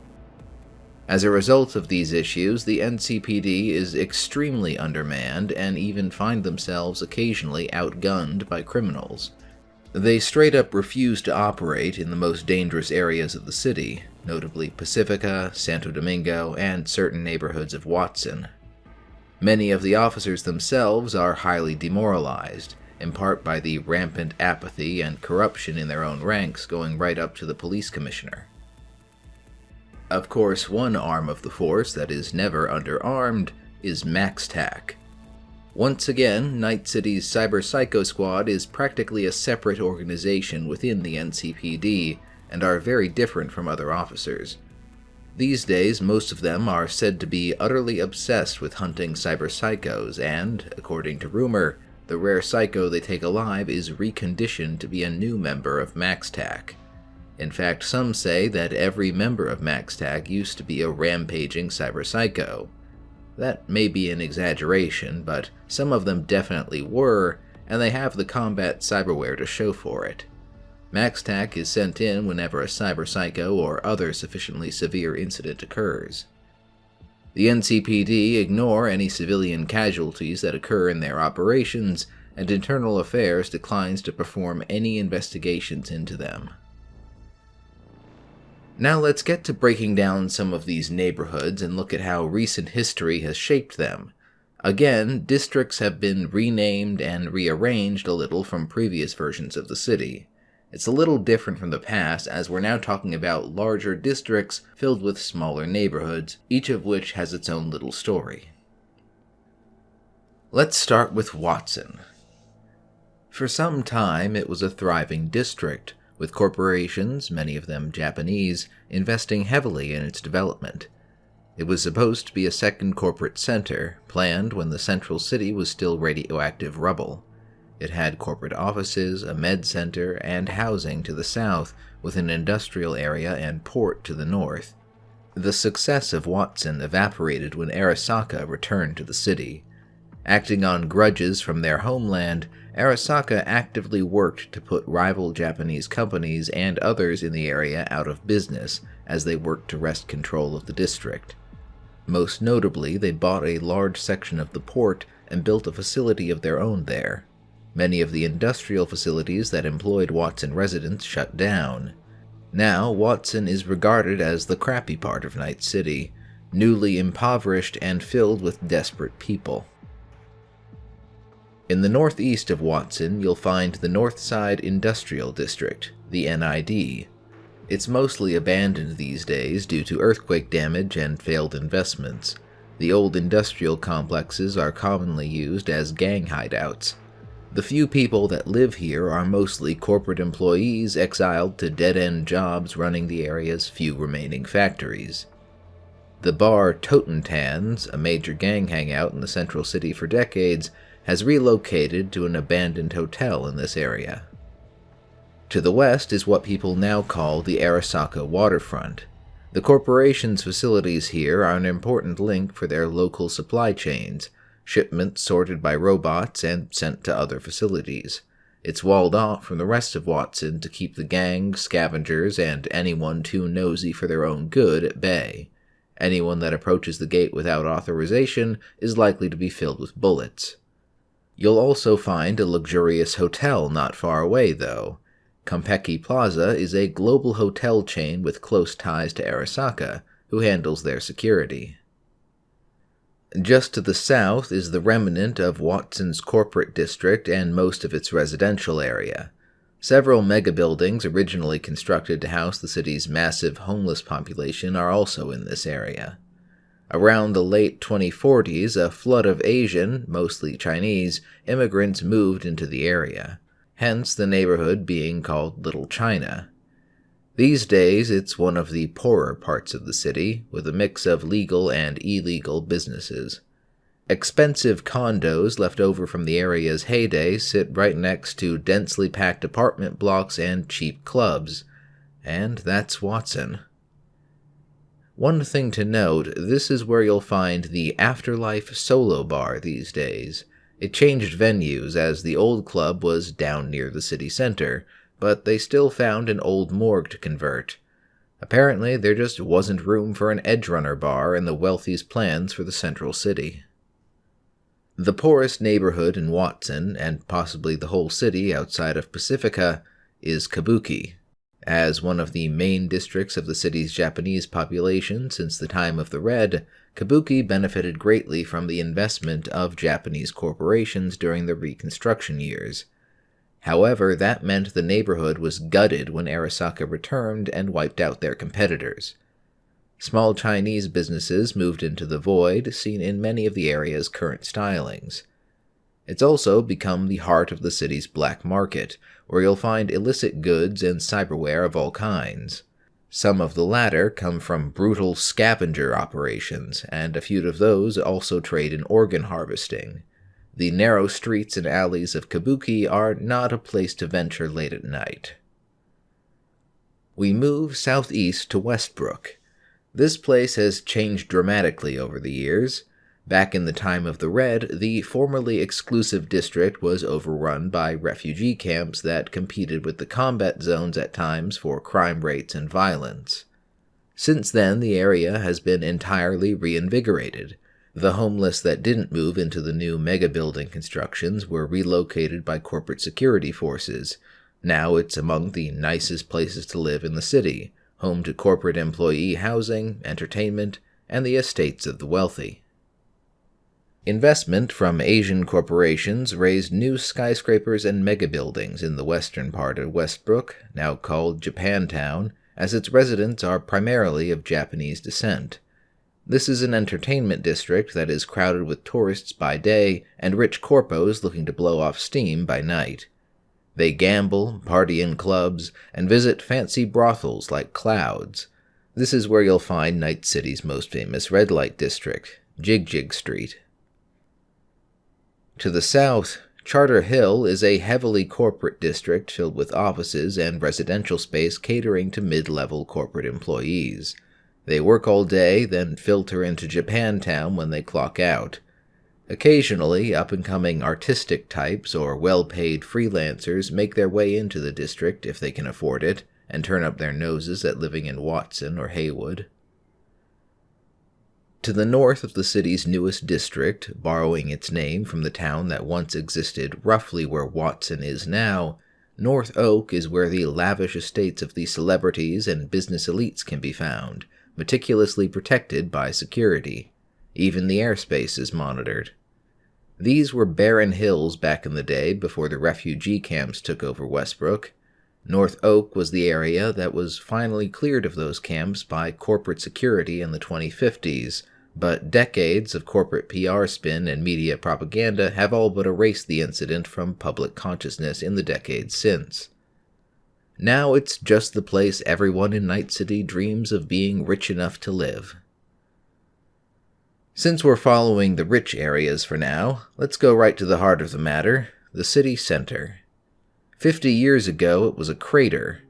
As a result of these issues, the NCPD is extremely undermanned and even find themselves occasionally outgunned by criminals. They straight up refuse to operate in the most dangerous areas of the city, notably Pacifica, Santo Domingo, and certain neighborhoods of Watson. Many of the officers themselves are highly demoralized, in part by the rampant apathy and corruption in their own ranks going right up to the police commissioner. Of course, one arm of the force that is never underarmed is MaxTac. Once again, Night City's Cyber Psycho Squad is practically a separate organization within the NCPD and are very different from other officers. These days, most of them are said to be utterly obsessed with hunting cyber psychos and, according to rumor, the rare psycho they take alive is reconditioned to be a new member of MaxTac. In fact, some say that every member of MaxTac used to be a rampaging cyber psycho. That may be an exaggeration, but some of them definitely were, and they have the combat cyberware to show for it. MaxTac is sent in whenever a cyber psycho or other sufficiently severe incident occurs. The NCPD ignore any civilian casualties that occur in their operations, and Internal Affairs declines to perform any investigations into them. Now let's get to breaking down some of these neighborhoods and look at how recent history has shaped them. Again, districts have been renamed and rearranged a little from previous versions of the city. It's a little different from the past, as we're now talking about larger districts filled with smaller neighborhoods, each of which has its own little story. Let's start with Watson. For some time, it was a thriving district, with corporations, many of them Japanese, investing heavily in its development. It was supposed to be a second corporate center, planned when the central city was still radioactive rubble. It had corporate offices, a med center, and housing to the south, with an industrial area and port to the north. The success of Watson evaporated when Arasaka returned to the city. Acting on grudges from their homeland, Arasaka actively worked to put rival Japanese companies and others in the area out of business as they worked to wrest control of the district. Most notably, they bought a large section of the port and built a facility of their own there. Many of the industrial facilities that employed Watson residents shut down. Now, Watson is regarded as the crappy part of Night City, newly impoverished and filled with desperate people. In the northeast of Watson, you'll find the Northside Industrial District, the NID. It's mostly abandoned these days due to earthquake damage and failed investments. The old industrial complexes are commonly used as gang hideouts. The few people that live here are mostly corporate employees exiled to dead-end jobs running the area's few remaining factories. The bar Totentanz, a major gang hangout in the central city for decades, has relocated to an abandoned hotel in this area. To the west is what people now call the Arasaka waterfront. The corporation's facilities here are an important link for their local supply chains, shipments sorted by robots and sent to other facilities. It's walled off from the rest of Watson to keep the gangs, scavengers, and anyone too nosy for their own good at bay. Anyone that approaches the gate without authorization is likely to be filled with bullets. You'll also find a luxurious hotel not far away, though. Konpeki Plaza is a global hotel chain with close ties to Arasaka, who handles their security. Just to the south is the remnant of Watson's corporate district and most of its residential area. Several mega-buildings originally constructed to house the city's massive homeless population are also in this area. Around the late 2040s, a flood of Asian, mostly Chinese, immigrants moved into the area, hence the neighborhood being called Little China. These days, it's one of the poorer parts of the city, with a mix of legal and illegal businesses. Expensive condos left over from the area's heyday sit right next to densely packed apartment blocks and cheap clubs. And that's Watson. One thing to note, this is where you'll find the Afterlife Solo Bar these days. It changed venues as the old club was down near the city center, but they still found an old morgue to convert. Apparently, there just wasn't room for an edgerunner bar in the wealthy's plans for the central city. The poorest neighborhood in Watson, and possibly the whole city outside of Pacifica, is Kabuki. As one of the main districts of the city's Japanese population since the time of the Red, Kabuki benefited greatly from the investment of Japanese corporations during the Reconstruction years. However, that meant the neighborhood was gutted when Arasaka returned and wiped out their competitors. Small Chinese businesses moved into the void, seen in many of the area's current stylings. It's also become the heart of the city's black market, where you'll find illicit goods and cyberware of all kinds. Some of the latter come from brutal scavenger operations, and a few of those also trade in organ harvesting. The narrow streets and alleys of Kabuki are not a place to venture late at night. We move southeast to Westbrook. This place has changed dramatically over the years. Back in the time of the Red, the formerly exclusive district was overrun by refugee camps that competed with the combat zones at times for crime rates and violence. Since then, the area has been entirely reinvigorated. The homeless that didn't move into the new mega-building constructions were relocated by corporate security forces. Now it's among the nicest places to live in the city, home to corporate employee housing, entertainment, and the estates of the wealthy. Investment from Asian corporations raised new skyscrapers and megabuildings in the western part of Westbrook, now called Japantown, as its residents are primarily of Japanese descent. This is an entertainment district that is crowded with tourists by day and rich corpos looking to blow off steam by night. They gamble, party in clubs, and visit fancy brothels like Clouds. This is where you'll find Night City's most famous red light district, Jig Street. To the south, Charter Hill is a heavily corporate district filled with offices and residential space catering to mid-level corporate employees. They work all day, then filter into Japantown when they clock out. Occasionally, up-and-coming artistic types or well-paid freelancers make their way into the district if they can afford it, and turn up their noses at living in Watson or Haywood. To the north of the city's newest district, borrowing its name from the town that once existed roughly where Watson is now, North Oak is where the lavish estates of the celebrities and business elites can be found, meticulously protected by security. Even the airspace is monitored. These were barren hills back in the day before the refugee camps took over Westbrook. North Oak was the area that was finally cleared of those camps by corporate security in the 2050s, but decades of corporate PR spin and media propaganda have all but erased the incident from public consciousness in the decades since. Now it's just the place everyone in Night City dreams of being rich enough to live. Since we're following the rich areas for now, let's go right to the heart of the matter, the city center. 50 years ago it was a crater,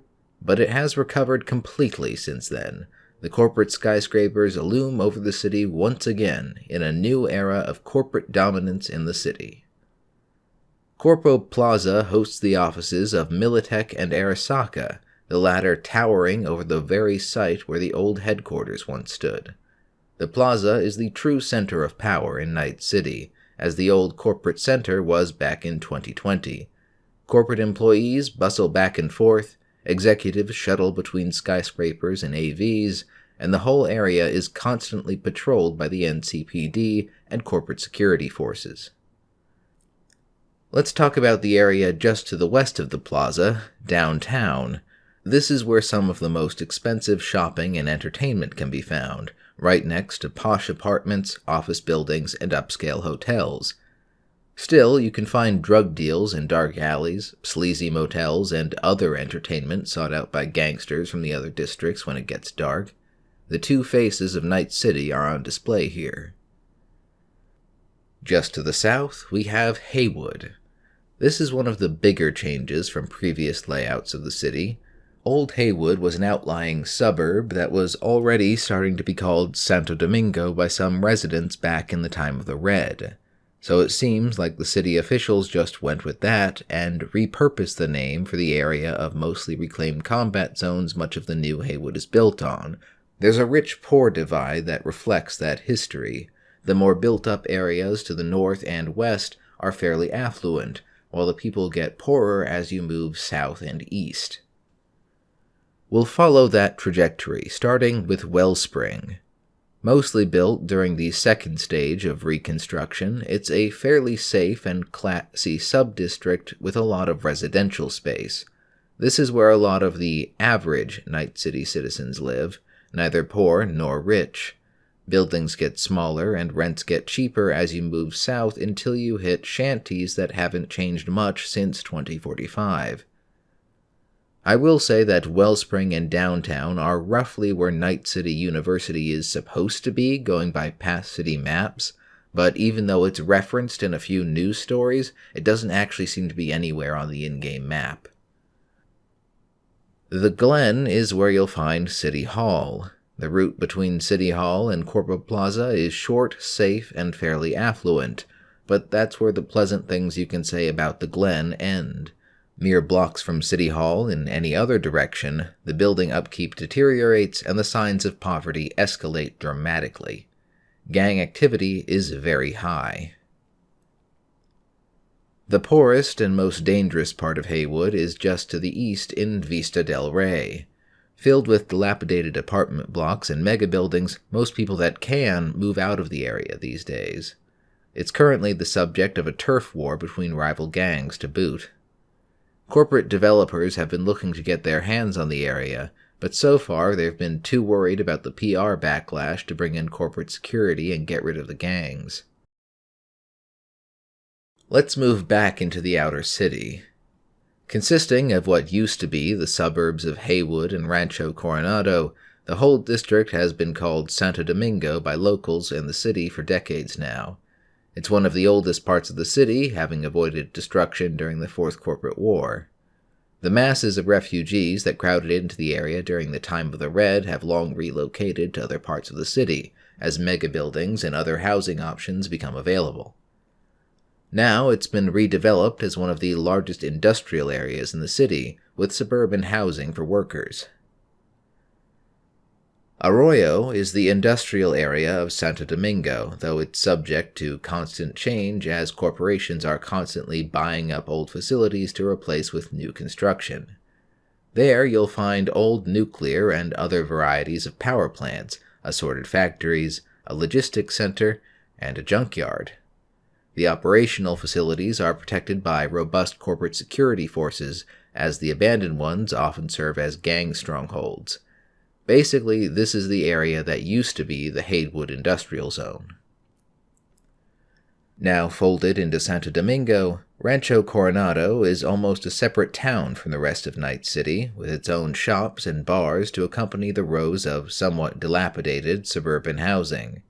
but it has recovered completely since then. The corporate skyscrapers loom over the city once again in a new era of corporate dominance in the city. Corpo Plaza hosts the offices of Militech and Arasaka, the latter towering over the very site where the old headquarters once stood. The plaza is the true center of power in Night City, as the old corporate center was back in 2020. Corporate employees bustle back and forth, executives shuttle between skyscrapers and AVs, and the whole area is constantly patrolled by the NCPD and corporate security forces. Let's talk about the area just to the west of the plaza, downtown. This is where some of the most expensive shopping and entertainment can be found, right next to posh apartments, office buildings, and upscale hotels. Still, you can find drug deals in dark alleys, sleazy motels, and other entertainment sought out by gangsters from the other districts when it gets dark. The two faces of Night City are on display here. Just to the south, we have Haywood. This is one of the bigger changes from previous layouts of the city. Old Haywood was an outlying suburb that was already starting to be called Santo Domingo by some residents back in the time of the Red. So it seems like the city officials just went with that and repurposed the name for the area of mostly reclaimed combat zones much of the new Haywood is built on. There's a rich-poor divide that reflects that history. The more built-up areas to the north and west are fairly affluent, while the people get poorer as you move south and east. We'll follow that trajectory, starting with Wellspring. Mostly built during the second stage of reconstruction, it's a fairly safe and classy sub-district with a lot of residential space. This is where a lot of the average Night City citizens live, neither poor nor rich. Buildings get smaller and rents get cheaper as you move south until you hit shanties that haven't changed much since 2045. I will say that Wellspring and downtown are roughly where Night City University is supposed to be, going by past city maps, but even though it's referenced in a few news stories, it doesn't actually seem to be anywhere on the in-game map. The Glen is where you'll find City Hall. The route between City Hall and Corpo Plaza is short, safe, and fairly affluent, but that's where the pleasant things you can say about the Glen end. Mere blocks from City Hall in any other direction, the building upkeep deteriorates and the signs of poverty escalate dramatically. Gang activity is very high. The poorest and most dangerous part of Haywood is just to the east in Vista del Rey. Filled with dilapidated apartment blocks and mega buildings, most people that can move out of the area these days. It's currently the subject of a turf war between rival gangs to boot. Corporate developers have been looking to get their hands on the area, but so far they've been too worried about the PR backlash to bring in corporate security and get rid of the gangs. Let's move back into the outer city. Consisting of what used to be the suburbs of Haywood and Rancho Coronado, the whole district has been called Santo Domingo by locals in the city for decades now. It's one of the oldest parts of the city, having avoided destruction during the Fourth Corporate War. The masses of refugees that crowded into the area during the time of the Red have long relocated to other parts of the city, as mega buildings and other housing options become available. Now it's been redeveloped as one of the largest industrial areas in the city, with suburban housing for workers. Arroyo is the industrial area of Santo Domingo, though it's subject to constant change as corporations are constantly buying up old facilities to replace with new construction. There you'll find old nuclear and other varieties of power plants, assorted factories, a logistics center, and a junkyard. The operational facilities are protected by robust corporate security forces, as the abandoned ones often serve as gang strongholds. Basically, this is the area that used to be the Haywood Industrial Zone. Now folded into Santo Domingo, Rancho Coronado is almost a separate town from the rest of Night City, with its own shops and bars to accompany the rows of somewhat dilapidated suburban housing.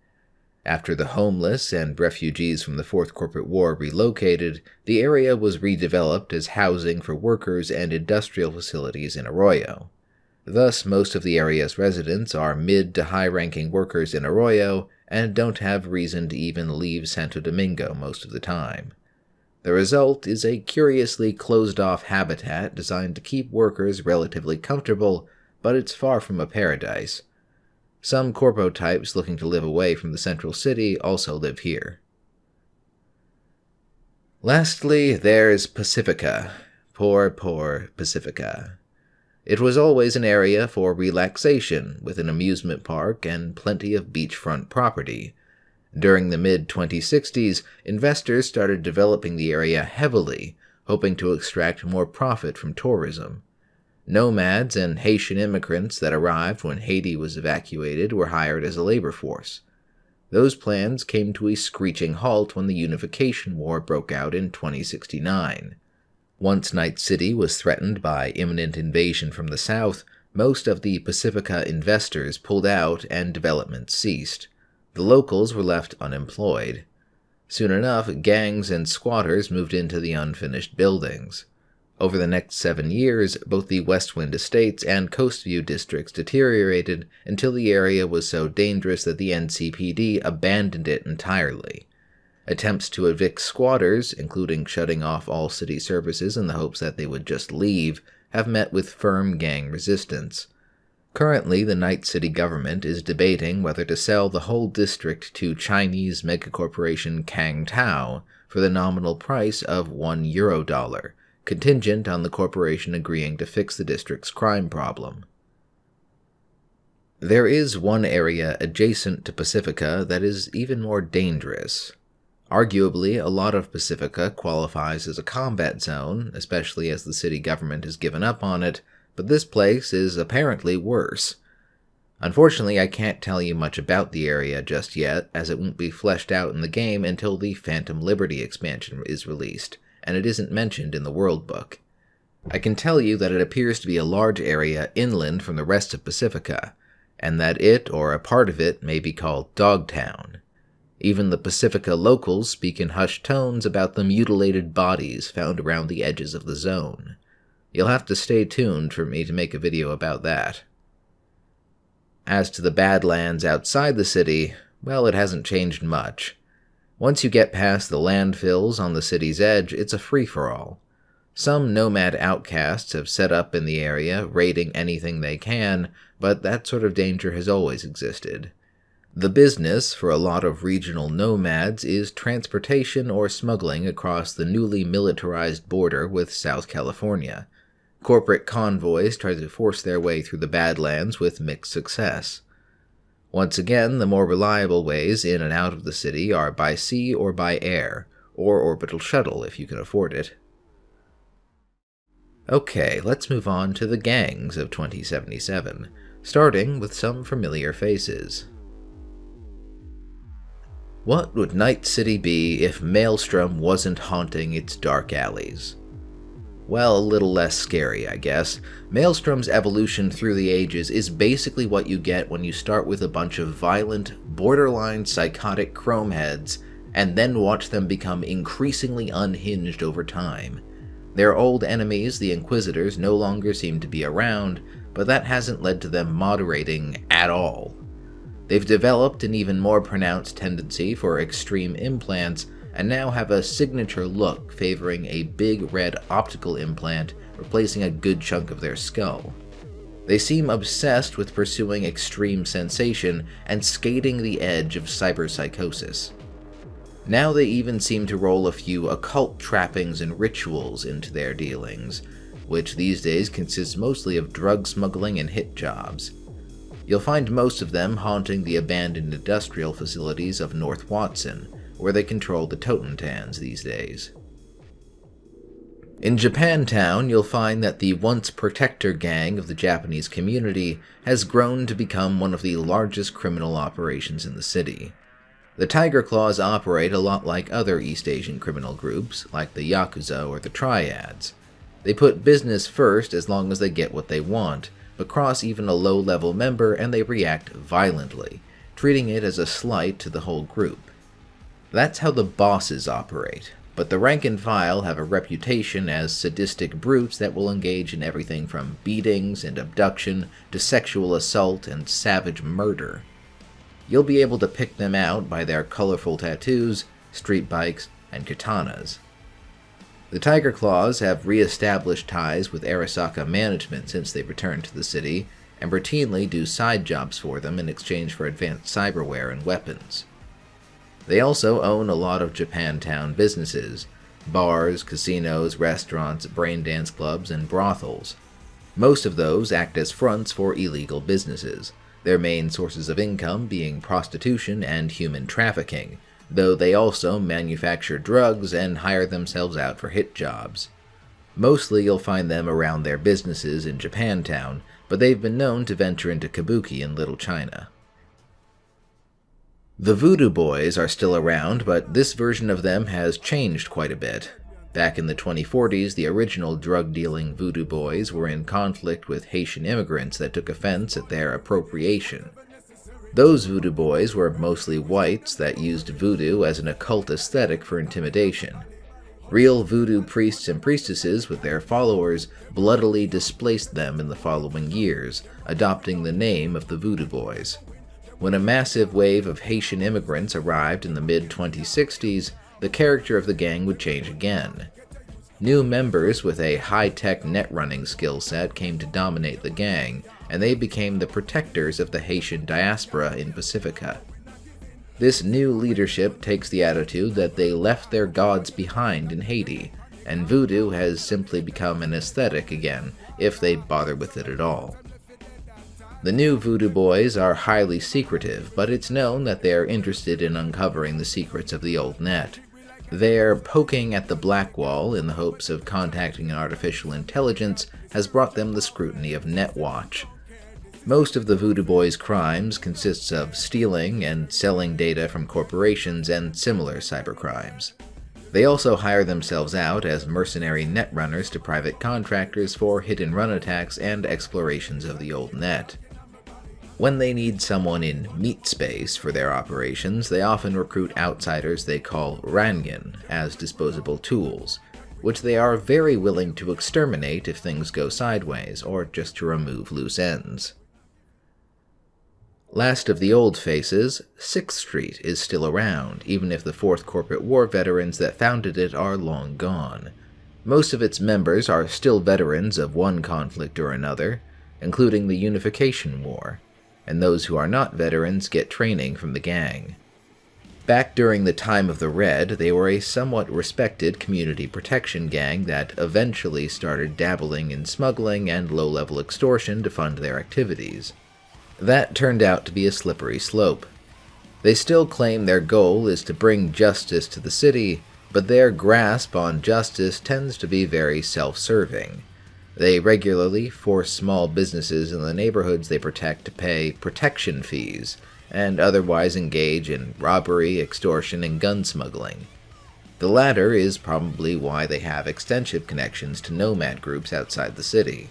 After the homeless and refugees from the Fourth Corporate War relocated, the area was redeveloped as housing for workers and industrial facilities in Arroyo. Thus, most of the area's residents are mid to high-ranking workers in Arroyo and don't have reason to even leave Santo Domingo most of the time. The result is a curiously closed-off habitat designed to keep workers relatively comfortable, but it's far from a paradise. Some corpo types looking to live away from the central city also live here. Lastly, there's Pacifica. Poor Pacifica. It was always an area for relaxation, with an amusement park and plenty of beachfront property. During the mid-2060s, investors started developing the area heavily, hoping to extract more profit from tourism. Nomads and Haitian immigrants that arrived when Haiti was evacuated were hired as a labor force. Those plans came to a screeching halt when the Unification War broke out in 2069. Once Night City was threatened by imminent invasion from the south, most of the Pacifica investors pulled out and development ceased. The locals were left unemployed. Soon enough, gangs and squatters moved into the unfinished buildings. Over the next 7 years, both the Westwind Estates and Coastview districts deteriorated until the area was so dangerous that the NCPD abandoned it entirely. Attempts to evict squatters, including shutting off all city services in the hopes that they would just leave, have met with firm gang resistance. Currently, the Night City government is debating whether to sell the whole district to Chinese megacorporation Kang Tao for the nominal price of €1, contingent on the corporation agreeing to fix the district's crime problem. There is one area adjacent to Pacifica that is even more dangerous. Arguably, a lot of Pacifica qualifies as a combat zone, especially as the city government has given up on it, but this place is apparently worse. Unfortunately, I can't tell you much about the area just yet, as it won't be fleshed out in the game until the Phantom Liberty expansion is released, and it isn't mentioned in the World Book. I can tell you that it appears to be a large area inland from the rest of Pacifica, and that it, or a part of it, may be called Dogtown. Even the Pacifica locals speak in hushed tones about the mutilated bodies found around the edges of the zone. You'll have to stay tuned for me to make a video about that. As to the Badlands outside the city, well, it hasn't changed much. Once you get past the landfills on the city's edge, it's a free-for-all. Some nomad outcasts have set up in the area, raiding anything they can, but that sort of danger has always existed. The business for a lot of regional nomads is transportation or smuggling across the newly militarized border with South California. Corporate convoys try to force their way through the Badlands with mixed success. Once again, the more reliable ways in and out of the city are by sea or by air, or orbital shuttle if you can afford it. Okay, let's move on to the gangs of 2077, starting with some familiar faces. What would Night City be if Maelstrom wasn't haunting its dark alleys? Well, a little less scary, I guess. Maelstrom's evolution through the ages is basically what you get when you start with a bunch of violent, borderline psychotic chromeheads, and then watch them become increasingly unhinged over time. Their old enemies, the Inquisitors, no longer seem to be around, but that hasn't led to them moderating at all. They've developed an even more pronounced tendency for extreme implants, and now have a signature look favoring a big red optical implant replacing a good chunk of their skull. They seem obsessed with pursuing extreme sensation and skating the edge of cyberpsychosis. Now they even seem to roll a few occult trappings and rituals into their dealings, which these days consists mostly of drug smuggling and hit jobs. You'll find most of them haunting the abandoned industrial facilities of North Watson, where they control the Totentans these days. In Japantown, you'll find that the once protector gang of the Japanese community has grown to become one of the largest criminal operations in the city. The Tiger Claws operate a lot like other East Asian criminal groups, like the Yakuza or the Triads. They put business first as long as they get what they want, but cross even a low-level member and they react violently, treating it as a slight to the whole group. That's how the bosses operate, but the rank and file have a reputation as sadistic brutes that will engage in everything from beatings and abduction to sexual assault and savage murder. You'll be able to pick them out by their colorful tattoos, street bikes, and katanas. The Tiger Claws have re-established ties with Arasaka management since they returned to the city, and routinely do side jobs for them in exchange for advanced cyberware and weapons. They also own a lot of Japantown businesses: bars, casinos, restaurants, brain dance clubs, and brothels. Most of those act as fronts for illegal businesses, their main sources of income being prostitution and human trafficking, though they also manufacture drugs and hire themselves out for hit jobs. Mostly you'll find them around their businesses in Japantown, but they've been known to venture into Kabuki in Little China. The Voodoo Boys are still around, but this version of them has changed quite a bit. Back in the 2040s, the original drug-dealing Voodoo Boys were in conflict with Haitian immigrants that took offense at their appropriation. Those Voodoo Boys were mostly whites that used voodoo as an occult aesthetic for intimidation. Real voodoo priests and priestesses with their followers bloodily displaced them in the following years, adopting the name of the Voodoo Boys. When a massive wave of Haitian immigrants arrived in the mid-2060s, the character of the gang would change again. New members with a high-tech net-running skill set came to dominate the gang, and they became the protectors of the Haitian diaspora in Pacifica. This new leadership takes the attitude that they left their gods behind in Haiti, and voodoo has simply become an aesthetic again, if they bother with it at all. The new Voodoo Boys are highly secretive, but it's known that they're interested in uncovering the secrets of the old net. Their poking at the black wall in the hopes of contacting an artificial intelligence has brought them the scrutiny of NetWatch. Most of the Voodoo Boys' crimes consists of stealing and selling data from corporations and similar cybercrimes. They also hire themselves out as mercenary netrunners to private contractors for hit-and-run attacks and explorations of the old net. When they need someone in meat space for their operations, they often recruit outsiders they call Rangan as disposable tools, which they are very willing to exterminate if things go sideways, or just to remove loose ends. Last of the old faces, 6th Street is still around, even if the 4th Corporate War veterans that founded it are long gone. Most of its members are still veterans of one conflict or another, including the Unification War, and those who are not veterans get training from the gang. Back during the time of the Red, they were a somewhat respected community protection gang that eventually started dabbling in smuggling and low-level extortion to fund their activities. That turned out to be a slippery slope. They still claim their goal is to bring justice to the city, but their grasp on justice tends to be very self-serving. They regularly force small businesses in the neighborhoods they protect to pay protection fees, and otherwise engage in robbery, extortion, and gun smuggling. The latter is probably why they have extensive connections to nomad groups outside the city.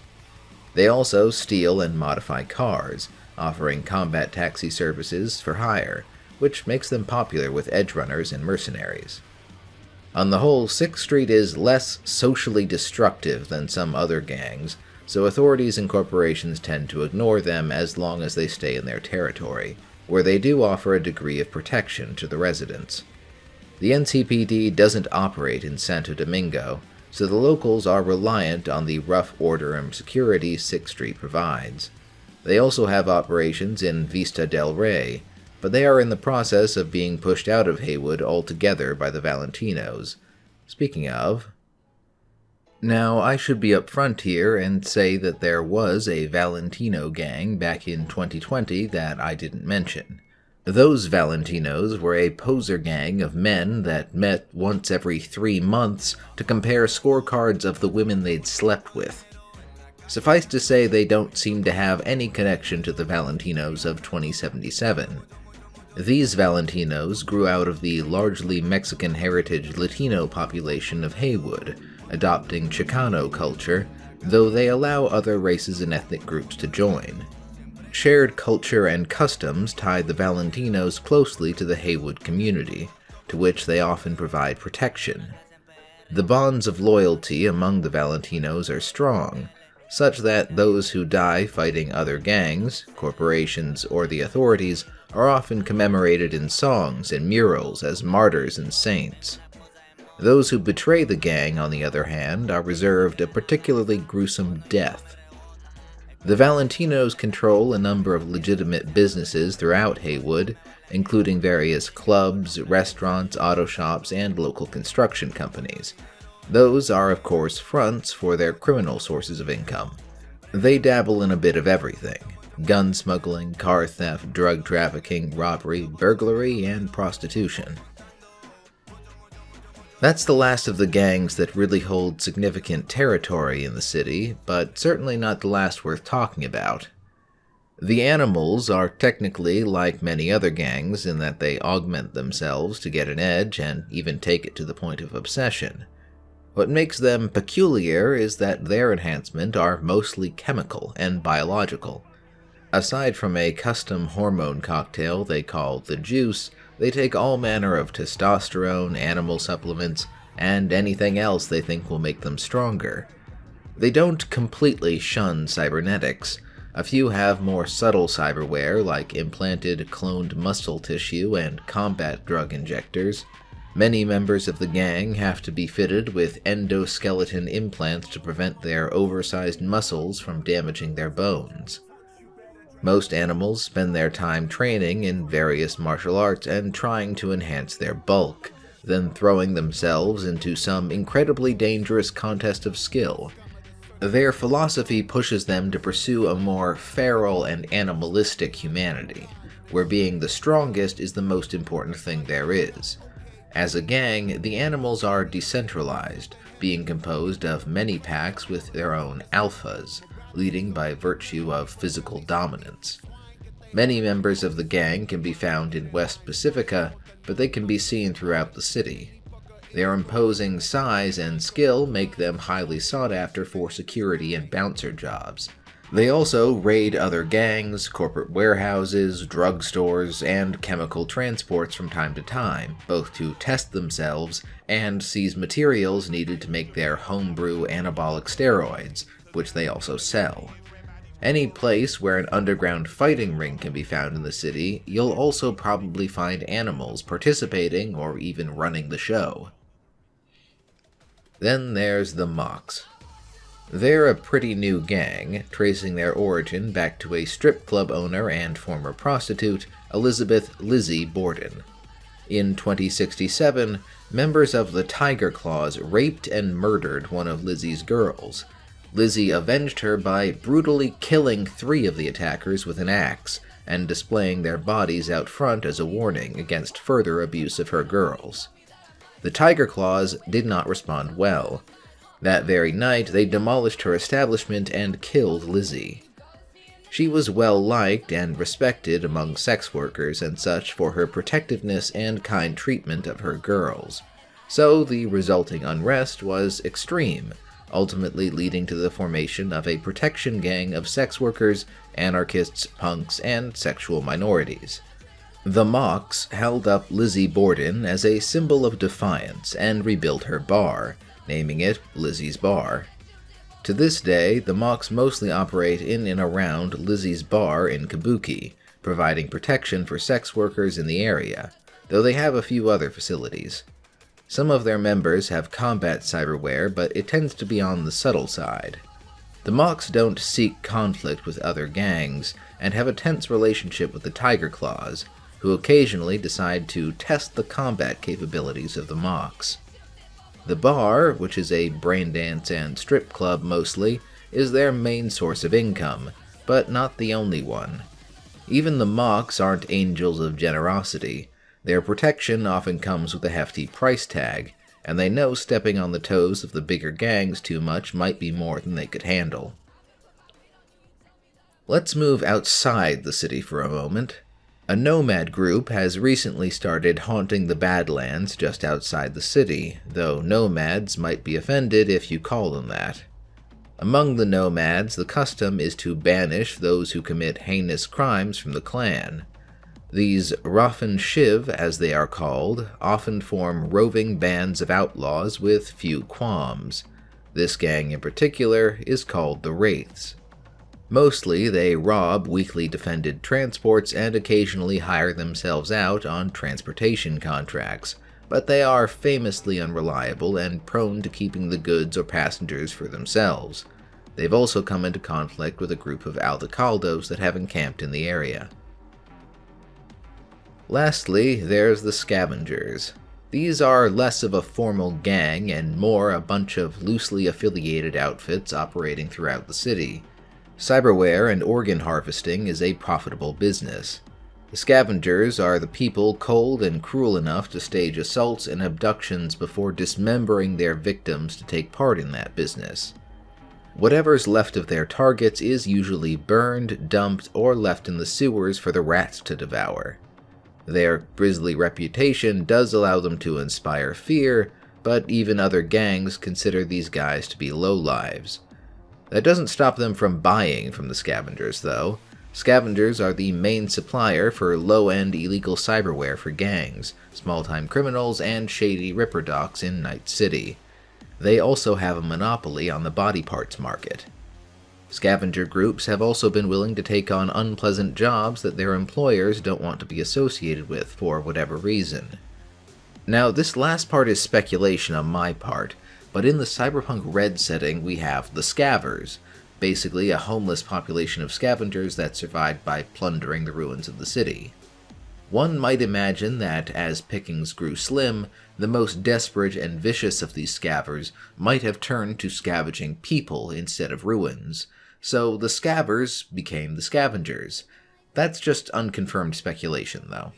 They also steal and modify cars, offering combat taxi services for hire, which makes them popular with edge runners and mercenaries. On the whole, 6th Street is less socially destructive than some other gangs, so authorities and corporations tend to ignore them as long as they stay in their territory, where they do offer a degree of protection to the residents. The NCPD doesn't operate in Santo Domingo, so the locals are reliant on the rough order and security 6th Street provides. They also have operations in Vista del Rey, but they are in the process of being pushed out of Haywood altogether by the Valentinos. Speaking of... Now, I should be upfront here and say that there was a Valentino gang back in 2020 that I didn't mention. Those Valentinos were a poser gang of men that met once every 3 months to compare scorecards of the women they'd slept with. Suffice to say, they don't seem to have any connection to the Valentinos of 2077. These Valentinos grew out of the largely Mexican heritage Latino population of Haywood, adopting Chicano culture, though they allow other races and ethnic groups to join. Shared culture and customs tied the Valentinos closely to the Haywood community, to which they often provide protection. The bonds of loyalty among the Valentinos are strong, such that those who die fighting other gangs, corporations, or the authorities are often commemorated in songs and murals as martyrs and saints. Those who betray the gang, on the other hand, are reserved a particularly gruesome death. The Valentinos control a number of legitimate businesses throughout Haywood, including various clubs, restaurants, auto shops, and local construction companies. Those are, of course, fronts for their criminal sources of income. They dabble in a bit of everything: gun smuggling, car theft, drug trafficking, robbery, burglary, and prostitution. That's the last of the gangs that really hold significant territory in the city, but certainly not the last worth talking about. The Animals are technically like many other gangs in that they augment themselves to get an edge and even take it to the point of obsession. What makes them peculiar is that their enhancement are mostly chemical and biological. Aside from a custom hormone cocktail they call the Juice, they take all manner of testosterone, animal supplements, and anything else they think will make them stronger. They don't completely shun cybernetics. A few have more subtle cyberware like implanted cloned muscle tissue and combat drug injectors. Many members of the gang have to be fitted with endoskeleton implants to prevent their oversized muscles from damaging their bones. Most animals spend their time training in various martial arts and trying to enhance their bulk, then throwing themselves into some incredibly dangerous contest of skill. Their philosophy pushes them to pursue a more feral and animalistic humanity, where being the strongest is the most important thing there is. As a gang, the Animals are decentralized, being composed of many packs with their own alphas, leading by virtue of physical dominance. Many members of the gang can be found in West Pacifica, but they can be seen throughout the city. Their imposing size and skill make them highly sought after for security and bouncer jobs. They also raid other gangs, corporate warehouses, drugstores, and chemical transports from time to time, both to test themselves and seize materials needed to make their homebrew anabolic steroids, which they also sell. Any place where an underground fighting ring can be found in the city, you'll also probably find Animals participating or even running the show. Then there's the Mocs. They're a pretty new gang, tracing their origin back to a strip club owner and former prostitute, Elizabeth "Lizzie" Borden. In 2067, members of the Tiger Claws raped and murdered one of Lizzie's girls. Lizzie avenged her by brutally killing 3 of the attackers with an axe and displaying their bodies out front as a warning against further abuse of her girls. The Tiger Claws did not respond well. That very night, they demolished her establishment and killed Lizzie. She was well liked and respected among sex workers and such for her protectiveness and kind treatment of her girls, so the resulting unrest was extreme, ultimately leading to the formation of a protection gang of sex workers, anarchists, punks, and sexual minorities. The Mocs held up Lizzie Borden as a symbol of defiance and rebuilt her bar, naming it Lizzie's Bar. To this day, the Mocs mostly operate in and around Lizzie's Bar in Kabuki, providing protection for sex workers in the area, though they have a few other facilities. Some of their members have combat cyberware, but it tends to be on the subtle side. The Mocs don't seek conflict with other gangs, and have a tense relationship with the Tiger Claws, who occasionally decide to test the combat capabilities of the Mocs. The bar, which is a braindance and strip club mostly, is their main source of income, but not the only one. Even the Mocs aren't angels of generosity. Their protection often comes with a hefty price tag, and they know stepping on the toes of the bigger gangs too much might be more than they could handle. Let's move outside the city for a moment. A nomad group has recently started haunting the Badlands just outside the city, though nomads might be offended if you call them that. Among the nomads, the custom is to banish those who commit heinous crimes from the clan. These Raffen Shiv, as they are called, often form roving bands of outlaws with few qualms. This gang in particular is called the Wraiths. Mostly, they rob weakly defended transports and occasionally hire themselves out on transportation contracts, but they are famously unreliable and prone to keeping the goods or passengers for themselves. They've also come into conflict with a group of Aldecaldos that have encamped in the area. Lastly, there's the Scavengers. These are less of a formal gang and more a bunch of loosely affiliated outfits operating throughout the city. Cyberware and organ harvesting is a profitable business. The Scavengers are the people cold and cruel enough to stage assaults and abductions before dismembering their victims to take part in that business. Whatever's left of their targets is usually burned, dumped, or left in the sewers for the rats to devour. Their grisly reputation does allow them to inspire fear, but even other gangs consider these guys to be lowlives. That doesn't stop them from buying from the Scavengers, though. Scavengers are the main supplier for low-end illegal cyberware for gangs, small-time criminals, and shady ripper docs in Night City. They also have a monopoly on the body parts market. Scavenger groups have also been willing to take on unpleasant jobs that their employers don't want to be associated with for whatever reason. Now, this last part is speculation on my part, but in the Cyberpunk Red setting we have the Scavers, basically a homeless population of scavengers that survived by plundering the ruins of the city. One might imagine that, as pickings grew slim, the most desperate and vicious of these scavers might have turned to scavenging people instead of ruins, so the Scavers became the Scavengers. That's just unconfirmed speculation, though.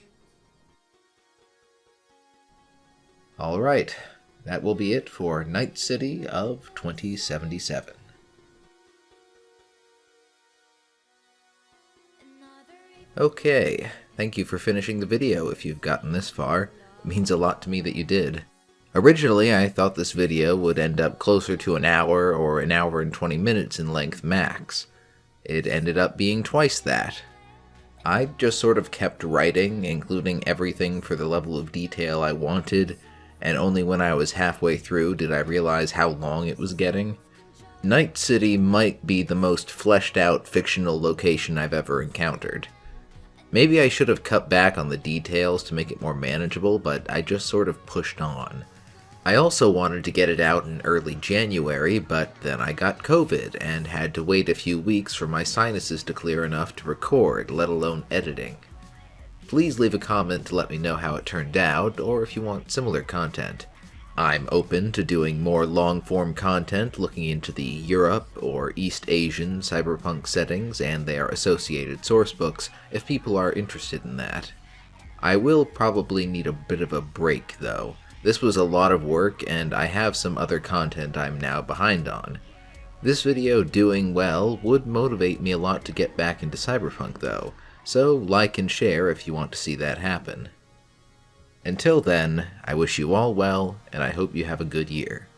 Alright, that will be it for Night City of 2077. Okay, thank you for finishing the video if you've gotten this far. It means a lot to me that you did. Originally, I thought this video would end up closer to an hour or an hour and 20 minutes in length max. It ended up being twice that. I just sort of kept writing, including everything for the level of detail I wanted, and only when I was halfway through did I realize how long it was getting. Night City might be the most fleshed out fictional location I've ever encountered. Maybe I should have cut back on the details to make it more manageable, but I just sort of pushed on. I also wanted to get it out in early January, but then I got COVID and had to wait a few weeks for my sinuses to clear enough to record, let alone editing. Please leave a comment to let me know how it turned out, or if you want similar content. I'm open to doing more long-form content looking into the Europe or East Asian cyberpunk settings and their associated sourcebooks if people are interested in that. I will probably need a bit of a break though. This was a lot of work and I have some other content I'm now behind on. This video doing well would motivate me a lot to get back into Cyberpunk though, so like and share if you want to see that happen. Until then, I wish you all well, and I hope you have a good year.